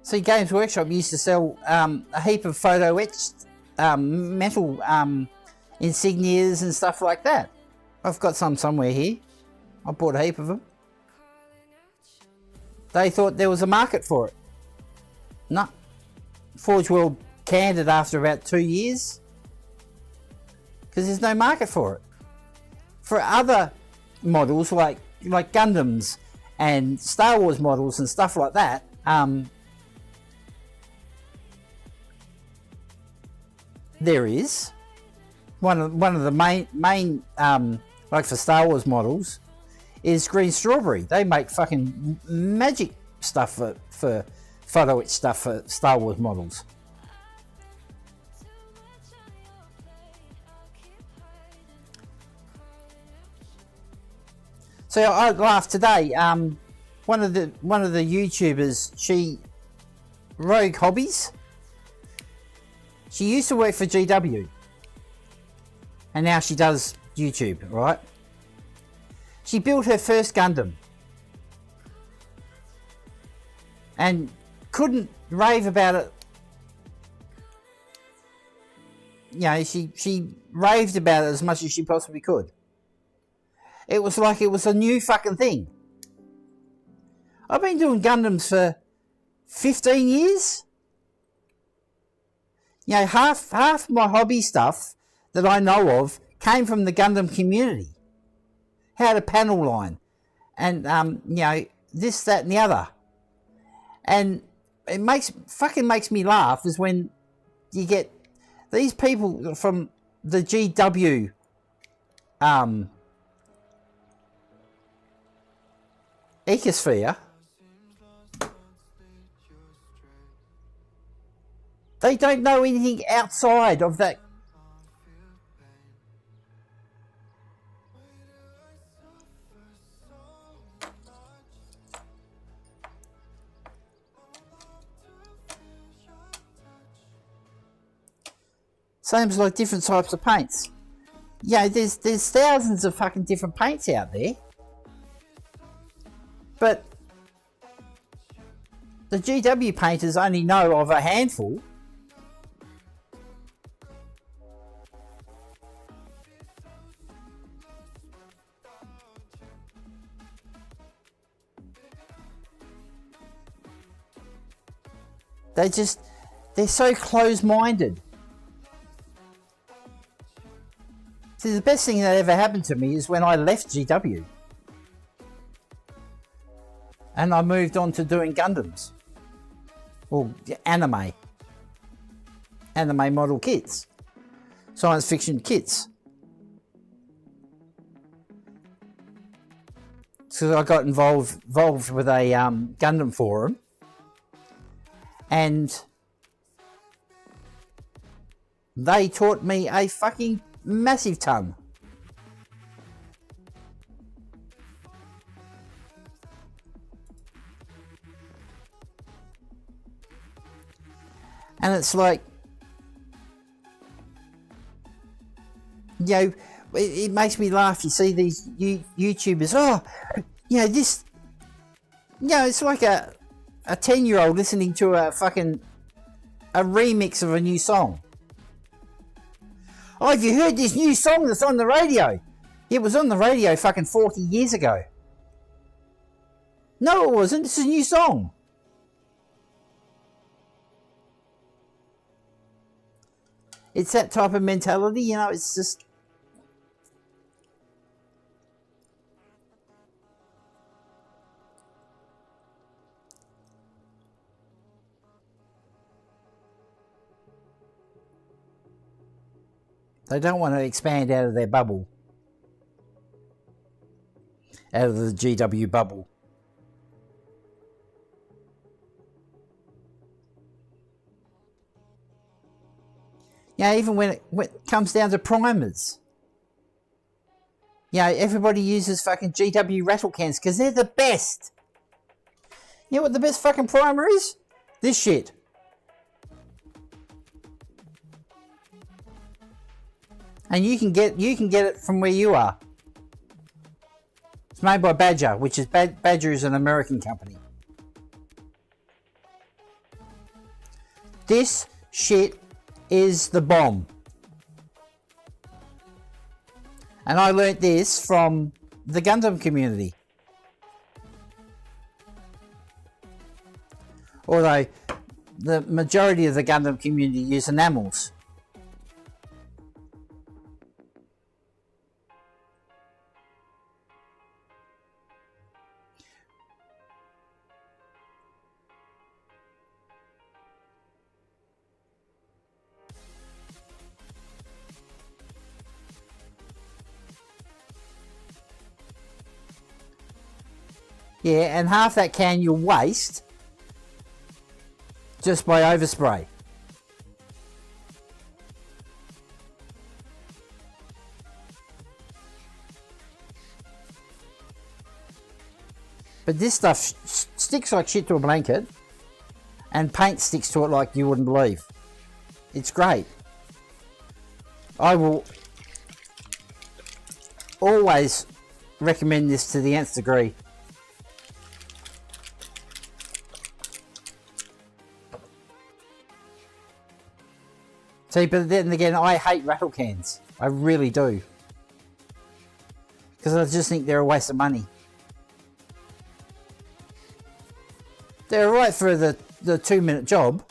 See, Games Workshop used to sell a heap of photo etched metal insignias and stuff like that. I've got some somewhere here. I bought a heap of them. They thought there was a market for it. No. Forge World canned it after about 2 years. Because there's no market for it. For other models like Gundams and Star Wars models and stuff like that, there is one of the main like for Star Wars models is Green Strawberry. They make fucking magic stuff for photo etch stuff for Star Wars models. So I laughed today. One of the YouTubers, Rogue Hobbies. She used to work for GW, and now she does YouTube, right? She built her first Gundam, and couldn't rave about it. You know, she raved about it as much as she possibly could. It was like it was a new fucking thing. I've been doing Gundams for 15 years. You know, half my hobby stuff that I know of came from the Gundam community. How to panel line. And, you know, this, that and the other. And it fucking makes me laugh is when you get these people from the GW ecosphere. They don't know anything outside of that. Same as like different types of paints. Yeah, there's thousands of fucking different paints out there. But the GW painters only know of a handful. They're so close-minded. See, the best thing that ever happened to me is when I left GW. And I moved on to doing Gundams. Or anime. Anime model kits. Science fiction kits. So I got involved with a Gundam forum. And they taught me a fucking massive ton. And it's like, you know, it makes me laugh. You see these YouTubers, oh, you know, this, you know, it's like a 10-year-old listening to a remix of a new song. Oh, have you heard this new song that's on the radio? It was on the radio fucking 40 years ago. No, it wasn't. This is a new song. It's that type of mentality, you know, it's just... They don't want to expand out of their bubble. Out of the GW bubble. Yeah, even when it comes down to primers. You know, everybody uses fucking GW rattle cans because they're the best. You know what the best fucking primer is? This shit. And you can get it from where you are. It's made by Badger, which is Badger is an American company. This shit is the bomb. And I learnt this from the Gundam community. Although the majority of the Gundam community use enamels. Yeah, and half that can you'll waste just by overspray. But this stuff sticks like shit to a blanket, and paint sticks to it like you wouldn't believe. It's great. I will always recommend this to the nth degree. See, but then again, I hate rattle cans. I really do. Because I just think they're a waste of money. They're right for the 2-minute job.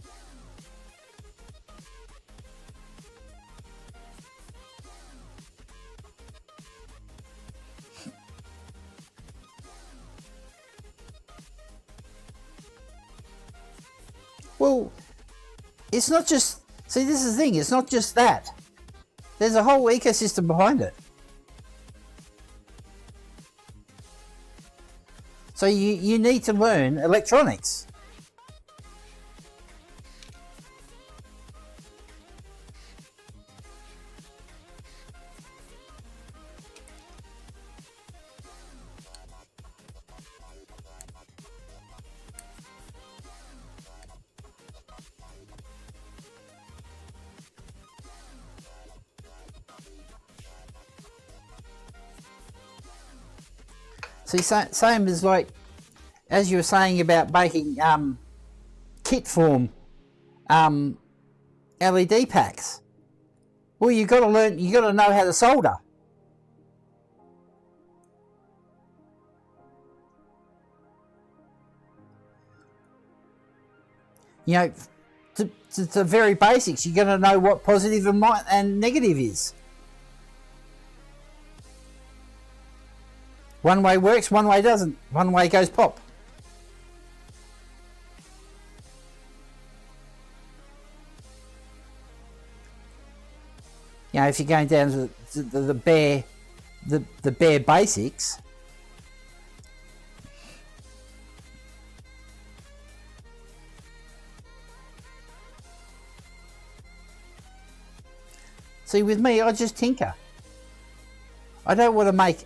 Well, it's not just... See, this is the thing, it's not just that. There's a whole ecosystem behind it. So you need to learn electronics. See, same as like, as you were saying about making kit form LED packs. Well, you got to know how to solder. You know, to the very basics, you're going to know what positive and negative is. One way works, one way doesn't. One way goes pop. You know, if you're going down to the bare basics, see, with me, I just tinker. I don't want to make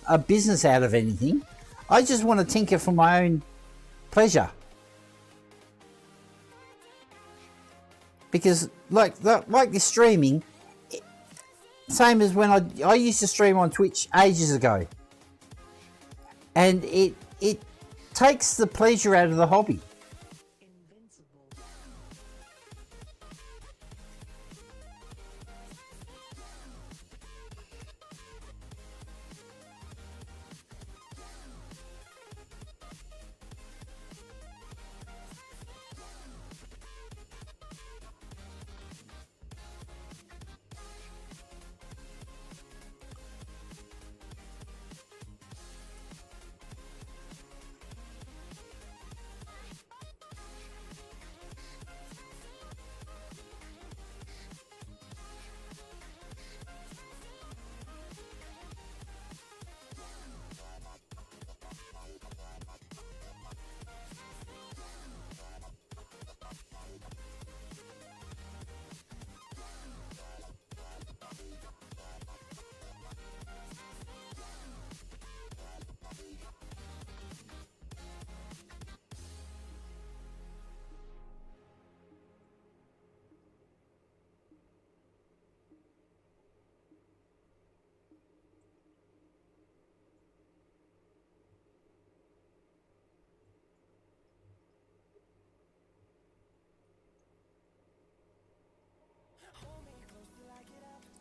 a business out of anything. I just want to tinker for my own pleasure. Because like this streaming, same as when I used to stream on Twitch ages ago. And it takes the pleasure out of the hobby.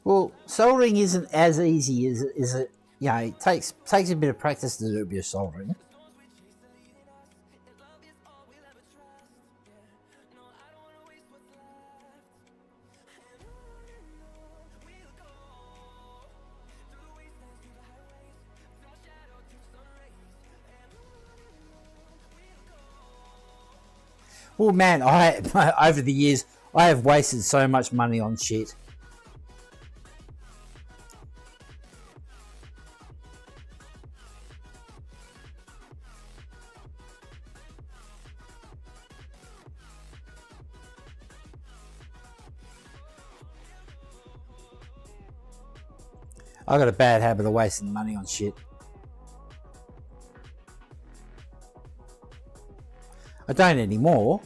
Well, soldering isn't as easy as it. You know, it takes a bit of practice to do a bit of soldering. Well, man, over the years I have wasted so much money on shit. I got a bad habit of wasting money on shit. I don't anymore.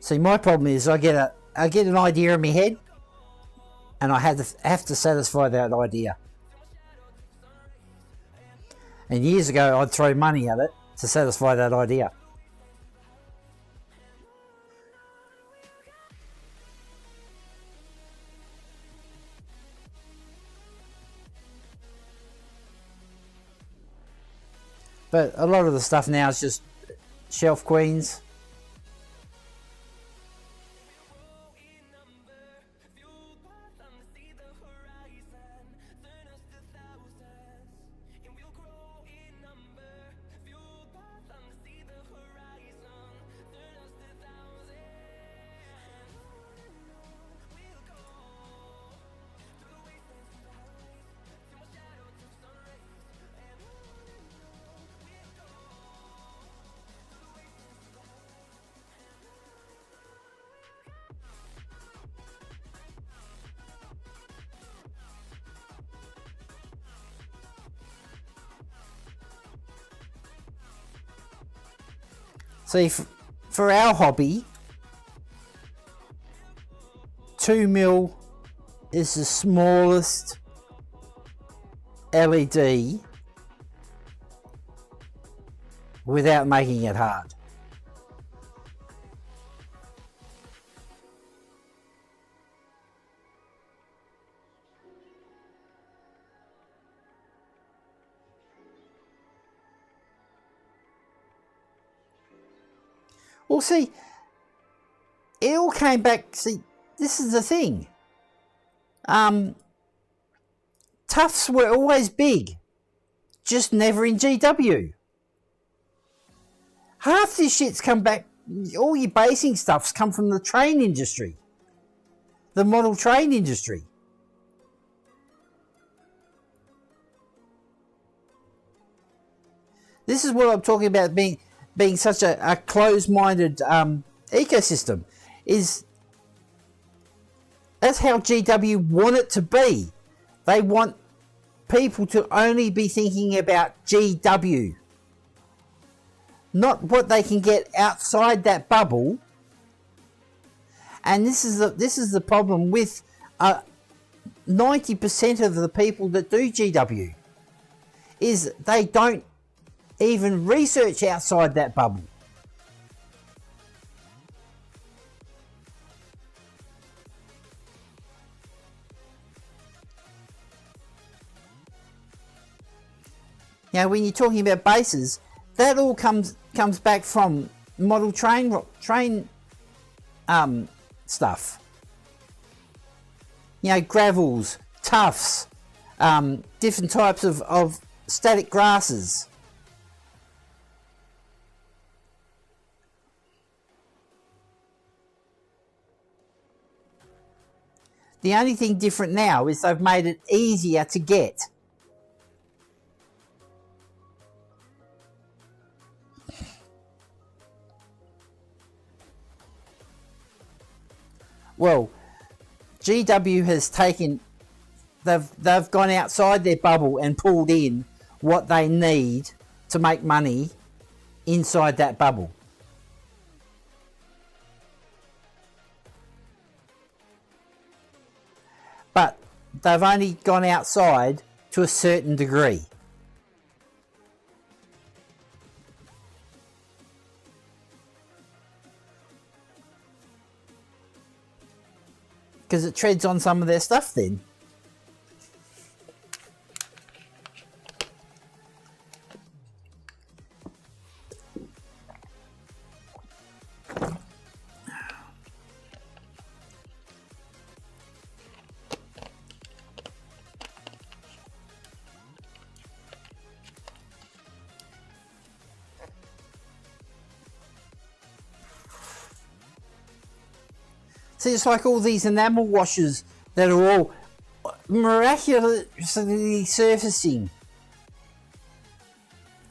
See, my problem is I get an idea in my head, and I have to satisfy that idea. And years ago, I'd throw money at it to satisfy that idea. But a lot of the stuff now is just shelf queens. See, for our hobby, 2mm is the smallest LED without making it hard. Well, see, it all came back. See, this is the thing. Tufts were always big, just never in GW. Half this shit's come back. All your basing stuff's come from the train industry, the model train industry. This is what I'm talking about being such a closed-minded ecosystem. That's how GW want it to be. They want people to only be thinking about GW, not what they can get outside that bubble. And this is the problem with 90% of the people that do GW, is they don't even research outside that bubble. Now, when you're talking about bases, that all comes back from model train stuff. You know, gravels, tufts, different types of static grasses. The only thing different now is they've made it easier to get. Well, GW has taken, they've gone outside their bubble and pulled in what they need to make money inside that bubble. they've only gone outside to a certain degree. Because it treads on some of their stuff then. See, it's like all these enamel washes that are all miraculously surfacing.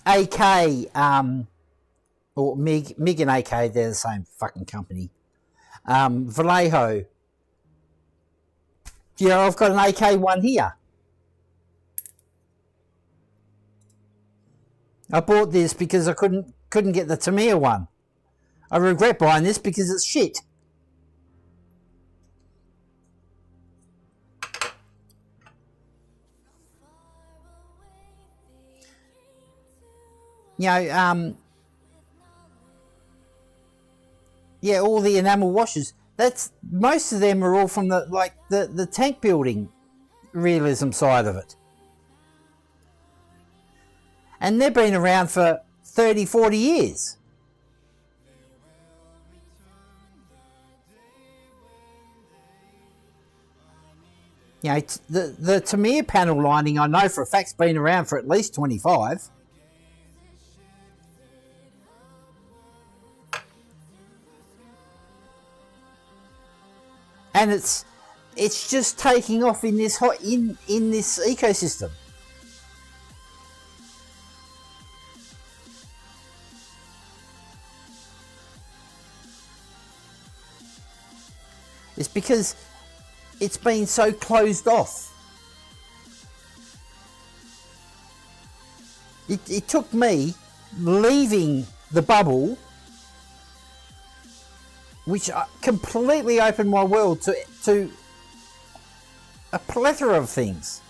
AK, or Mig and AK, they're the same fucking company. Vallejo. Yeah, I've got an AK one here. I bought this because I couldn't get the Tamiya one. I regret buying this because it's shit. You know, yeah, all the enamel washes. That's most of them are all from the tank building realism side of it. And they've been around for 30, 40 years. You know, the Tamiya panel lining, I know for a fact's been around for at least 25. And it's just taking off in this in this ecosystem. It's because it's been so closed off. It took me leaving the bubble, which completely opened my world to a plethora of things.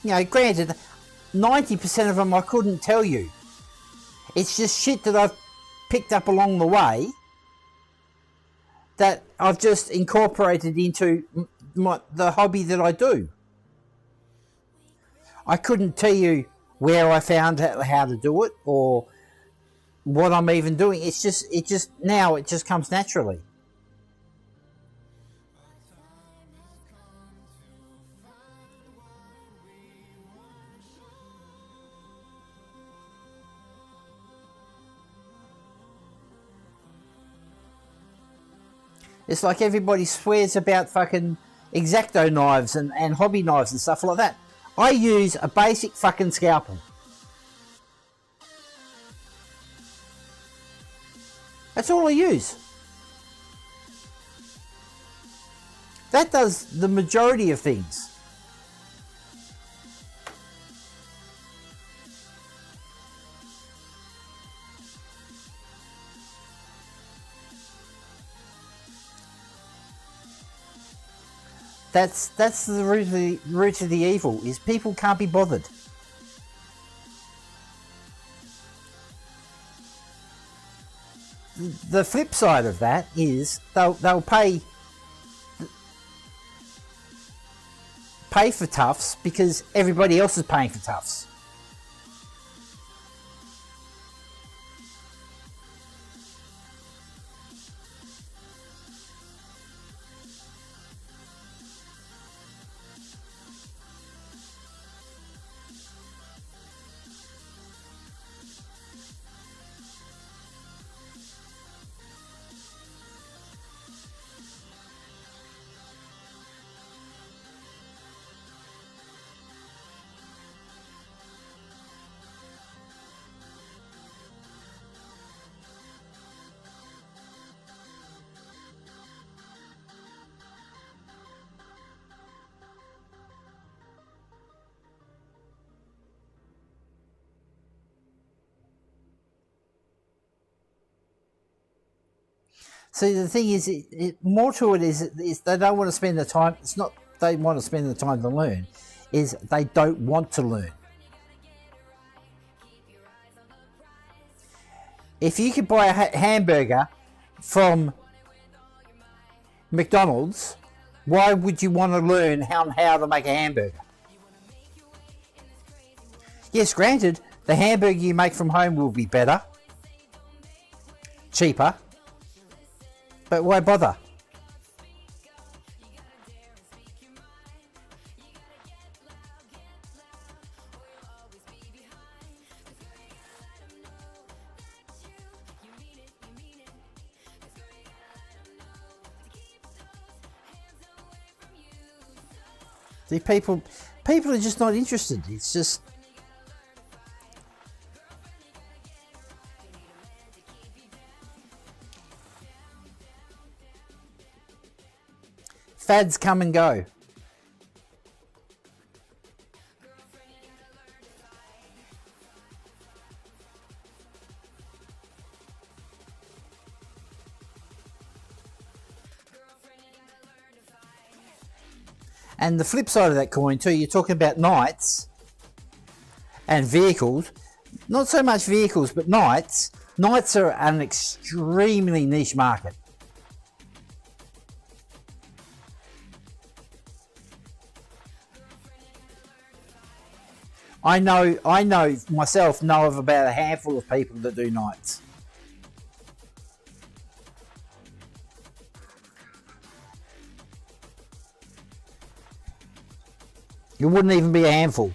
You know, granted, 90% of them I couldn't tell you. It's just shit that I've picked up along the way that I've just incorporated into the hobby that I do. I couldn't tell you where I found how to do it or what I'm even doing. It just comes naturally. It's like everybody swears about fucking X-Acto knives and hobby knives and stuff like that. I use a basic fucking scalpel. That's all I use. That does the majority of things. That's the root of the evil, is people can't be bothered. The flip side of that is they'll pay for tufts because everybody else is paying for tufts. See, the thing is, more to it is they don't want to spend the time. It's not they want to spend the time to learn, is they don't want to learn. If you could buy a hamburger from McDonald's, why would you want to learn how to make a hamburger? Yes, granted, the hamburger you make from home will be better, cheaper, but why bother? See, people are just not interested. It's just fads come and go. And the flip side of that coin too, you're talking about knights and vehicles. Not so much vehicles, but knights. Knights are an extremely niche market. I know myself know of about a handful of people that do knights. It wouldn't even be a handful.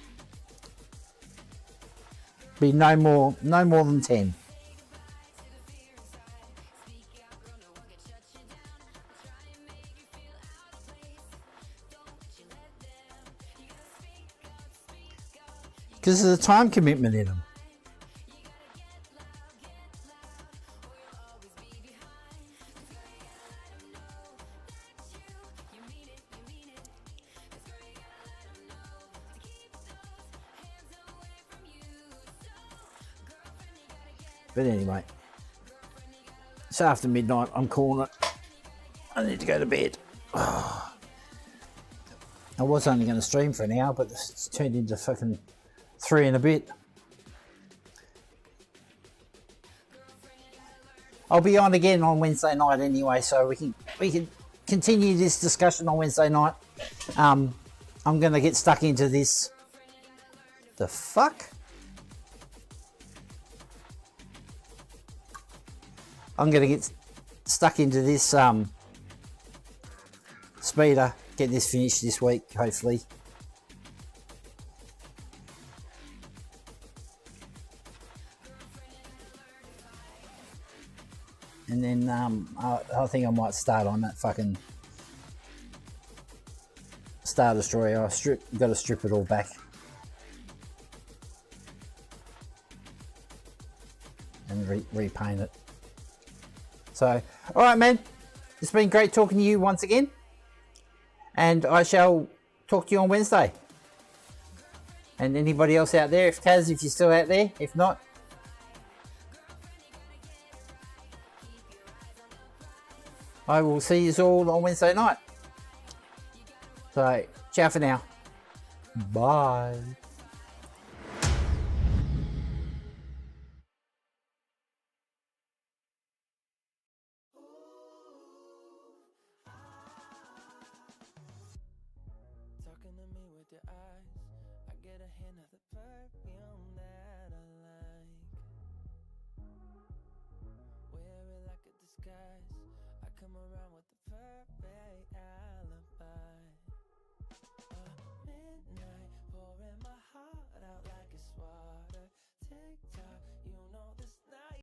Be no more than 10. Because there's a time commitment in them. But anyway, it's after midnight. I'm calling it. I need to go to bed. Oh. I was only going to stream for an hour, but it's turned into fucking 3 and a bit. I'll be on again on Wednesday night anyway, so we can continue this discussion on Wednesday night. I'm going to get stuck into this. The fuck? I'm going to get stuck into this speeder, get this finished this week, hopefully. And then I think I might start on that fucking Star Destroyer. I've got to strip it all back. And repaint it. So, alright man, it's been great talking to you once again, and I shall talk to you on Wednesday. And anybody else out there, if you're still out there, if not, I will see you all on Wednesday night. So, ciao for now. Bye. Midnight, pouring my heart out like it's water. Tick tock.